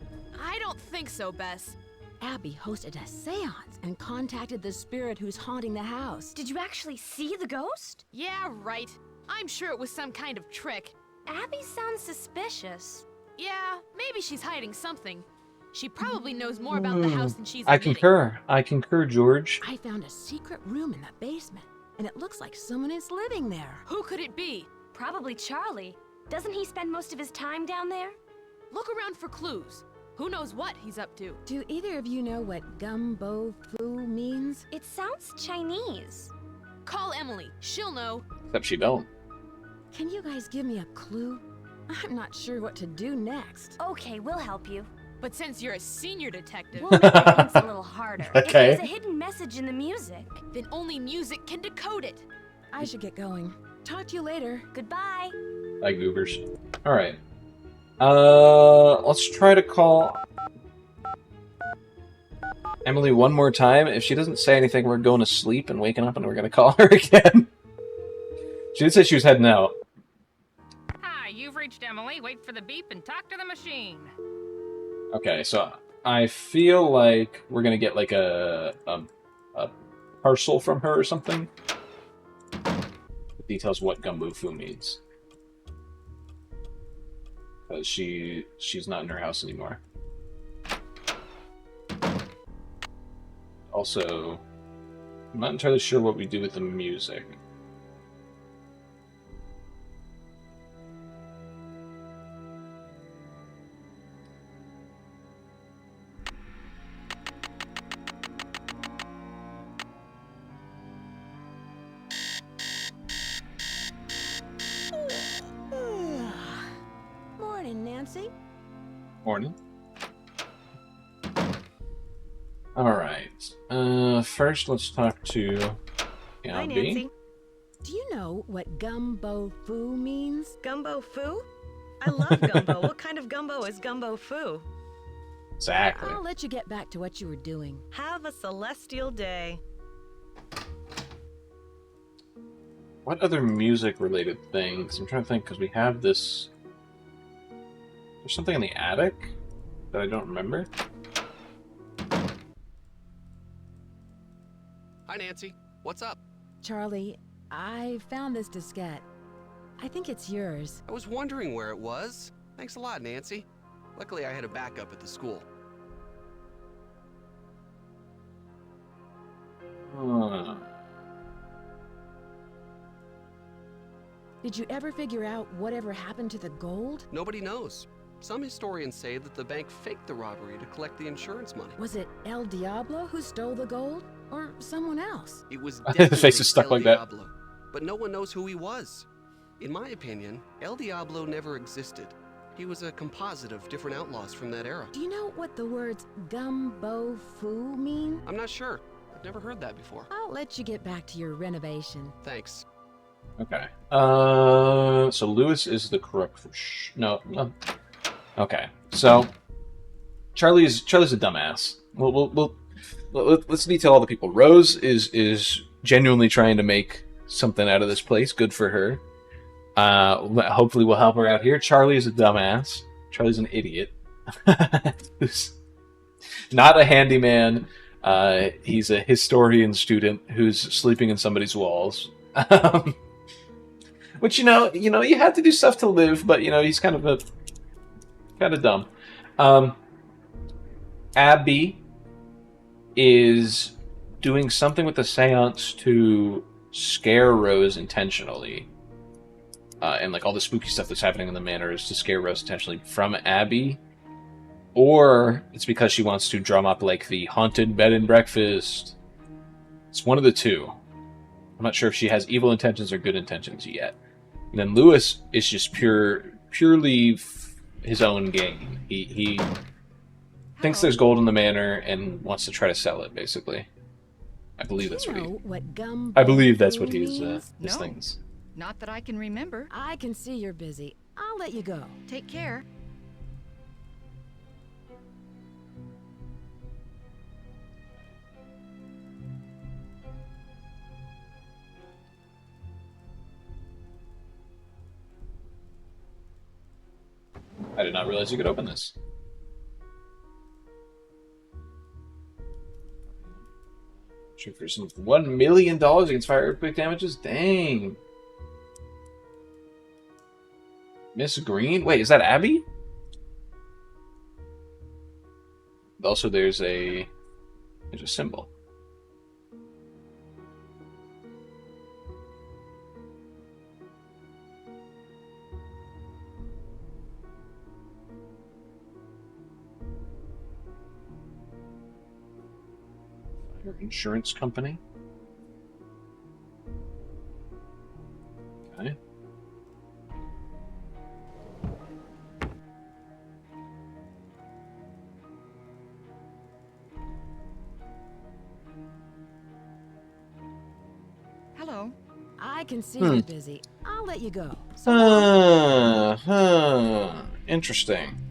I don't think so, Bess. Abby hosted a seance and contacted the spirit who's haunting the house. Did you actually see the ghost? Yeah, right. I'm sure it was some kind of trick. Abby sounds suspicious. Yeah, maybe she's hiding something. She probably knows more about the house than she's I admitting. concur. I concur, George. I found a secret room in the basement, and it looks like someone is living there. Who could it be? Probably Charlie. Doesn't he spend most of his time down there? Look around for clues. Who knows what he's up to? Do either of you know what gumbo foo means? It sounds Chinese. Call Emily. She'll know. Except she don't. Can you guys give me a clue? I'm not sure what to do next. Okay, we'll help you. But since you're a senior detective, We'll make the hints a little harder. Okay. If there's a hidden message in the music. then only music can decode it. I should get going. Talk to you later. Goodbye. Bye, goobers. Alright. Let's try to call Emily one more time. If she doesn't say anything, we're going to sleep and waking up and we're going to call her again. She did say she was heading out. Hi, you've reached Emily. Wait for the beep and talk to the machine. Okay, so I feel like we're going to get like a parcel from her or something. That details what gumbo foo means. Because she's not in her house anymore. Also, I'm not entirely sure what we do with the music. Morning, Nancy. Morning. Alright. First let's talk to Hi, Abby. Nancy. Do you know what gumbo foo means? Gumbo foo? I love gumbo. What kind of gumbo is gumbo foo? Exactly. I'll let you get back to what you were doing. Have a celestial day. What other music-related things? I'm trying to think, because we have this... There's something in the attic that I don't remember. Hi, Nancy. What's up? Charlie, I found this diskette. I think it's yours. I was wondering where it was. Thanks a lot, Nancy. Luckily, I had a backup at the school. Huh. Did you ever figure out whatever happened to the gold? Nobody knows. Some historians say that the bank faked the robbery to collect the insurance money. Was it El Diablo who stole the gold? Or someone else? It was The definitely face is stuck El like that. Diablo, but no one knows who he was. In my opinion, El Diablo never existed. He was a composite of different outlaws from that era. Do you know what the words gumbo foo mean? I'm not sure. I've never heard that before. I'll let you get back to your renovation. Thanks. Okay. So Lewis is the crook for no. Okay. So Charlie's a dumbass. Let's detail all the people. Rose is genuinely trying to make something out of this place. Good for her. Hopefully we'll help her out here. Charlie is a dumbass. Charlie's an idiot. Who's not a handyman. He's a historian student who's sleeping in somebody's walls. Which you have to do stuff to live, but he's kind of dumb. Abby is doing something with the seance to scare Rose intentionally. And like all the spooky stuff that's happening in the manor is to scare Rose intentionally from Abby. Or it's because she wants to drum up like the haunted bed and breakfast. It's one of the two. I'm not sure if she has evil intentions or good intentions yet. And then Lewis is just purely his own game. He thinks there's gold in the manor and wants to try to sell it, basically. I believe that's what what I believe that's what his means? things. Not that I can remember. I can see you're busy. I'll let you go. Take care. I did not realize you could open this. Shoot for some $1 million against fire earthquake damages? Dang. Miss Green? Wait, is that Abby? Also, there's a symbol. Fire insurance company. Okay. Hello. I can see you're busy. I'll let you go. Interesting.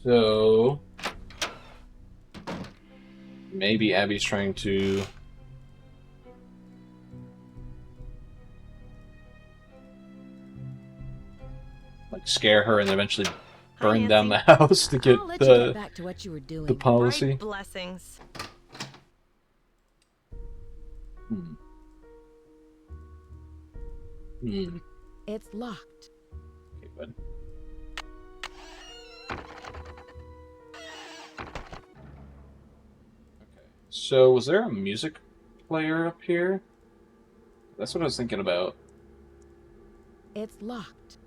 So maybe Abby's trying to like scare her and eventually burn down the house to get I'll let you get back to what you were doing. the policy. Bright blessings. It's locked. Okay, bud. Okay. So was there a music player up here? That's what I was thinking about. It's locked.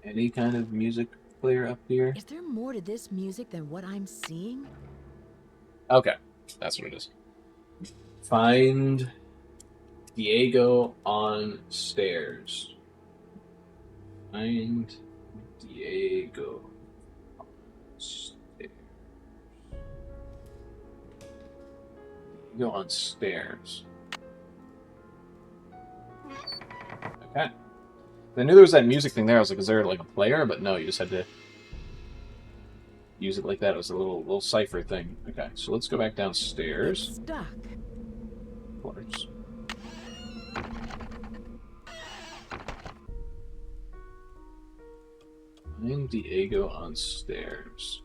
Any kind of music player up here? Is there more to this music than what I'm seeing? Okay, that's what it is. Find Diego on stairs. Find Diego on stairs. Go on stairs. Okay. I knew there was that music thing there. I was like, is there like a player? But no, you just had to use it like that. It was a little cipher thing. Okay, so let's go back downstairs. It's stuck. Of course. Find Diego on stairs.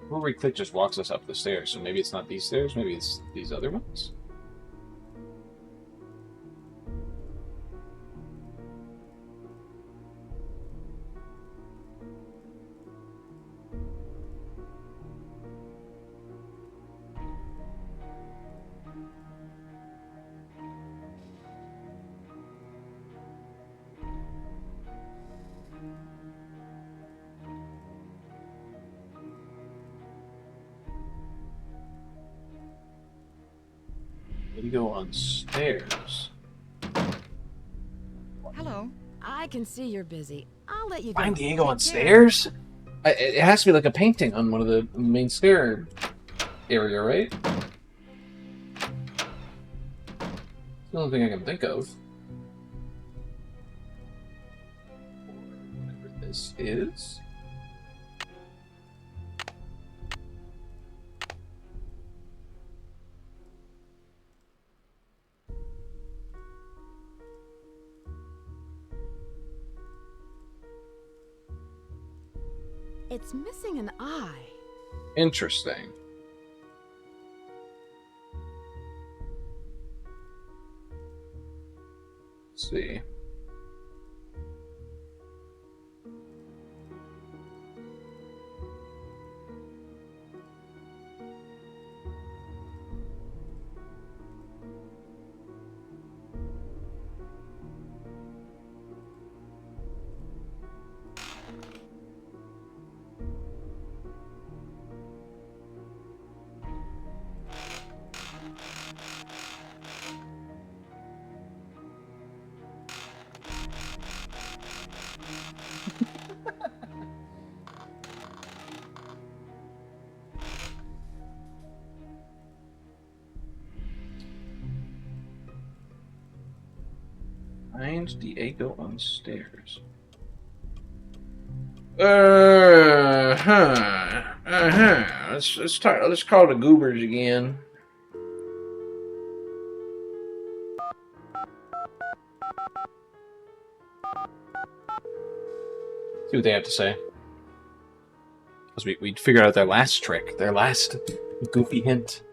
Where we click just walks us up the stairs, so maybe it's not these stairs, maybe it's these other ones? We go on stairs. Hello. I can see you're busy. I'll let you go. Find Diego Take on care. stairs? It has to be like a painting on one of the main stair area, right? It's the only thing I can think of. Whatever this is. It's missing an eye. Interesting. Let's see. Find Diego on stairs. Let's call the goobers again. See what they have to say. Because we figured out their last trick, their last goofy hint.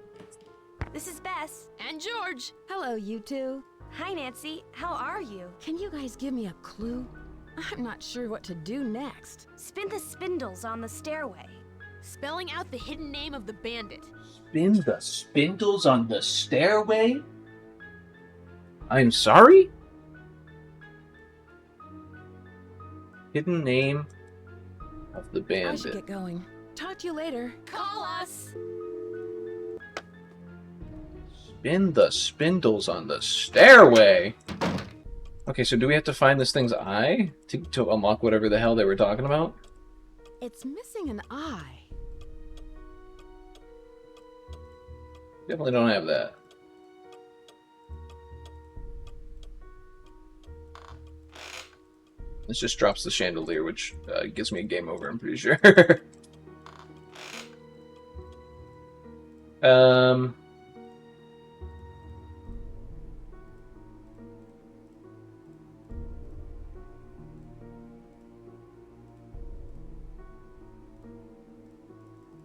This is Bess. And George. Hello, you two. Hi, Nancy. How are you? Can you guys give me a clue? I'm not sure what to do next. Spin the spindles on the stairway. Spelling out the hidden name of the bandit. Spin the spindles on the stairway? I'm sorry? Hidden name of the I should bandit. get going. Talk to you later. Call us. Spin the spindles on the stairway? Okay, so do we have to find this thing's eye to unlock whatever the hell they were talking about? It's missing an eye. Definitely don't have that. This just drops the chandelier, which gives me a game over, I'm pretty sure.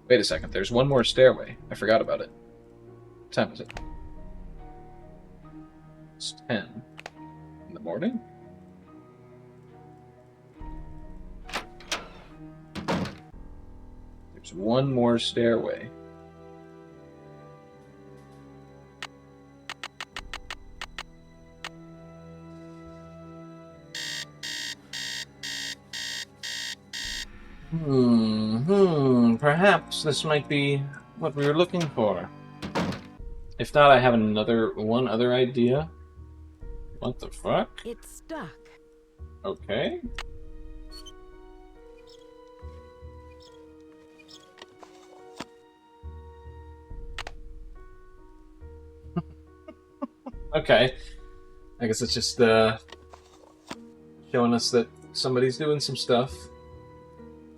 Wait a second, there's one more stairway. I forgot about it. What time is it? It's 10 in the morning? There's one more stairway. perhaps this might be what we were looking for. If not, I have one other idea. What the fuck? It's stuck. Okay. Okay. I guess it's just showing us that somebody's doing some stuff.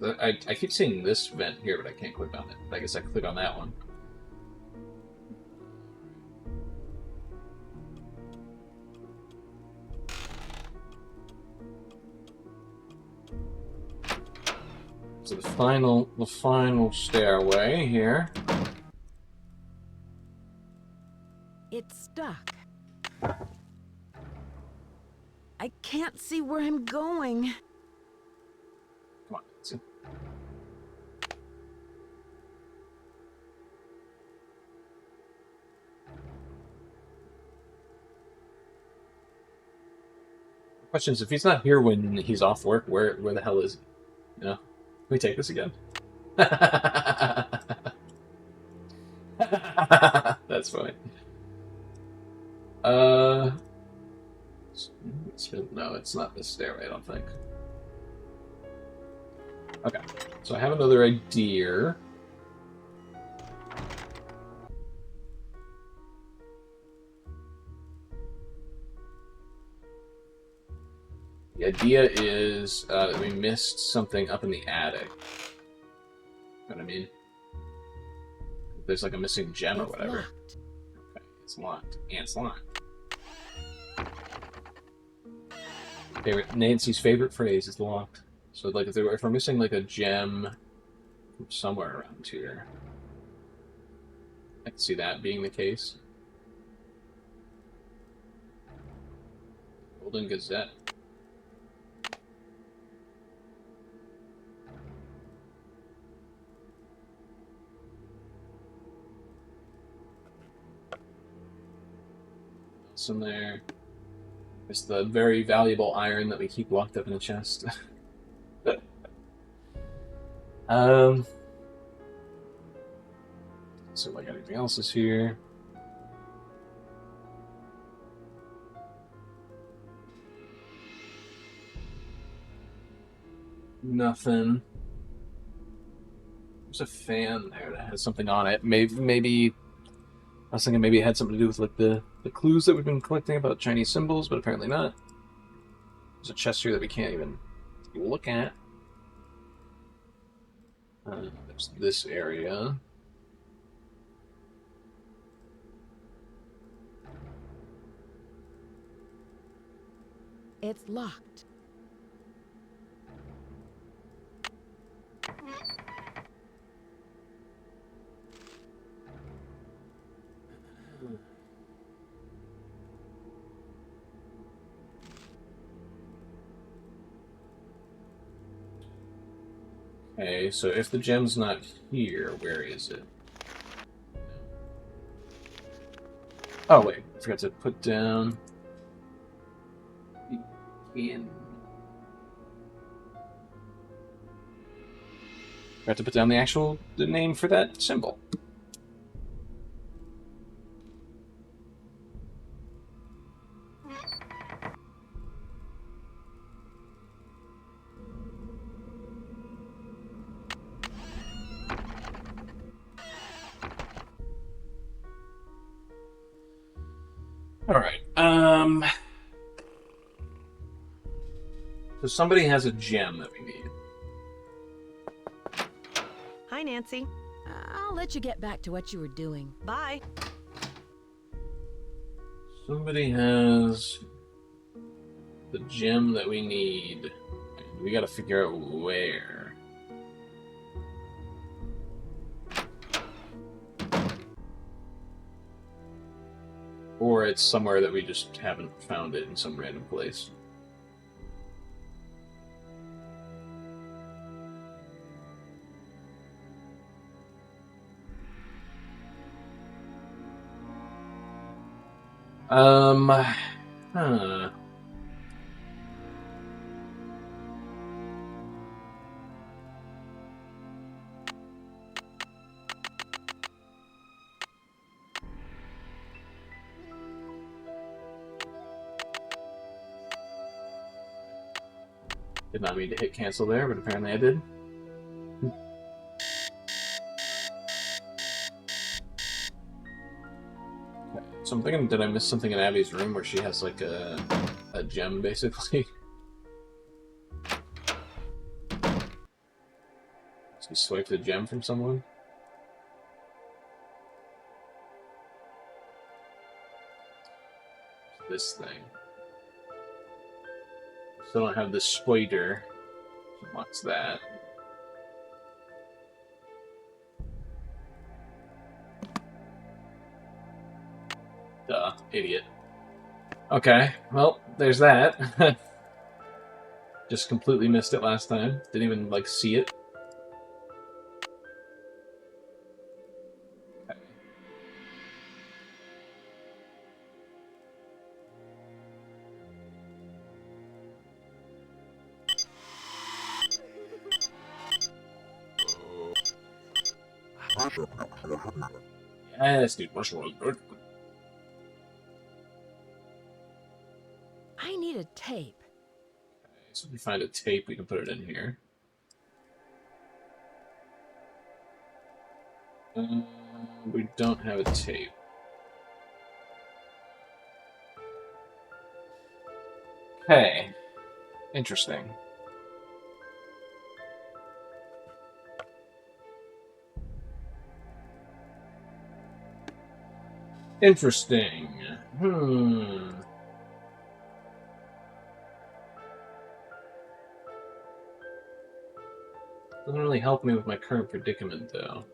I keep seeing this vent here, but I can't click on it. I guess I can click on that one. So the final stairway here. It's stuck. I can't see where I'm going. Come on, let's see. Question is, if he's not here when he's off work, where the hell is he? You know? Can we take this again? That's funny. No, it's not this stairway, I don't think. Okay, so I have another idea. The idea is that we missed something up in the attic. You know what I mean? There's like a missing gem or whatever. Locked. Okay, it's locked. And it's locked. Nancy's favorite phrase is locked. So like if we're missing like a gem from somewhere around here, I can see that being the case. Golden Gazette. What's in there? There's the very valuable iron that we keep locked up in the chest. So like anything else is here. Nothing. There's a fan there that has something on it. Maybe I was thinking maybe it had something to do with like the clues that we've been collecting about Chinese symbols, but apparently not. There's a chest here that we can't even look at. There's this area. It's locked. Okay, so if the gem's not here, where is it? Oh wait, I forgot to put down in. Forgot to put down the name for that symbol. Alright, so somebody has a gem that we need. Hi, Nancy. I'll let you get back to what you were doing. Bye. Somebody has the gem that we need. We gotta figure out where. Or it's somewhere that we just haven't found it in some random place. Huh. Did not mean to hit cancel there, but apparently I did. Okay, so I'm thinking, did I miss something in Abby's room where she has like a gem, basically? She swiped a gem from someone? This thing. Still don't have the spider. What's that? Duh, idiot. Okay, well, there's that. Just completely missed it last time. Didn't even, like, see it. Yes, dude, mushroom. I need a tape. Okay, so if we find a tape, we can put it in here. We don't have a tape. Okay. Interesting. Interesting. Doesn't really help me with my current predicament, though.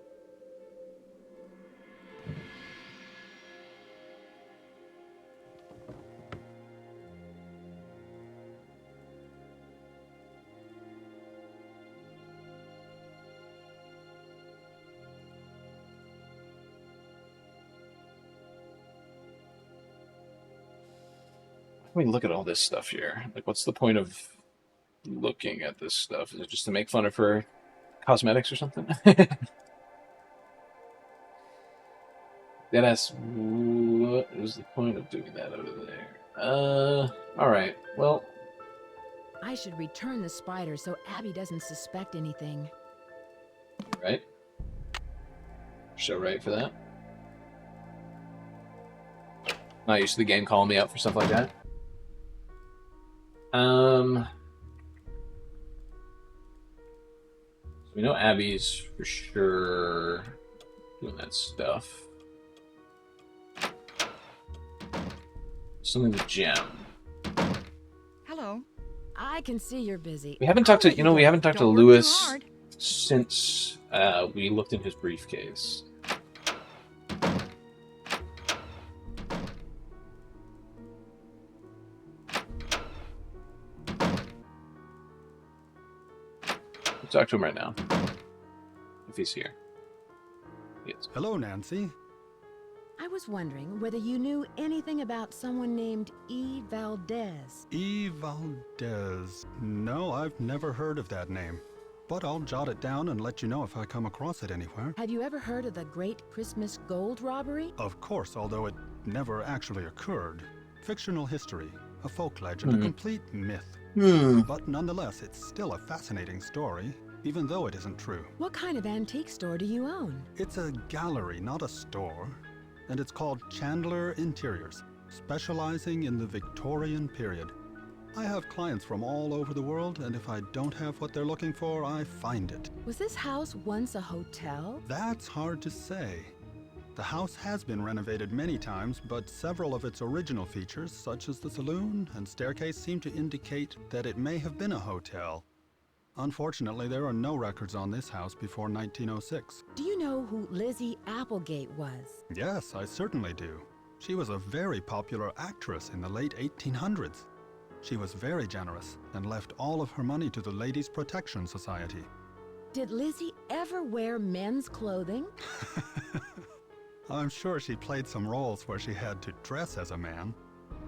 Let me look at all this stuff here. Like, what's the point of looking at this stuff? Is it just to make fun of her cosmetics or something? Deadass, what is the point of doing that over there? Alright, well. I should return the spider so Abby doesn't suspect anything. Right. So right for that. Not used to the game calling me out for stuff like that. So we know Abby's for sure doing that stuff. Something with gem. Hello. I can see you're busy. We haven't talked to, we haven't talked to Don't work too Lewis hard. since we looked in his briefcase. Let's talk to him right now. If he's here. Yes. Hello, Nancy. I was wondering whether you knew anything about someone named E. Valdez. E. Valdez. No, I've never heard of that name. But I'll jot it down and let you know if I come across it anywhere. Have you ever heard of the Great Christmas Gold Robbery? Of course, although it never actually occurred. Fictional history, a folk legend, a complete myth. But nonetheless, it's still a fascinating story, even though it isn't true. What kind of antique store do you own? It's a gallery, not a store. And it's called Chandler Interiors, specializing in the Victorian period. I have clients from all over the world, and if I don't have what they're looking for, I find it. Was this house once a hotel? That's hard to say. The house has been renovated many times, but several of its original features, such as the saloon and staircase, seem to indicate that it may have been a hotel. Unfortunately, there are no records on this house before 1906. Do you know who Lizzie Applegate was? Yes, I certainly do. She was a very popular actress in the late 1800s. She was very generous and left all of her money to the Ladies' Protection Society. Did Lizzie ever wear men's clothing? I'm sure she played some roles where she had to dress as a man,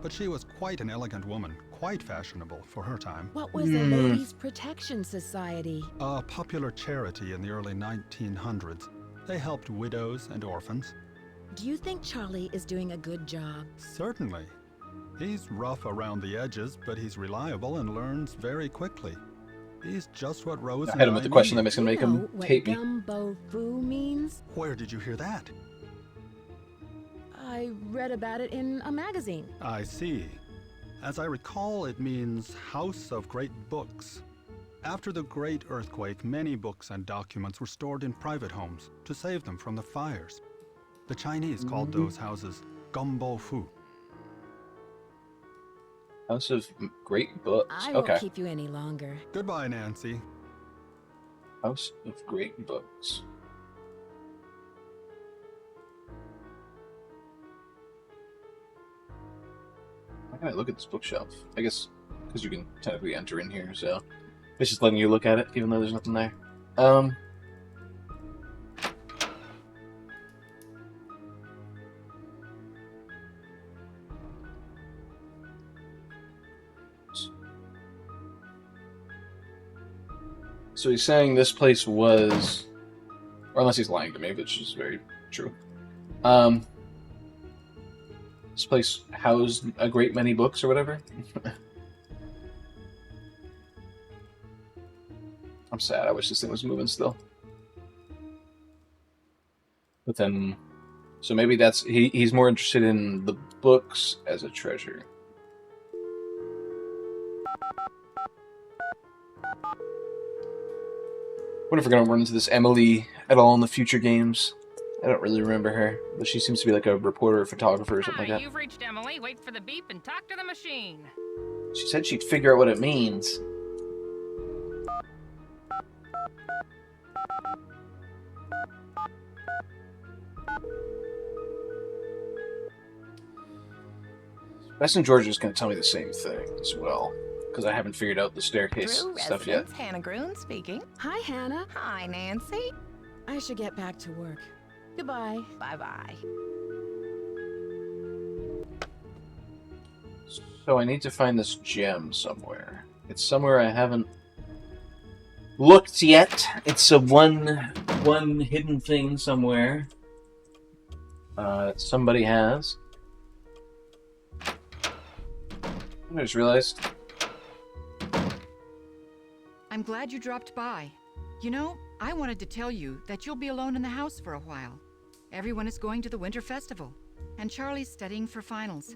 but she was quite an elegant woman, quite fashionable for her time. What was the Ladies' Protection Society? A popular charity in the early 1900s. They helped widows and orphans. Do you think Charlie is doing a good job? Certainly. He's rough around the edges, but he's reliable and learns very quickly. He's just what Rose I and hit him with the question that need. makes gonna make You know him what hate me. gumbo foo means? Where did you hear that? I read about it in a magazine. I see. As I recall, it means House of Great Books. After the Great Earthquake, many books and documents were stored in private homes to save them from the fires. The Chinese called those houses gumbo fu. House of Great Books. I Okay. won't keep you any longer. Goodbye, Nancy. House of Great Books. Why can I look at this bookshelf? I guess because you can technically enter in here, so it's just letting you look at it, even though there's nothing there. So he's saying this place was, or unless he's lying to me, which is very true. This place housed a great many books or whatever. I'm sad. I wish this thing was moving still. But then, so maybe that's he's more interested in the books as a treasure. What if we're gonna run into this Emily at all in the future games? I don't really remember her, but she seems to be like a reporter or photographer or something like Hi, that. you've reached Emily. Wait for the beep and talk to the machine. She said she'd figure out what it means. Best and George is going to tell me the same thing as well, because I haven't figured out the staircase Drew Oh, stuff yet. residence, Hannah Groon speaking. Hi, Hannah. Hi, Nancy. I should get back to work. Goodbye. Bye-bye. So I need to find this gem somewhere. It's somewhere I haven't looked yet. It's a one hidden thing somewhere. Somebody has. I just realized. I'm glad you dropped by. You know, I wanted to tell you that you'll be alone in the house for a while. Everyone is going to the Winter Festival, and Charlie's studying for finals.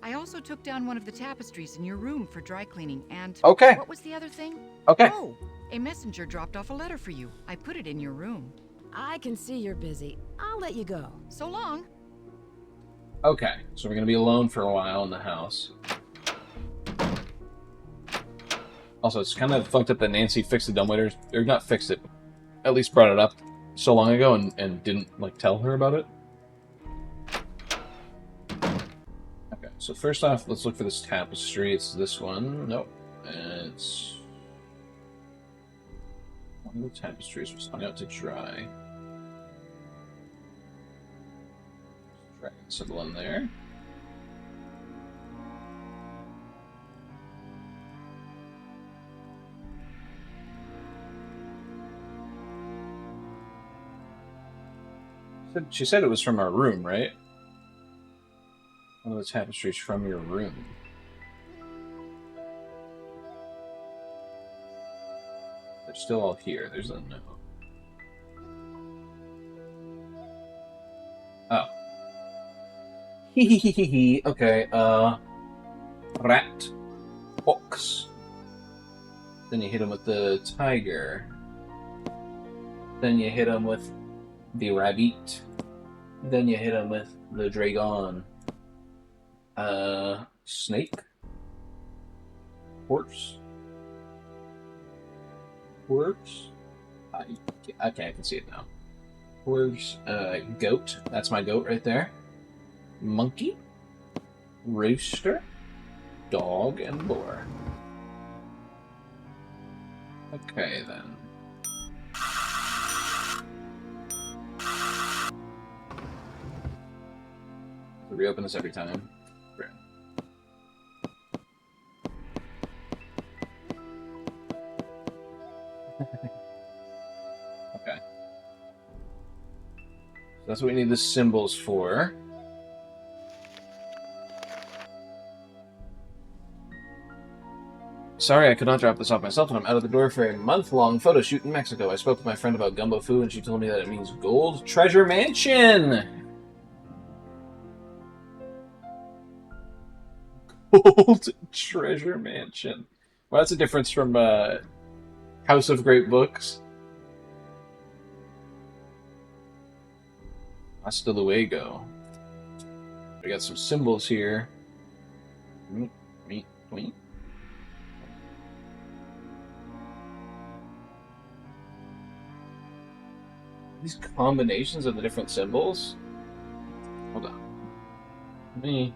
I also took down one of the tapestries in your room for dry cleaning, and... Okay. What was the other thing? Okay. Oh, a messenger dropped off a letter for you. I put it in your room. I can see you're busy. I'll let you go. So long. Okay, so we're gonna be alone for a while in the house. Also, it's kind of fucked up that Nancy fixed the dumbwaiter, or not fixed it, at least brought it up so long ago and didn't, like, tell her about it. Okay, so first off, let's look for this tapestry. It's this one. Nope. And it's... one of the tapestries was hung out to dry. Dragon symbol in there. She said it was from our room, right? One of the tapestries from your room. They're still all here. There's a note. Oh. Hehehehe. Okay, rat. Fox. Then you hit him with the tiger. Then you hit him with the rabbit. Then you hit him with the dragon. Snake. Horse. Horse. Okay, I can see it now. Horse. Goat. That's my goat right there. Monkey. Rooster. Dog and boar. Okay then. We reopen this every time. Great. Okay. So that's what we need the symbols for. Sorry I could not drop this off myself, and I'm out of the door for a month-long photo shoot in Mexico. I spoke with my friend about gumbo foo, and she told me that it means Gold Treasure Mansion! Gold Treasure Mansion. Well, that's a difference from House of Great Books. Hasta luego. We got some symbols here. These combinations of the different symbols? Hold on. Me.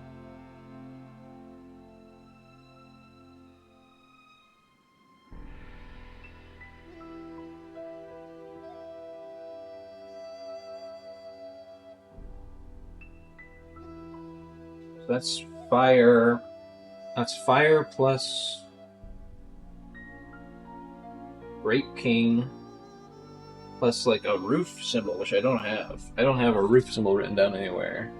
So that's fire. That's fire plus Great King plus like a roof symbol, which I don't have. I don't have a roof symbol written down anywhere.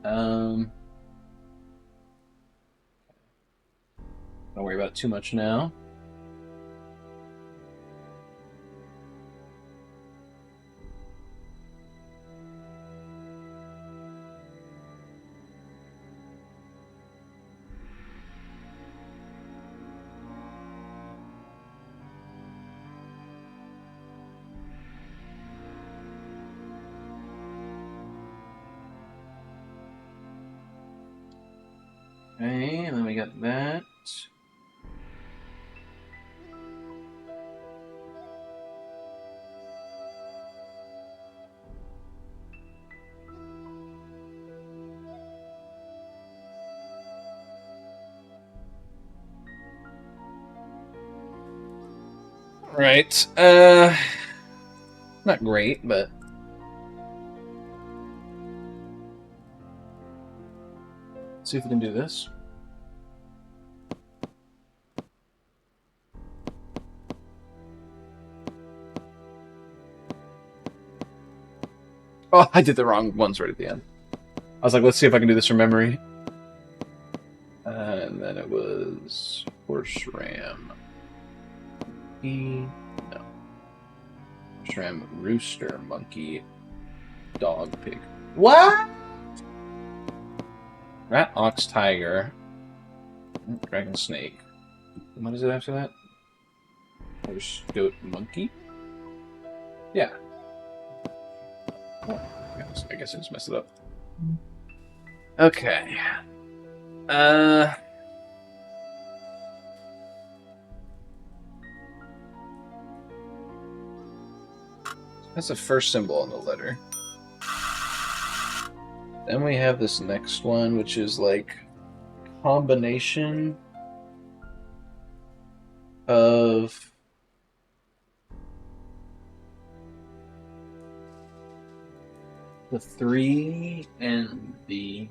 Don't worry about it too much now. Okay, and then we got that. Right. Not great, but let's see if we can do this. Oh, I did the wrong ones right at the end. I was like, let's see if I can do this from memory. And then it was horse ram. No. Horse ram, rooster, monkey, dog, pig. What? Rat, ox, tiger, dragon, snake. What is it after that? Horse, goat, monkey? Yeah. Oh, I guess I just messed it up. Okay. That's the first symbol on the letter. Then we have this next one, which is like combination of the 3 and the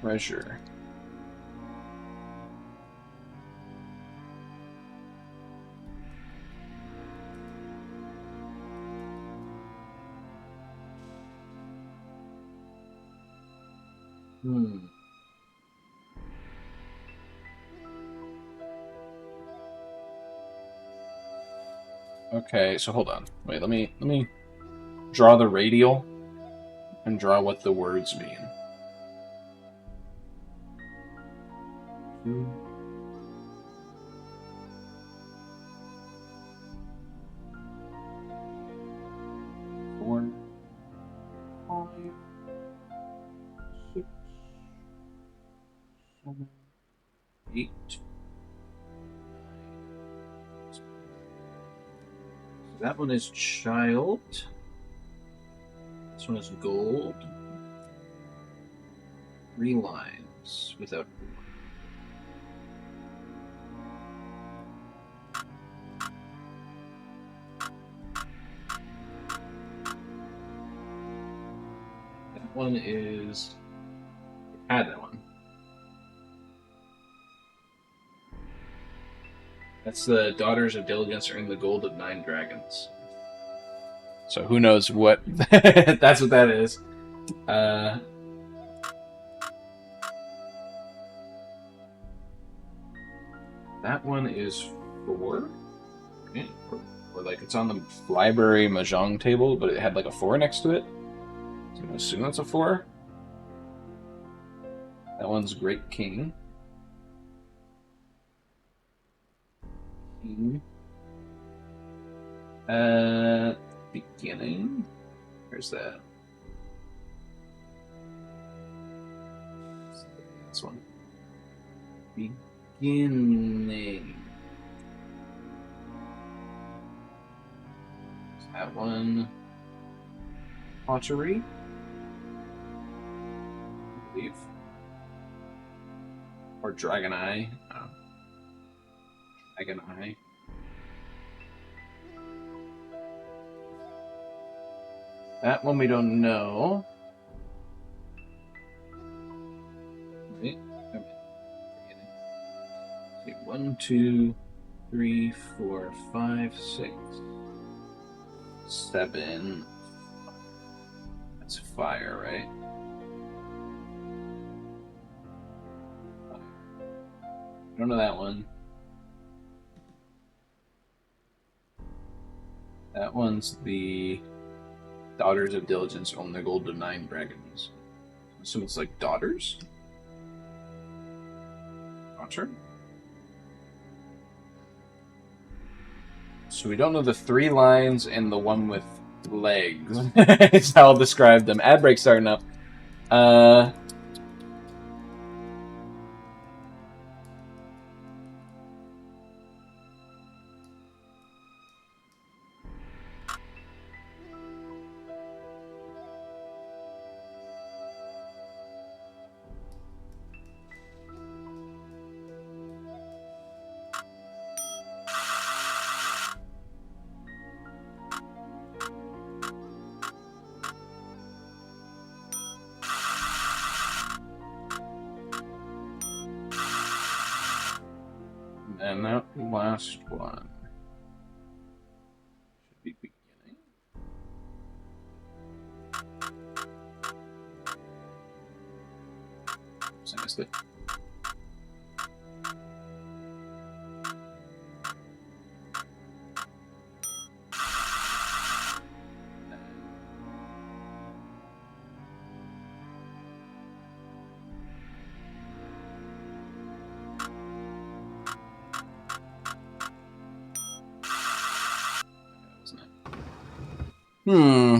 treasure. Okay, so hold on. Wait, let me draw the radial and draw what the words mean. 2, 4, 5, 6, 7, 8. That one is child. This one is gold. 3 lines without. That one is. Add that one. That's the Daughters of Diligence earning the gold of 9 dragons. So who knows what that's what that is. That one is 4. Okay. Or like it's on the library mahjong table, but it had like a 4 next to it. So I'm gonna assume that's a 4. That one's Great King. King. Beginning. Where's that? This one. Beginning. That one. Pottery. I believe. Or Dragon Eye. Dragon Eye. That one we don't know. Wait. Okay, 1, 2, 3, 4, 5, 6, 7. That's fire, right? I don't know that one. That one's the Daughters of Diligence own the gold of 9 dragons. I assume it's like daughters? Not sure. So we don't know the 3 lines and the one with legs. Is how I'll describe them. Ad break starting up. And that last one should be beginning. Oops, I missed it. Hmm.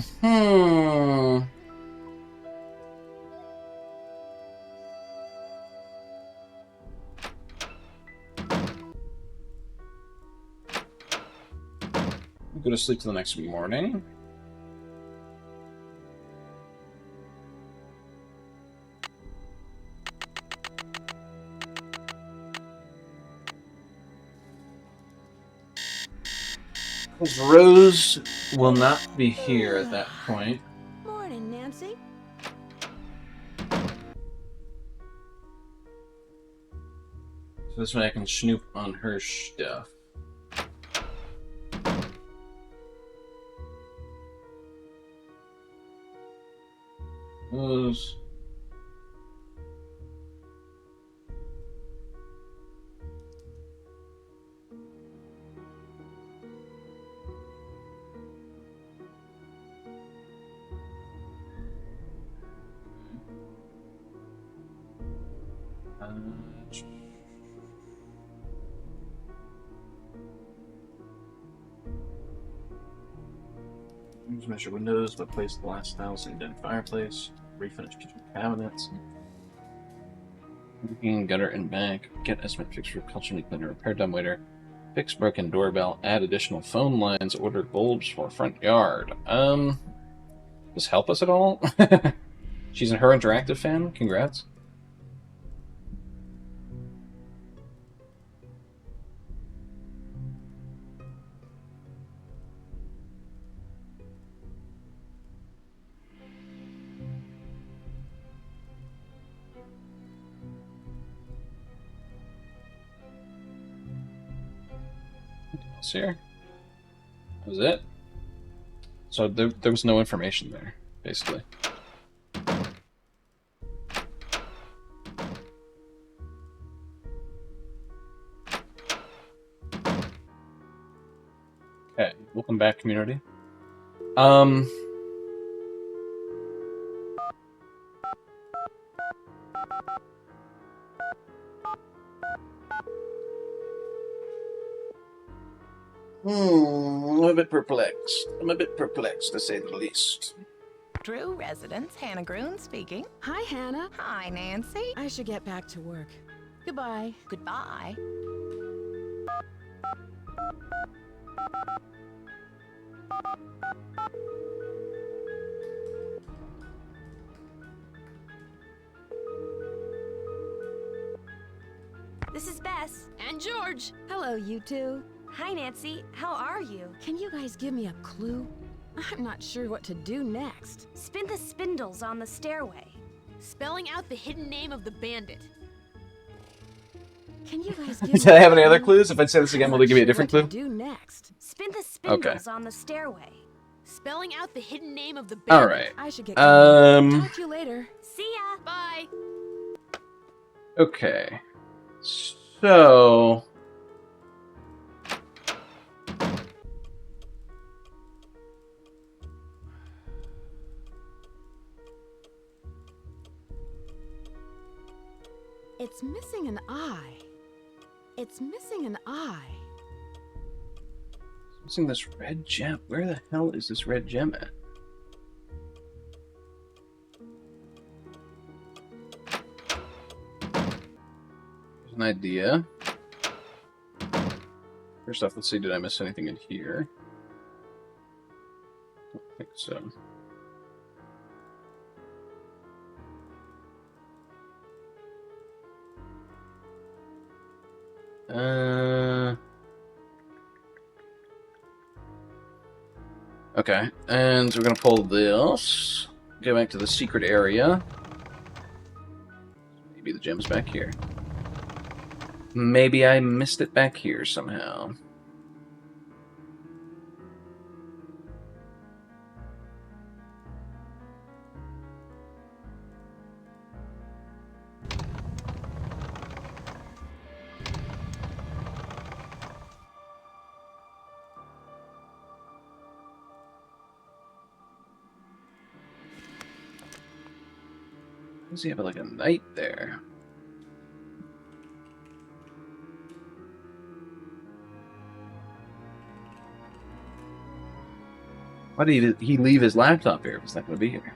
Go to sleep till the next morning. Because Rose will not be here at that point. Morning, Nancy. So this way I can snoop on her stuff. Those. Measure windows, but place the last tiles in den fireplace. Refinish kitchen cabinets. Roofing, gutter, and back. Get estimate fixed for culture cleaner, repair dumbwaiter. Fix broken doorbell. Add additional phone lines. Order bulbs for front yard. Does this help us at all? She's a Her Interactive fan. Congrats. Anything else here? That was it. So there was no information there, basically. Okay, welcome back, community. I'm a bit perplexed. I'm a bit perplexed, to say the least. Drew residence, Hannah Groon speaking. Hi, Hannah. Hi, Nancy. I should get back to work. Goodbye. Goodbye. This is Bess. And George. Hello, you two. Hi, Nancy. How are you? Can you guys give me a clue? I'm not sure what to do next. Spin the spindles on the stairway. Spelling out the hidden name of the bandit. Can you guys give Did me I a have any other clue? clues? If I say this again, I'm will not they give me a sure different what clue? to do next. Spin the spindles on the stairway. Spelling out the hidden name of the bandit. Alright. I should get going. Talk to you later. See ya. Bye. Okay. So... It's missing an eye. It's missing an eye. Missing this red gem. Where the hell is this red gem at? There's an idea. First off, let's see, did I miss anything in here? I don't think so. Okay, and we're gonna pull this. Go back to the secret area. Maybe the gem's back here. Maybe I missed it back here somehow. Does he have like a knight there? Why did he leave his laptop here if it's not going to be here?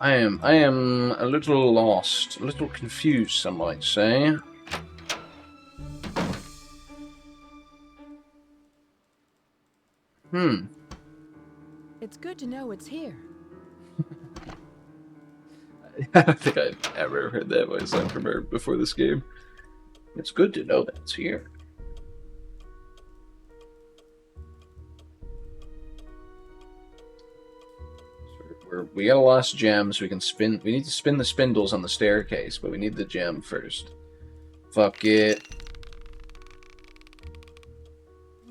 I am a little lost, a little confused, some might say. It's good to know it's here. I don't think I've ever heard that voice line from her before this game. It's good to know that it's here. We got a lost gem, so we can spin. We need to spin the spindles on the staircase, but we need the gem first. Fuck it.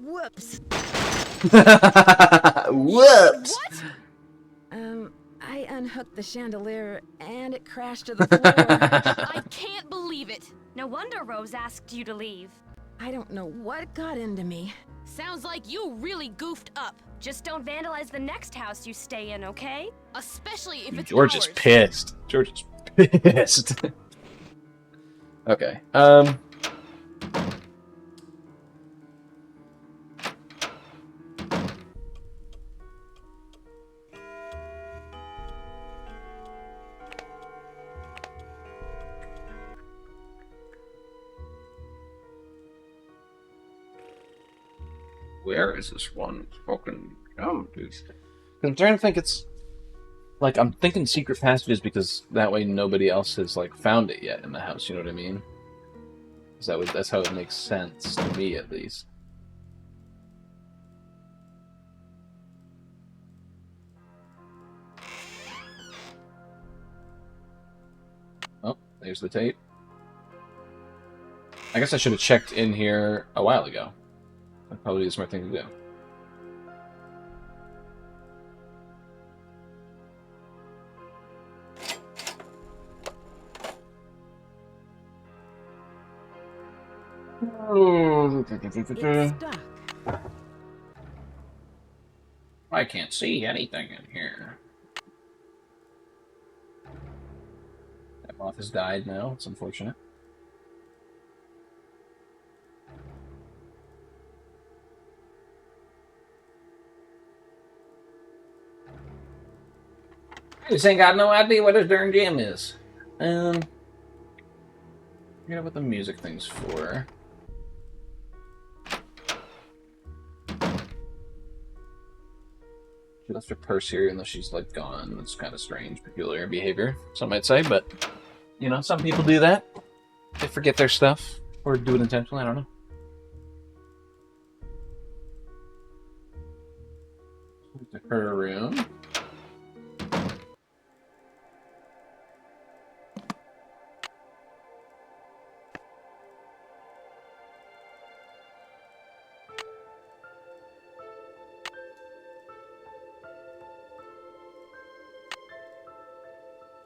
Whoops. Whoops. What? I unhooked the chandelier and it crashed to the floor. I can't believe it. No wonder Rose asked you to leave. I don't know what got into me. Sounds like you really goofed up. Just don't vandalize the next house you stay in, okay? Especially if it's George ours. is pissed. George is pissed. Okay. Where is this one fucking dude? I'm trying to think. It's like I'm thinking secret passages because that way nobody else has like found it yet in the house. You know what I mean? That's how it makes sense to me, at least. Oh, there's the tape. I guess I should have checked in here a while ago. That'd probably be the smart thing to do. It's stuck. I can't see anything in here. That moth has died now. It's unfortunate. I just ain't got no idea what this darn gem is. Forget what the music thing's for. She left her purse here, even though she's like gone. That's kind of strange, peculiar behavior, some might say, but you know, some people do that. They forget their stuff or do it intentionally. I don't know. To her room.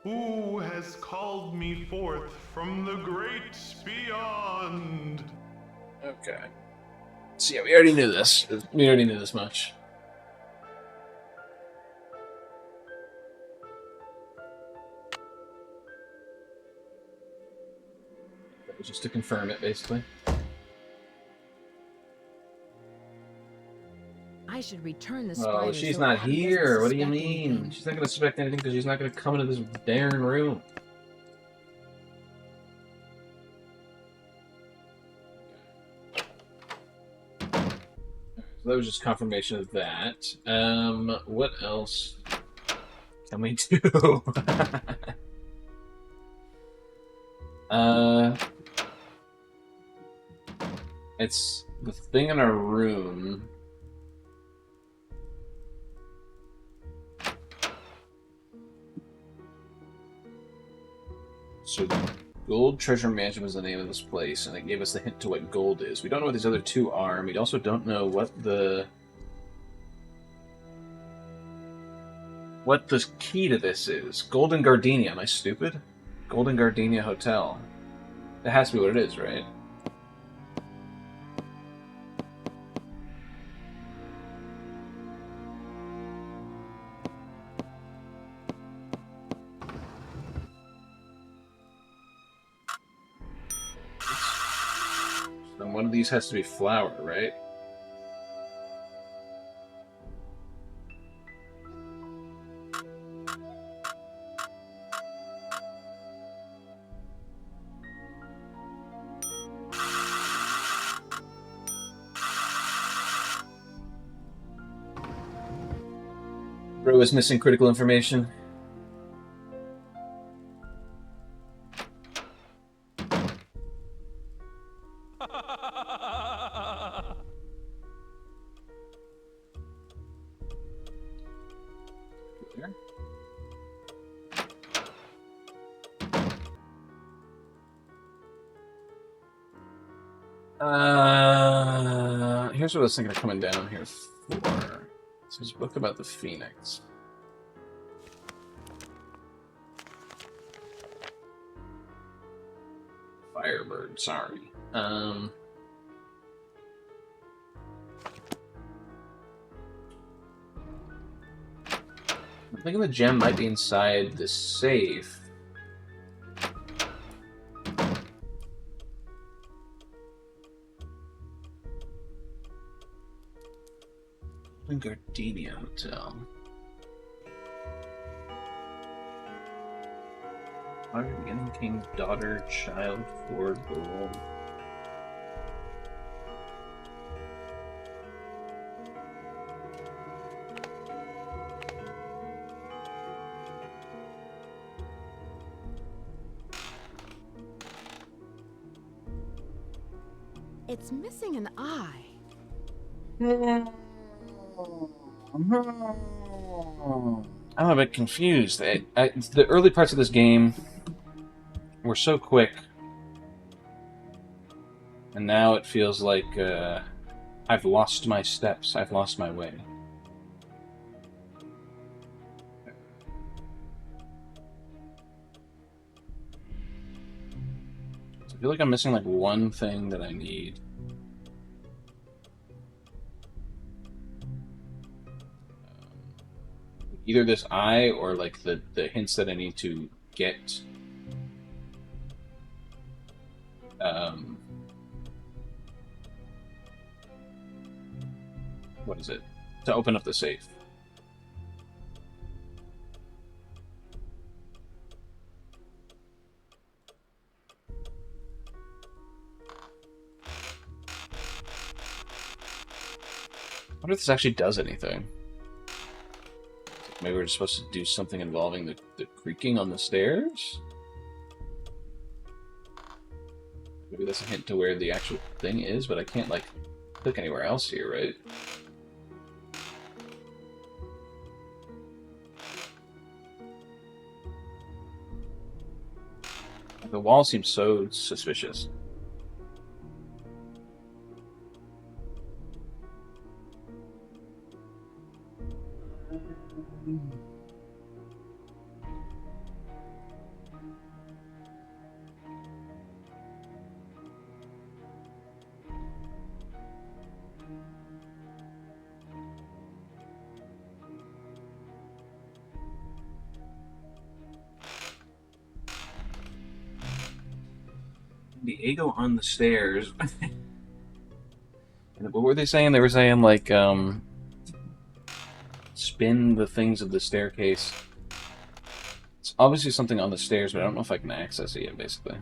Who has called me forth from the great beyond? Okay. So yeah, we already knew this. We already knew this much. That was just to confirm it, basically. I should return the Oh, spider. she's so not Abby doesn't here. What do you suspect mean? anything. She's not going to suspect anything because she's not going to come into this darn room. So that was just confirmation of that. What else can we do? It's the thing in our room. So, Gold Treasure Mansion was the name of this place, and it gave us the hint to what gold is. We don't know what these other two are, and we also don't know what the key to this is. Golden Gardenia. Am I stupid? Golden Gardenia Hotel. That has to be what it is, right? Then one of these has to be flour, right? Bro is missing critical information. Here's what I was thinking of coming down here for. This is a book about the Phoenix. Firebird, sorry. I'm thinking the gem might be inside the safe. Gardenia Hotel. Fire the Young King's daughter, child, for gold. It's missing an eye. I'm a bit confused. The early parts of this game were so quick And now it feels like I've lost my steps. I've lost my way. So I feel like I'm missing like one thing that I need. Either this eye or like the hints that I need to get. What is it? To open up the safe. I wonder if this actually does anything. Maybe we're just supposed to do something involving the creaking on the stairs? Maybe that's a hint to where the actual thing is, but I can't, like, click anywhere else here, right? The wall seems so suspicious. Diego on the stairs. And what were they saying? They were saying, like, spin the things of the staircase. It's obviously something on the stairs, but I don't know if I can access it yet, basically.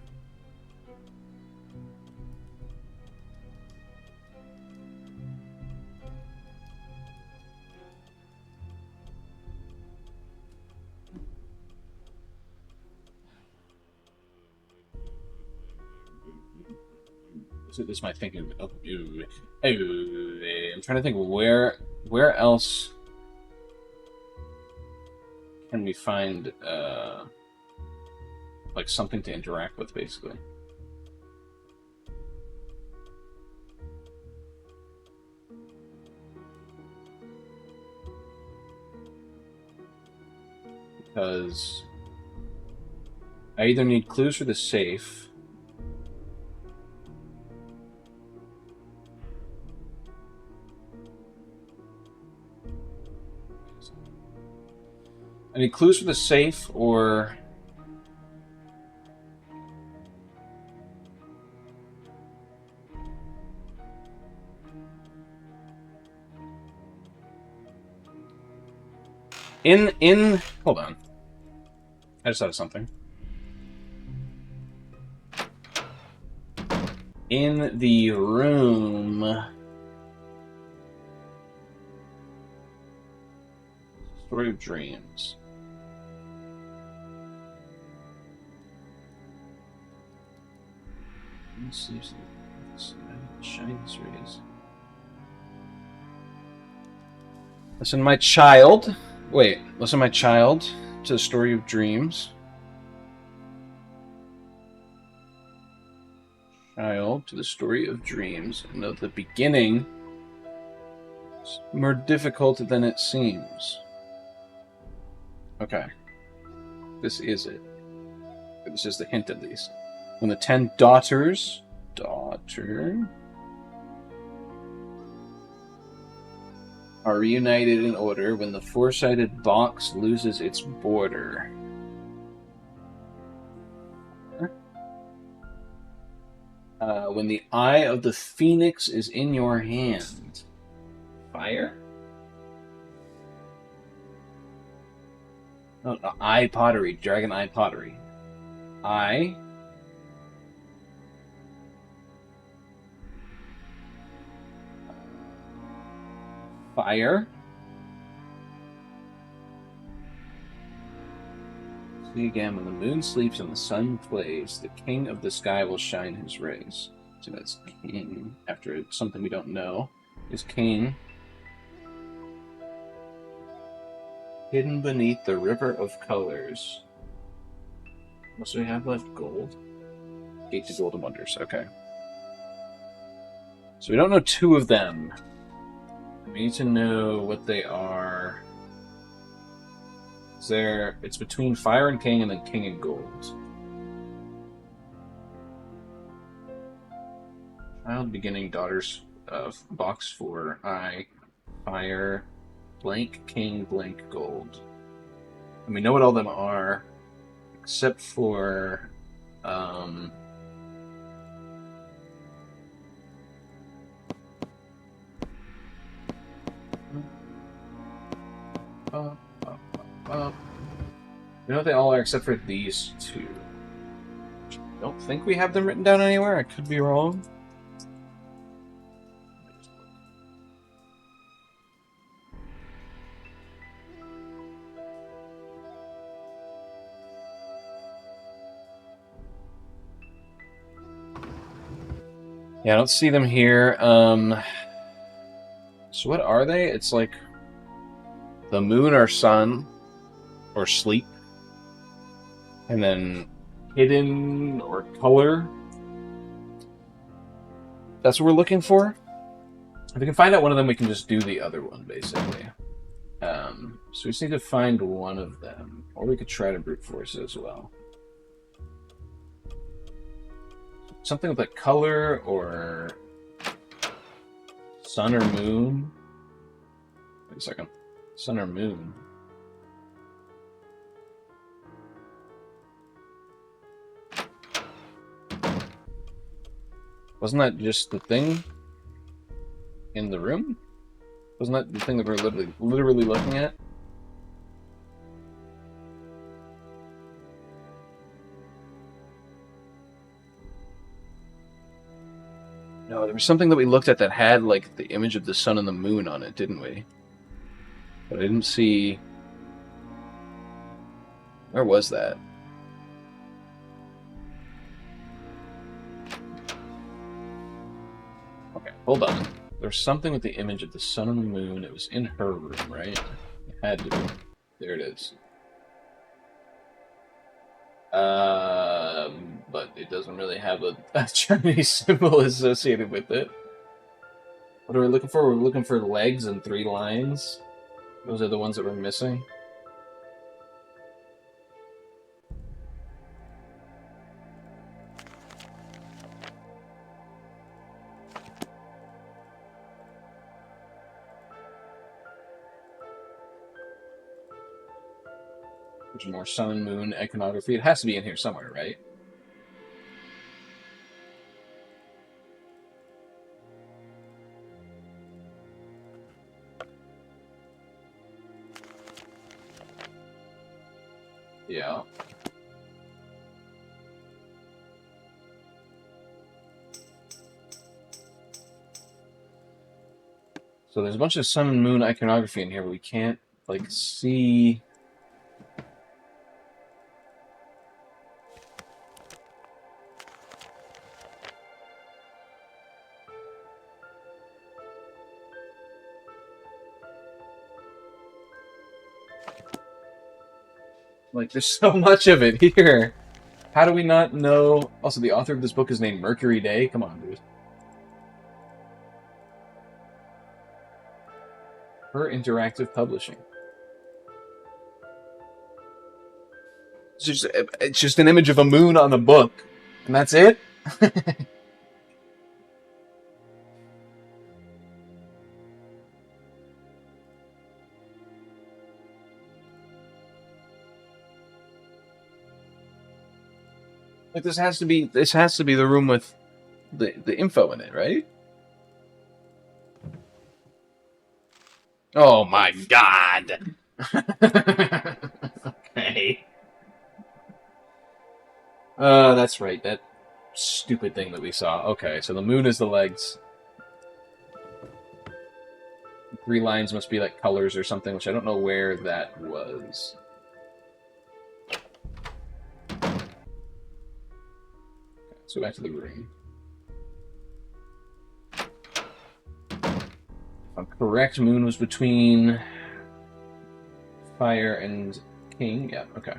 So this is my thinking. Oh, I'm trying to think where else can we find like something to interact with, basically. Because I either need clues for the safe. I need clues for the safe, or in hold on. I just thought of something. In the room. Story of Dreams. Shines rays. Listen, my child. Wait, listen, my child, to the Story of Dreams. Child, to the Story of Dreams. And the beginning is more difficult than it seems. Okay. This is it. This is the hint, at least. When the 10 daughters... are reunited in order, when the four-sided box loses its border. When the eye of the phoenix is in your hand. Fire? Oh, eye pottery. Dragon eye pottery. Eye. Fire. See again, when the moon sleeps and the sun plays, the king of the sky will shine his rays. So that's king. After something we don't know is king. Hidden beneath the river of colors. What do we have left? Gold? Gate to Golden Wonders. Okay. So we don't know two of them. We need to know what they are. It's between Fire and King and then King and Gold. Child beginning daughters of box 4. Fire, blank, King, blank, Gold. And we know what all them are, except for we know what they all are except for these two. Don't think we have them written down anywhere. I could be wrong. Yeah, I don't see them here. So what are they? It's like the moon or sun or sleep. And then hidden or color. That's what we're looking for. If we can find out one of them, we can just do the other one, basically. So we just need to find one of them. Or we could try to brute force it as well. Something with like color or sun or moon. Wait a second. Sun or moon. Wasn't that just the thing in the room? Wasn't that the thing that we're literally looking at? No, there was something that we looked at that had like the image of the sun and the moon on it, didn't we? But I didn't see... Where was that? Okay, hold on. There's something with the image of the sun and the moon. It was in her room, right? It had to be. There it is. But it doesn't really have a Chinese symbol associated with it. What are we looking for? We're looking for legs and 3 lines. Those are the ones that we're missing. There's more sun and moon iconography. It has to be in here somewhere, right? Yeah. So there's a bunch of sun and moon iconography in here, but we can't, like, see... Like, there's so much of it here. How do we not know? Also, the author of this book is named Mercury Day. Come on, dude. Her Interactive Publishing. It's just an image of a moon on a book, and that's it? Like, this has to be the room with the info in it, right? Oh my god. Okay. That's right. That stupid thing that we saw. Okay, so the moon is the legs. 3 lines must be like colors or something, which I don't know where that was. So back to the room. If I'm correct, moon was between Fire and King. Yeah, okay.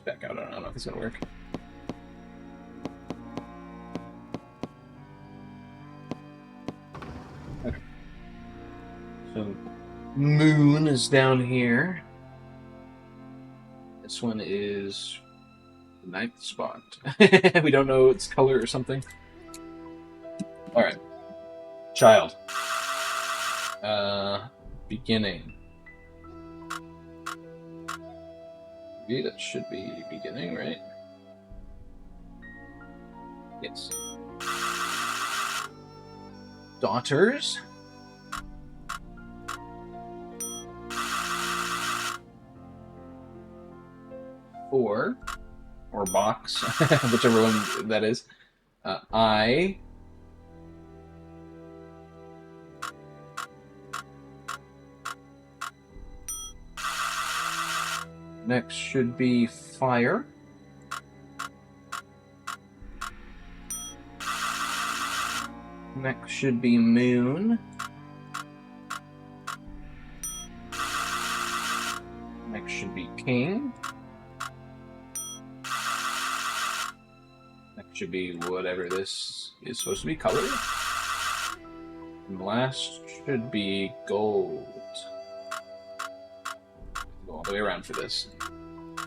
Back out on don't know if it's gonna work. Okay. So, moon is down here. This one is the 9th spot. We don't know its color or something. Alright. Child. Beginning. Maybe that should be beginning, right? Yes. Daughters. Four. Or box. Whichever one that is. I. Next should be fire. Next should be moon. Next should be king. Next should be whatever this is supposed to be colored. And last should be gold. Go all the way around for this.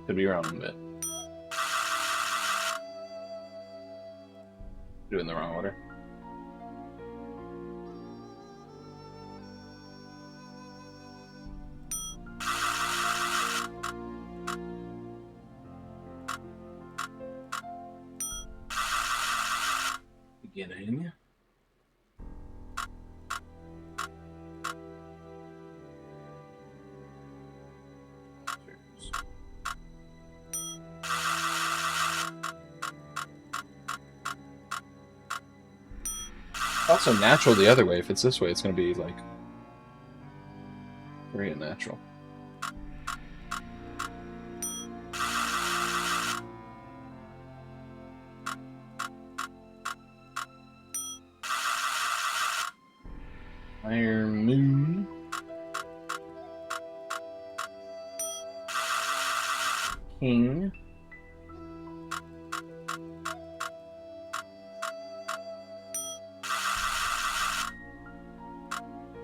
Could be wrong, but doing the wrong order. Beginning. Also natural the other way. If it's this way, it's going to be like very unnatural. Fire, moon. King.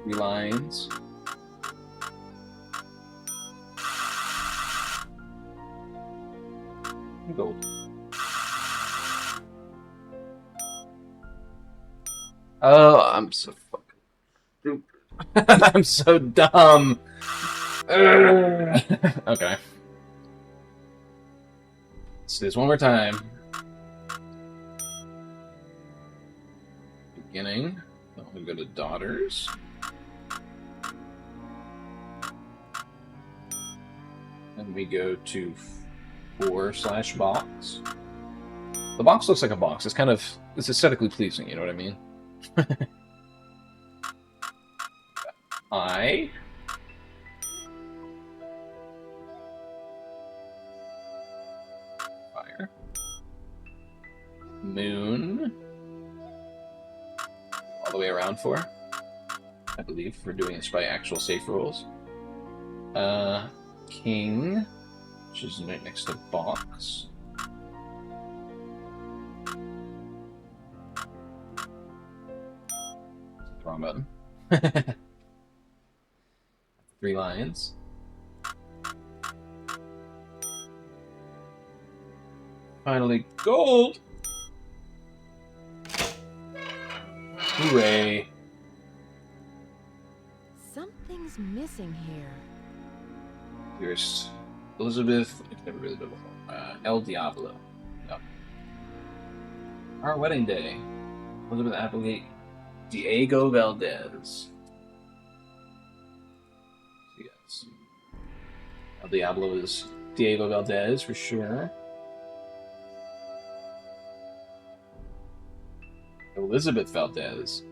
Three lines. Gold. Oh, I'm so fucking stupid. I'm so dumb. Okay. Let's do this one more time. Beginning. Then we go to daughters. And we go to 4/box. The box looks like a box. It's aesthetically pleasing, you know what I mean? I. Fire. Moon. All the way around for. I believe we're doing this by actual safe rules. King, which is right next to box. Wrong button. 3 lines. Finally, gold! Hooray! Something's missing here. Here's Elizabeth. I've never really been before. El Diablo. No. Our wedding day. Elizabeth Applegate. Diego Valdez. Yes. El Diablo is Diego Valdez for sure. Elizabeth Valdez.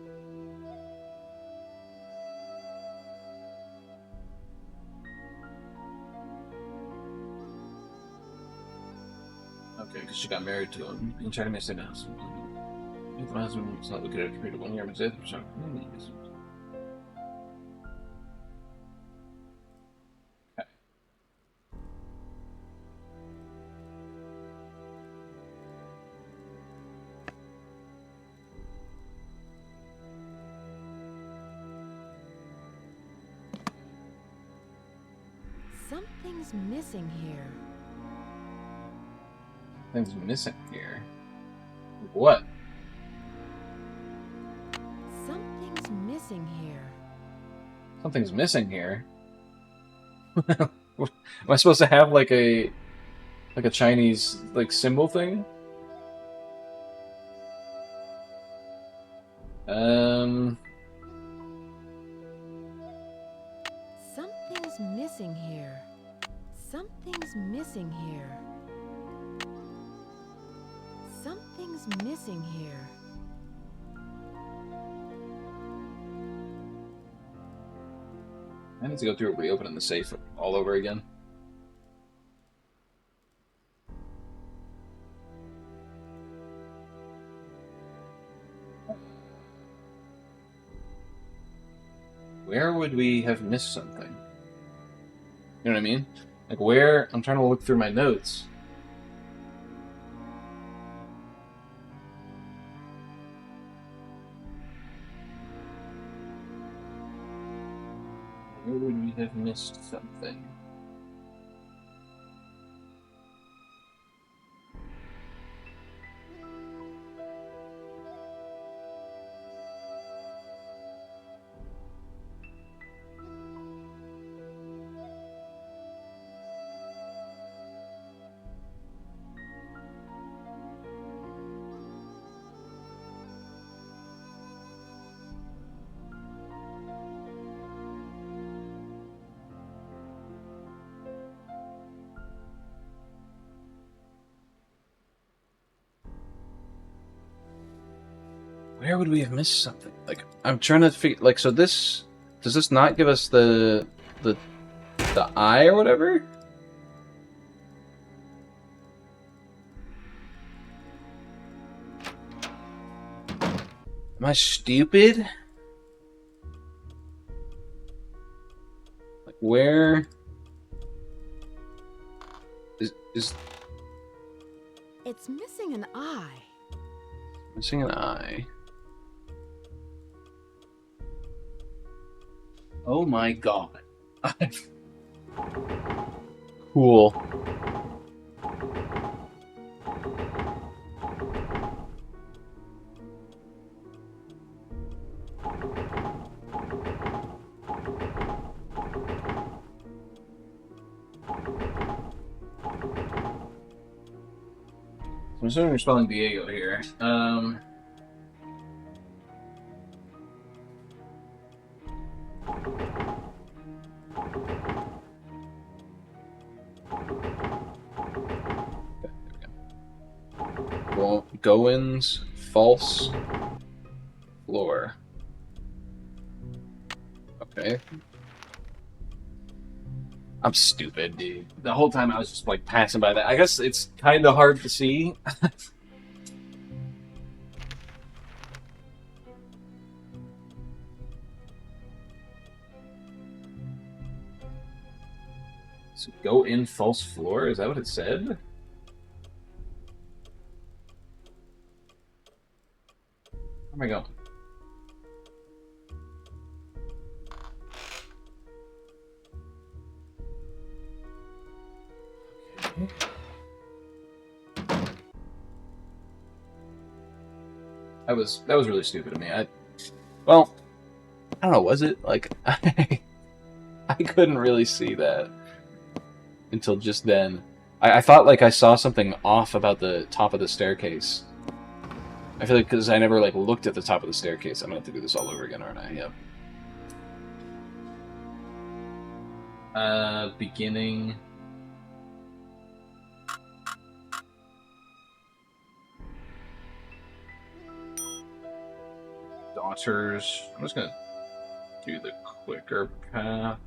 Okay, because she got married to him. And tried to make it house. If my husband was not looking at her 1 year, but death for some. Okay. Something's missing here. Something's missing here. What? Something's missing here. Something's missing here. Am I supposed to have like a Chinese like symbol thing? Something's missing here. Something's missing here. Something's missing here. I need to go through and reopen the safe all over again. Where would we have missed something? You know what I mean? Like where? I'm trying to look through my notes. Where would we have missed something? Where would we have missed something? Like, I'm trying to figure. Like, so this does this not give us the eye or whatever? Am I stupid? Like, where is It's missing an eye. missing an eye? Oh my god. Cool. I'm assuming you're spelling Diego here. Goins, false floor. Okay. I'm stupid, dude. The whole time I was just like passing by that. I guess it's kind of hard to see. So go in false floor? Is that what it said? Where am I going? Okay. That was really stupid of me. Well, I don't know, was it? Like I couldn't really see that until just then. I thought like I saw something off about the top of the staircase. I feel like because I never like looked at the top of the staircase, I'm gonna have to do this all over again, aren't I? Yep. Beginning. Daughters. I'm just gonna do the quicker path.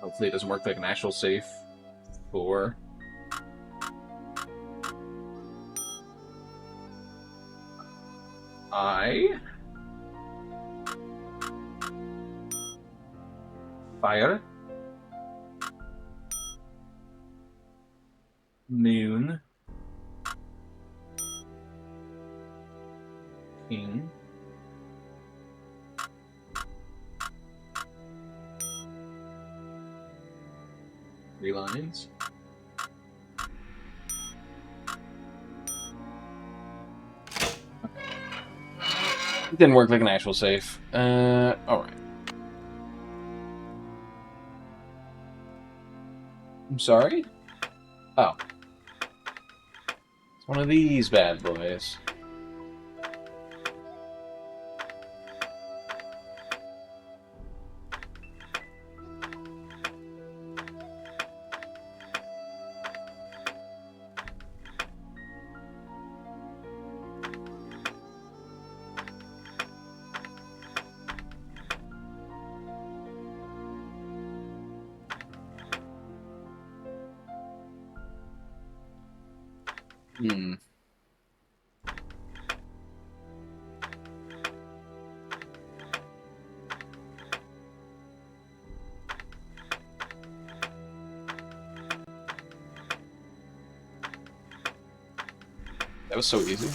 Hopefully it doesn't work like an actual safe. 4. Fire. Noon. King. 3 lines. It didn't work like an actual safe. Alright. I'm sorry? Oh. It's one of these bad boys. Hmm. That was so easy.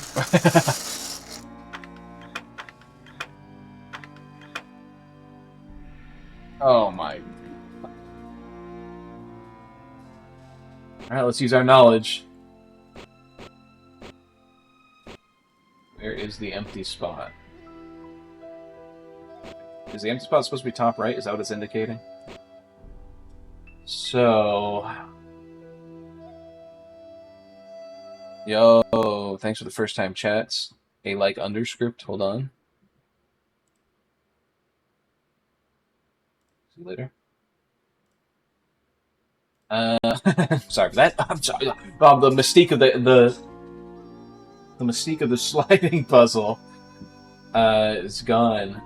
Oh my. Alright, let's use our knowledge. Where is the empty spot? Is the empty spot supposed to be top right? Is that what it's indicating? So... Yo, thanks for the first time chats. A like underscript, hold on. See you later. Sorry for that. I'm sorry. The mystique of the mystique of the sliding puzzle is gone.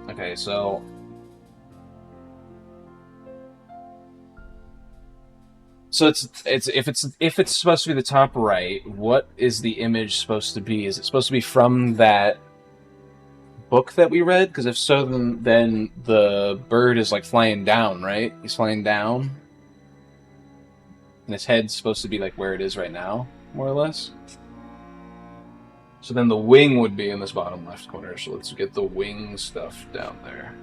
Okay, so if it's supposed to be the top right, what is the image supposed to be? Is it supposed to be from that book that we read? Because if so, then the bird is like flying down, right? He's flying down. And his head's supposed to be like where it is right now, more or less. So then the wing would be in this bottom left corner. So let's get the wing stuff down there.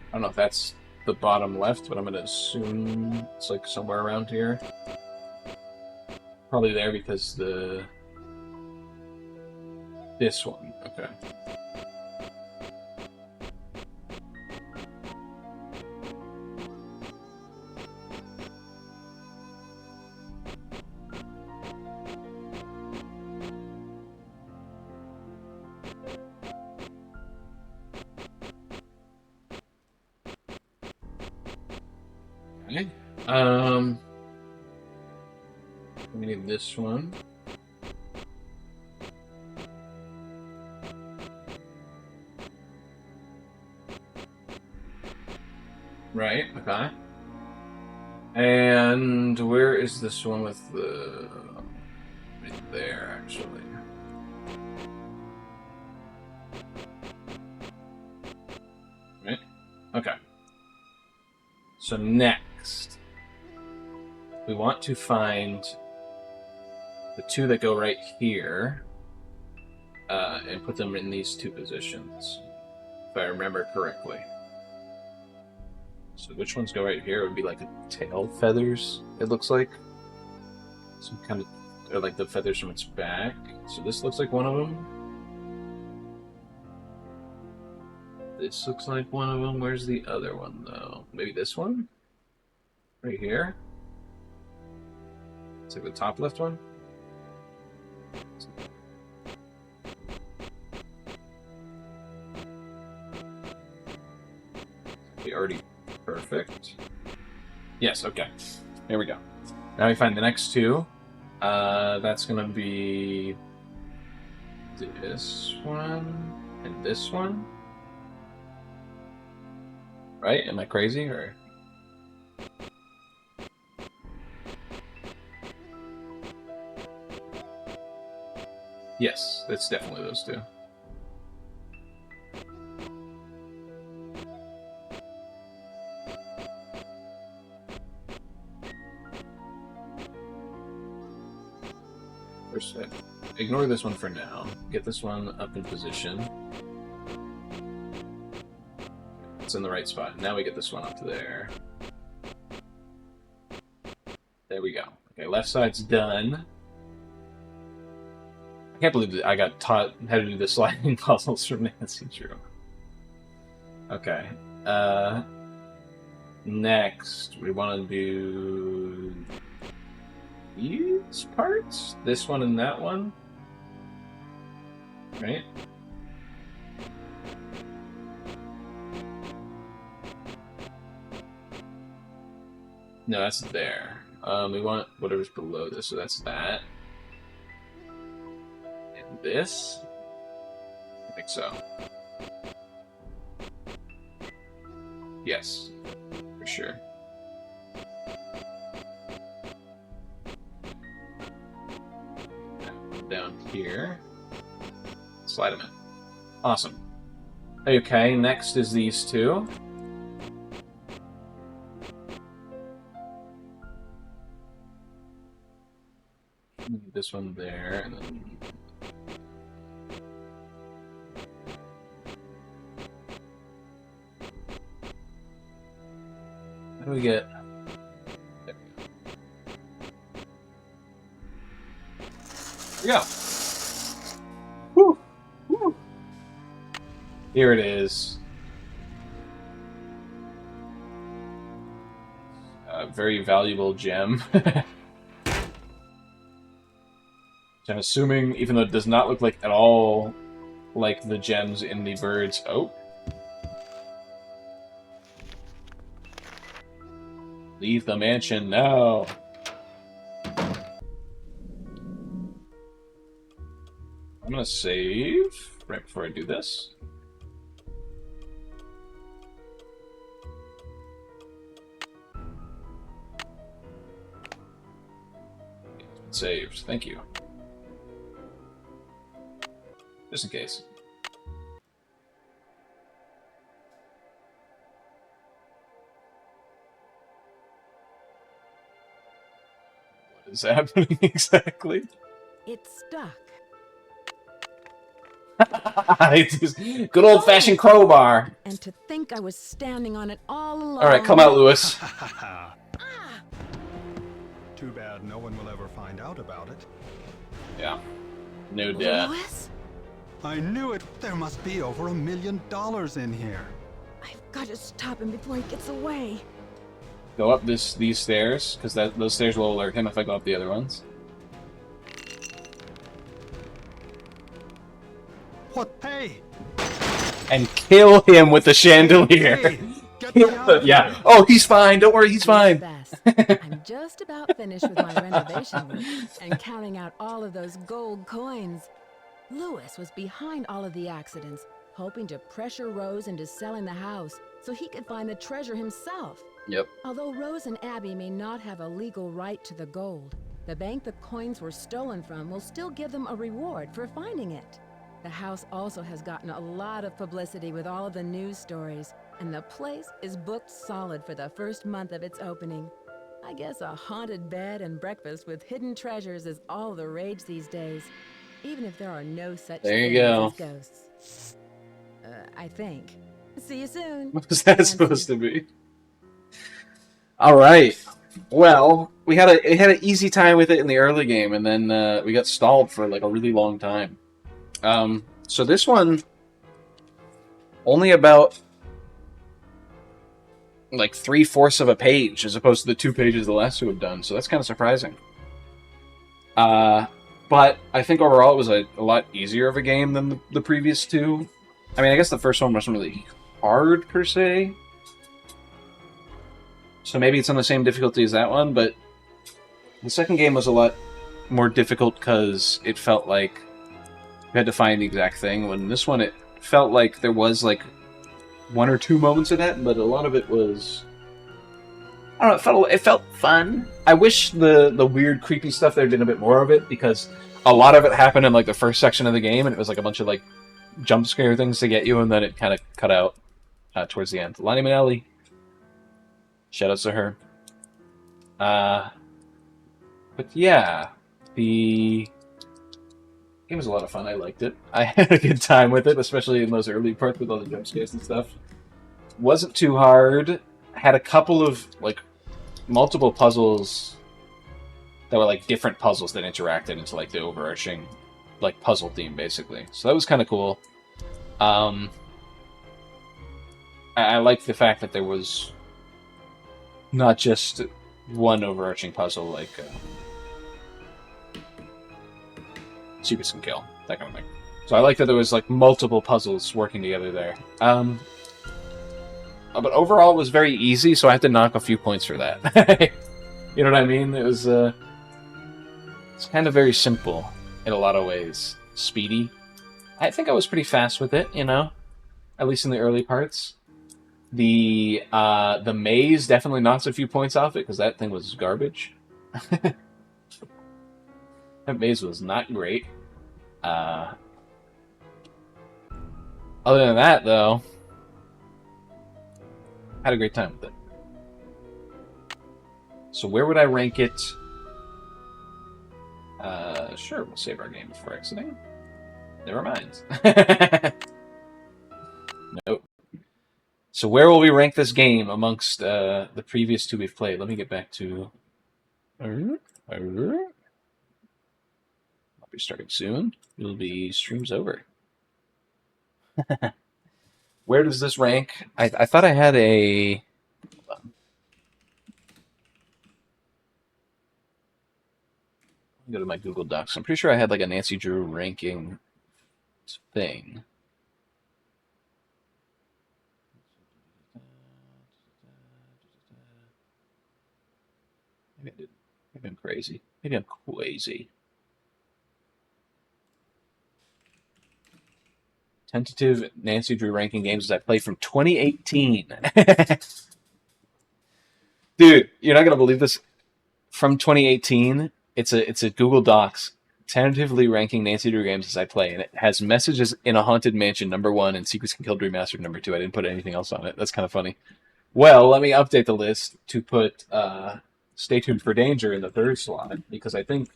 I don't know if that's the bottom left, but I'm going to assume it's like somewhere around here. Probably there because this one. Okay. Okay. We need this one. Right, okay. And where is this one with the... right there, actually. Right? Okay. So next, we want to find the two that go right here, and put them in these two positions, if I remember correctly. So which ones go right here? It would be like the tail feathers, it looks like. Some kind of, or like the feathers from its back. So this looks like one of them. This looks like one of them. Where's the other one, though? Maybe this one? Right here? It's like the top left one? Okay, already perfect. Yes, okay. There we go. Now we find the next two. That's gonna be this one and this one. Right? Am I crazy or? Yes, it's definitely those two. First set. Ignore this one for now. Get this one up in position. It's in the right spot. Now we get this one up to there. There we go. Okay, left side's done. I can't believe that I got taught how to do the sliding puzzles from Nancy Drew. Okay. Next, we want to do these parts? This one and that one? Right? No, that's there. We want whatever's below this, so that's that. And this? I think so. Yes, for sure. Down here. Slide them in. Awesome. Okay, next is these two. This one there, and then how do we get? There we go. Woo! Woo! Here it is. A very valuable gem. I'm assuming, even though it does not look like at all like the gems in the bird's oak. Leave the mansion now. I'm gonna save right before I do this. It's saved. Thank you. Just in case. What is happening exactly? It's stuck. It's just good old-fashioned crowbar. And to think I was standing on it all along. All right, come out, Lewis. Too bad no one will ever find out about it. Yeah, no doubt. Lewis? I knew it! There must be over $1 million in here. I've got to stop him before he gets away. Go up these stairs, because those stairs will alert him if I go up the other ones. What? Hey! And kill him with the chandelier. Hey, get me out of Yeah. here. Oh, he's fine. Don't worry, he's fine. Best. I'm just about finished with my renovation work and counting out all of those gold coins. Lewis was behind all of the accidents, hoping to pressure Rose into selling the house so he could find the treasure himself. Yep. Although Rose and Abby may not have a legal right to the gold, the bank the coins were stolen from will still give them a reward for finding it. The house also has gotten a lot of publicity with all of the news stories, and the place is booked solid for the first month of its opening. I guess a haunted bed and breakfast with hidden treasures is all the rage these days, even if there are no such things as ghosts. I think. See you soon. What was that supposed to be? All right. Well, we had an easy time with it in the early game, and then we got stalled for like a really long time. So this one only about like 3/4 of a page as opposed to the 2 pages the last two have done. So that's kind of surprising. But I think overall it was a lot easier of a game than the previous two. I mean, I guess the first one wasn't really hard per se. So maybe it's on the same difficulty as that one, but the second game was a lot more difficult because it felt like you had to find the exact thing. When this one, it felt like there was like 1 or 2 moments of that, but a lot of it was, I don't know, it felt fun. I wish the weird, creepy stuff there did a bit more of it, because a lot of it happened in like the first section of the game, and it was like a bunch of like jump scare things to get you, and then it kind of cut out towards the end. Lonnie Manelli, shout outs to her. But yeah, Game was a lot of fun. I liked it. I had a good time with it, especially in those early parts with all the jump scares and stuff. Wasn't too hard. Had a couple of like multiple puzzles that were like different puzzles that interacted into like the overarching like puzzle theme, basically. So that was kind of cool. I like the fact that there was not just one overarching puzzle like Secrets Can Kill, that kind of thing. So I like that there was like multiple puzzles working together there. But overall it was very easy, so I had to knock a few points for that. You know what I mean? It was it's kind of very simple in a lot of ways. Speedy. I think I was pretty fast with it, you know? At least in the early parts. The maze definitely knocks a few points off it, because that thing was garbage. That maze was not great. Other than that, though, had a great time with it. So where would I rank it? Sure, we'll save our game before exiting. Never mind. Nope. So where will we rank this game amongst the previous two we've played? Let me get back to... I'll be starting soon. It'll be streams over. Where does this rank? I thought I had a... Go to my Google Docs. I'm pretty sure I had like a Nancy Drew ranking thing. Maybe I did. Maybe I'm crazy. Maybe I'm crazy. Tentative Nancy Drew ranking games as I played from 2018. Dude, you're not gonna believe this. From 2018, it's a Google Docs tentatively ranking Nancy Drew games as I play, and it has Messages in a Haunted Mansion #1 and Secrets Can Kill Remastered #2. I didn't put anything else on it. That's kind of funny. Well, let me update the list to put Stay Tuned for Danger in the third slot, because I think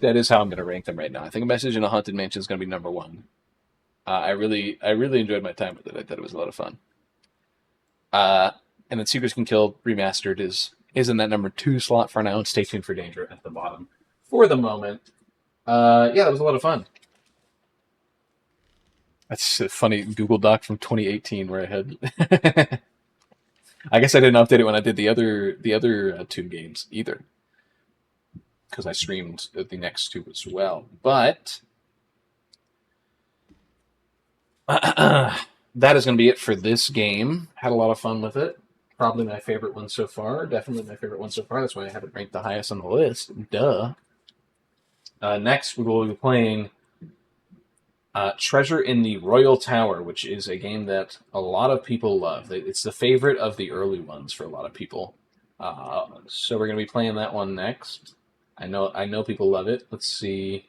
that is how I'm going to rank them right now. I think A Message in a Haunted Mansion is going to be #1. I really enjoyed my time with it. I thought it was a lot of fun. And then Secrets Can Kill Remastered is in that #2 slot for now, and Stay Tuned for Danger at the bottom for the moment. Yeah, that was a lot of fun. That's a funny Google Doc from 2018 where I had... I guess I didn't update it when I did the other two games either, because I streamed the next two as well. But that is going to be it for this game. Had a lot of fun with it. Probably my favorite one so far. Definitely my favorite one so far. That's why I have it ranked the highest on the list. Duh. Next, we will be playing Treasure in the Royal Tower, which is a game that a lot of people love. It's the favorite of the early ones for a lot of people. So we're going to be playing that one next. I know people love it. Let's see. It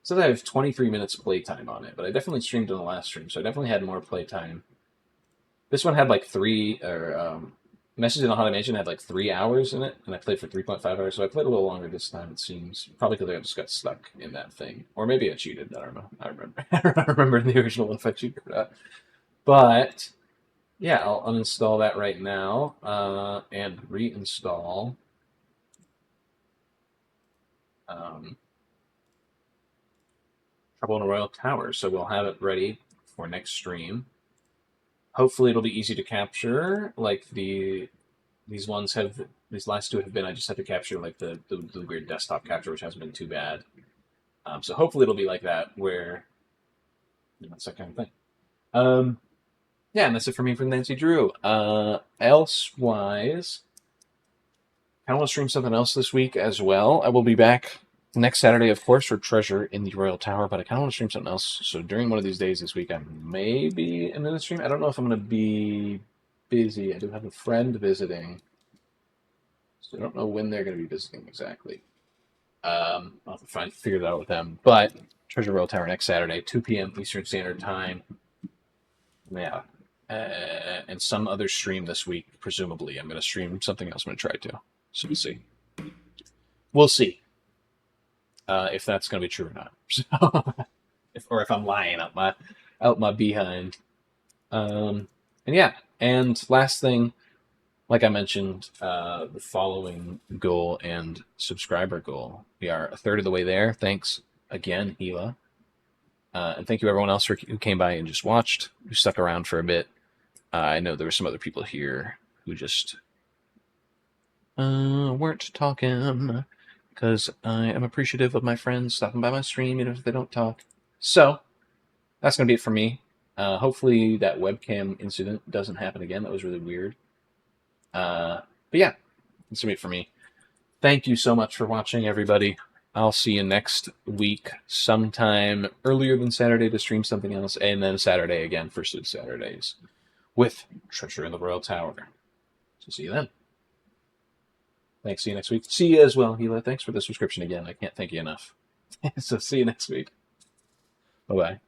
says I have 23 minutes playtime on it, but I definitely streamed in the last stream, so I definitely had more playtime. This one had like 3, or Message in a Haunted Mansion had like 3 hours in it, and I played for 3.5 hours, so I played a little longer this time, it seems. Probably because I just got stuck in that thing. Or maybe I cheated, I don't know. I remember in the original one if I cheated or not. But, yeah, I'll uninstall that right now, and reinstall Trouble in the Royal Tower, so we'll have it ready for next stream. Hopefully it'll be easy to capture, like these last two have been. I just have to capture like the weird desktop capture, which hasn't been too bad. So hopefully it'll be like that, where that's that kind of thing. Yeah, and that's it for me from Nancy Drew. Elsewise, I want to stream something else this week as well. I will be back next Saturday, of course, for Treasure in the Royal Tower, but I kind of want to stream something else. So during one of these days this week, I may be in the stream. I don't know if I'm going to be busy. I do have a friend visiting, so I don't know when they're going to be visiting exactly. I'll have to figure that out with them. But Treasure Royal Tower next Saturday, 2 p.m. Eastern Standard Time. Yeah. And some other stream this week, presumably. I'm going to stream something else. I'm going to try to. So we'll see. We'll see. if that's going to be true or not. So, if I'm lying out my behind. And yeah, and last thing, like I mentioned, the following goal and subscriber goal. We are a third of the way there. Thanks again, Hila. And thank you everyone else who came by and just watched, who stuck around for a bit. I know there were some other people here who just weren't talking, because I am appreciative of my friends stopping by my stream, even if they don't talk. So, that's going to be it for me. Hopefully that webcam incident doesn't happen again. That was really weird. But yeah, that's going to be it for me. Thank you so much for watching, everybody. I'll see you next week, sometime earlier than Saturday to stream something else, and then Saturday again for Sleuth Saturdays with Treasure in the Royal Tower. So see you then. Thanks, see you next week. See you as well, Hila. Thanks for the subscription again. I can't thank you enough. So see you next week. Bye-bye.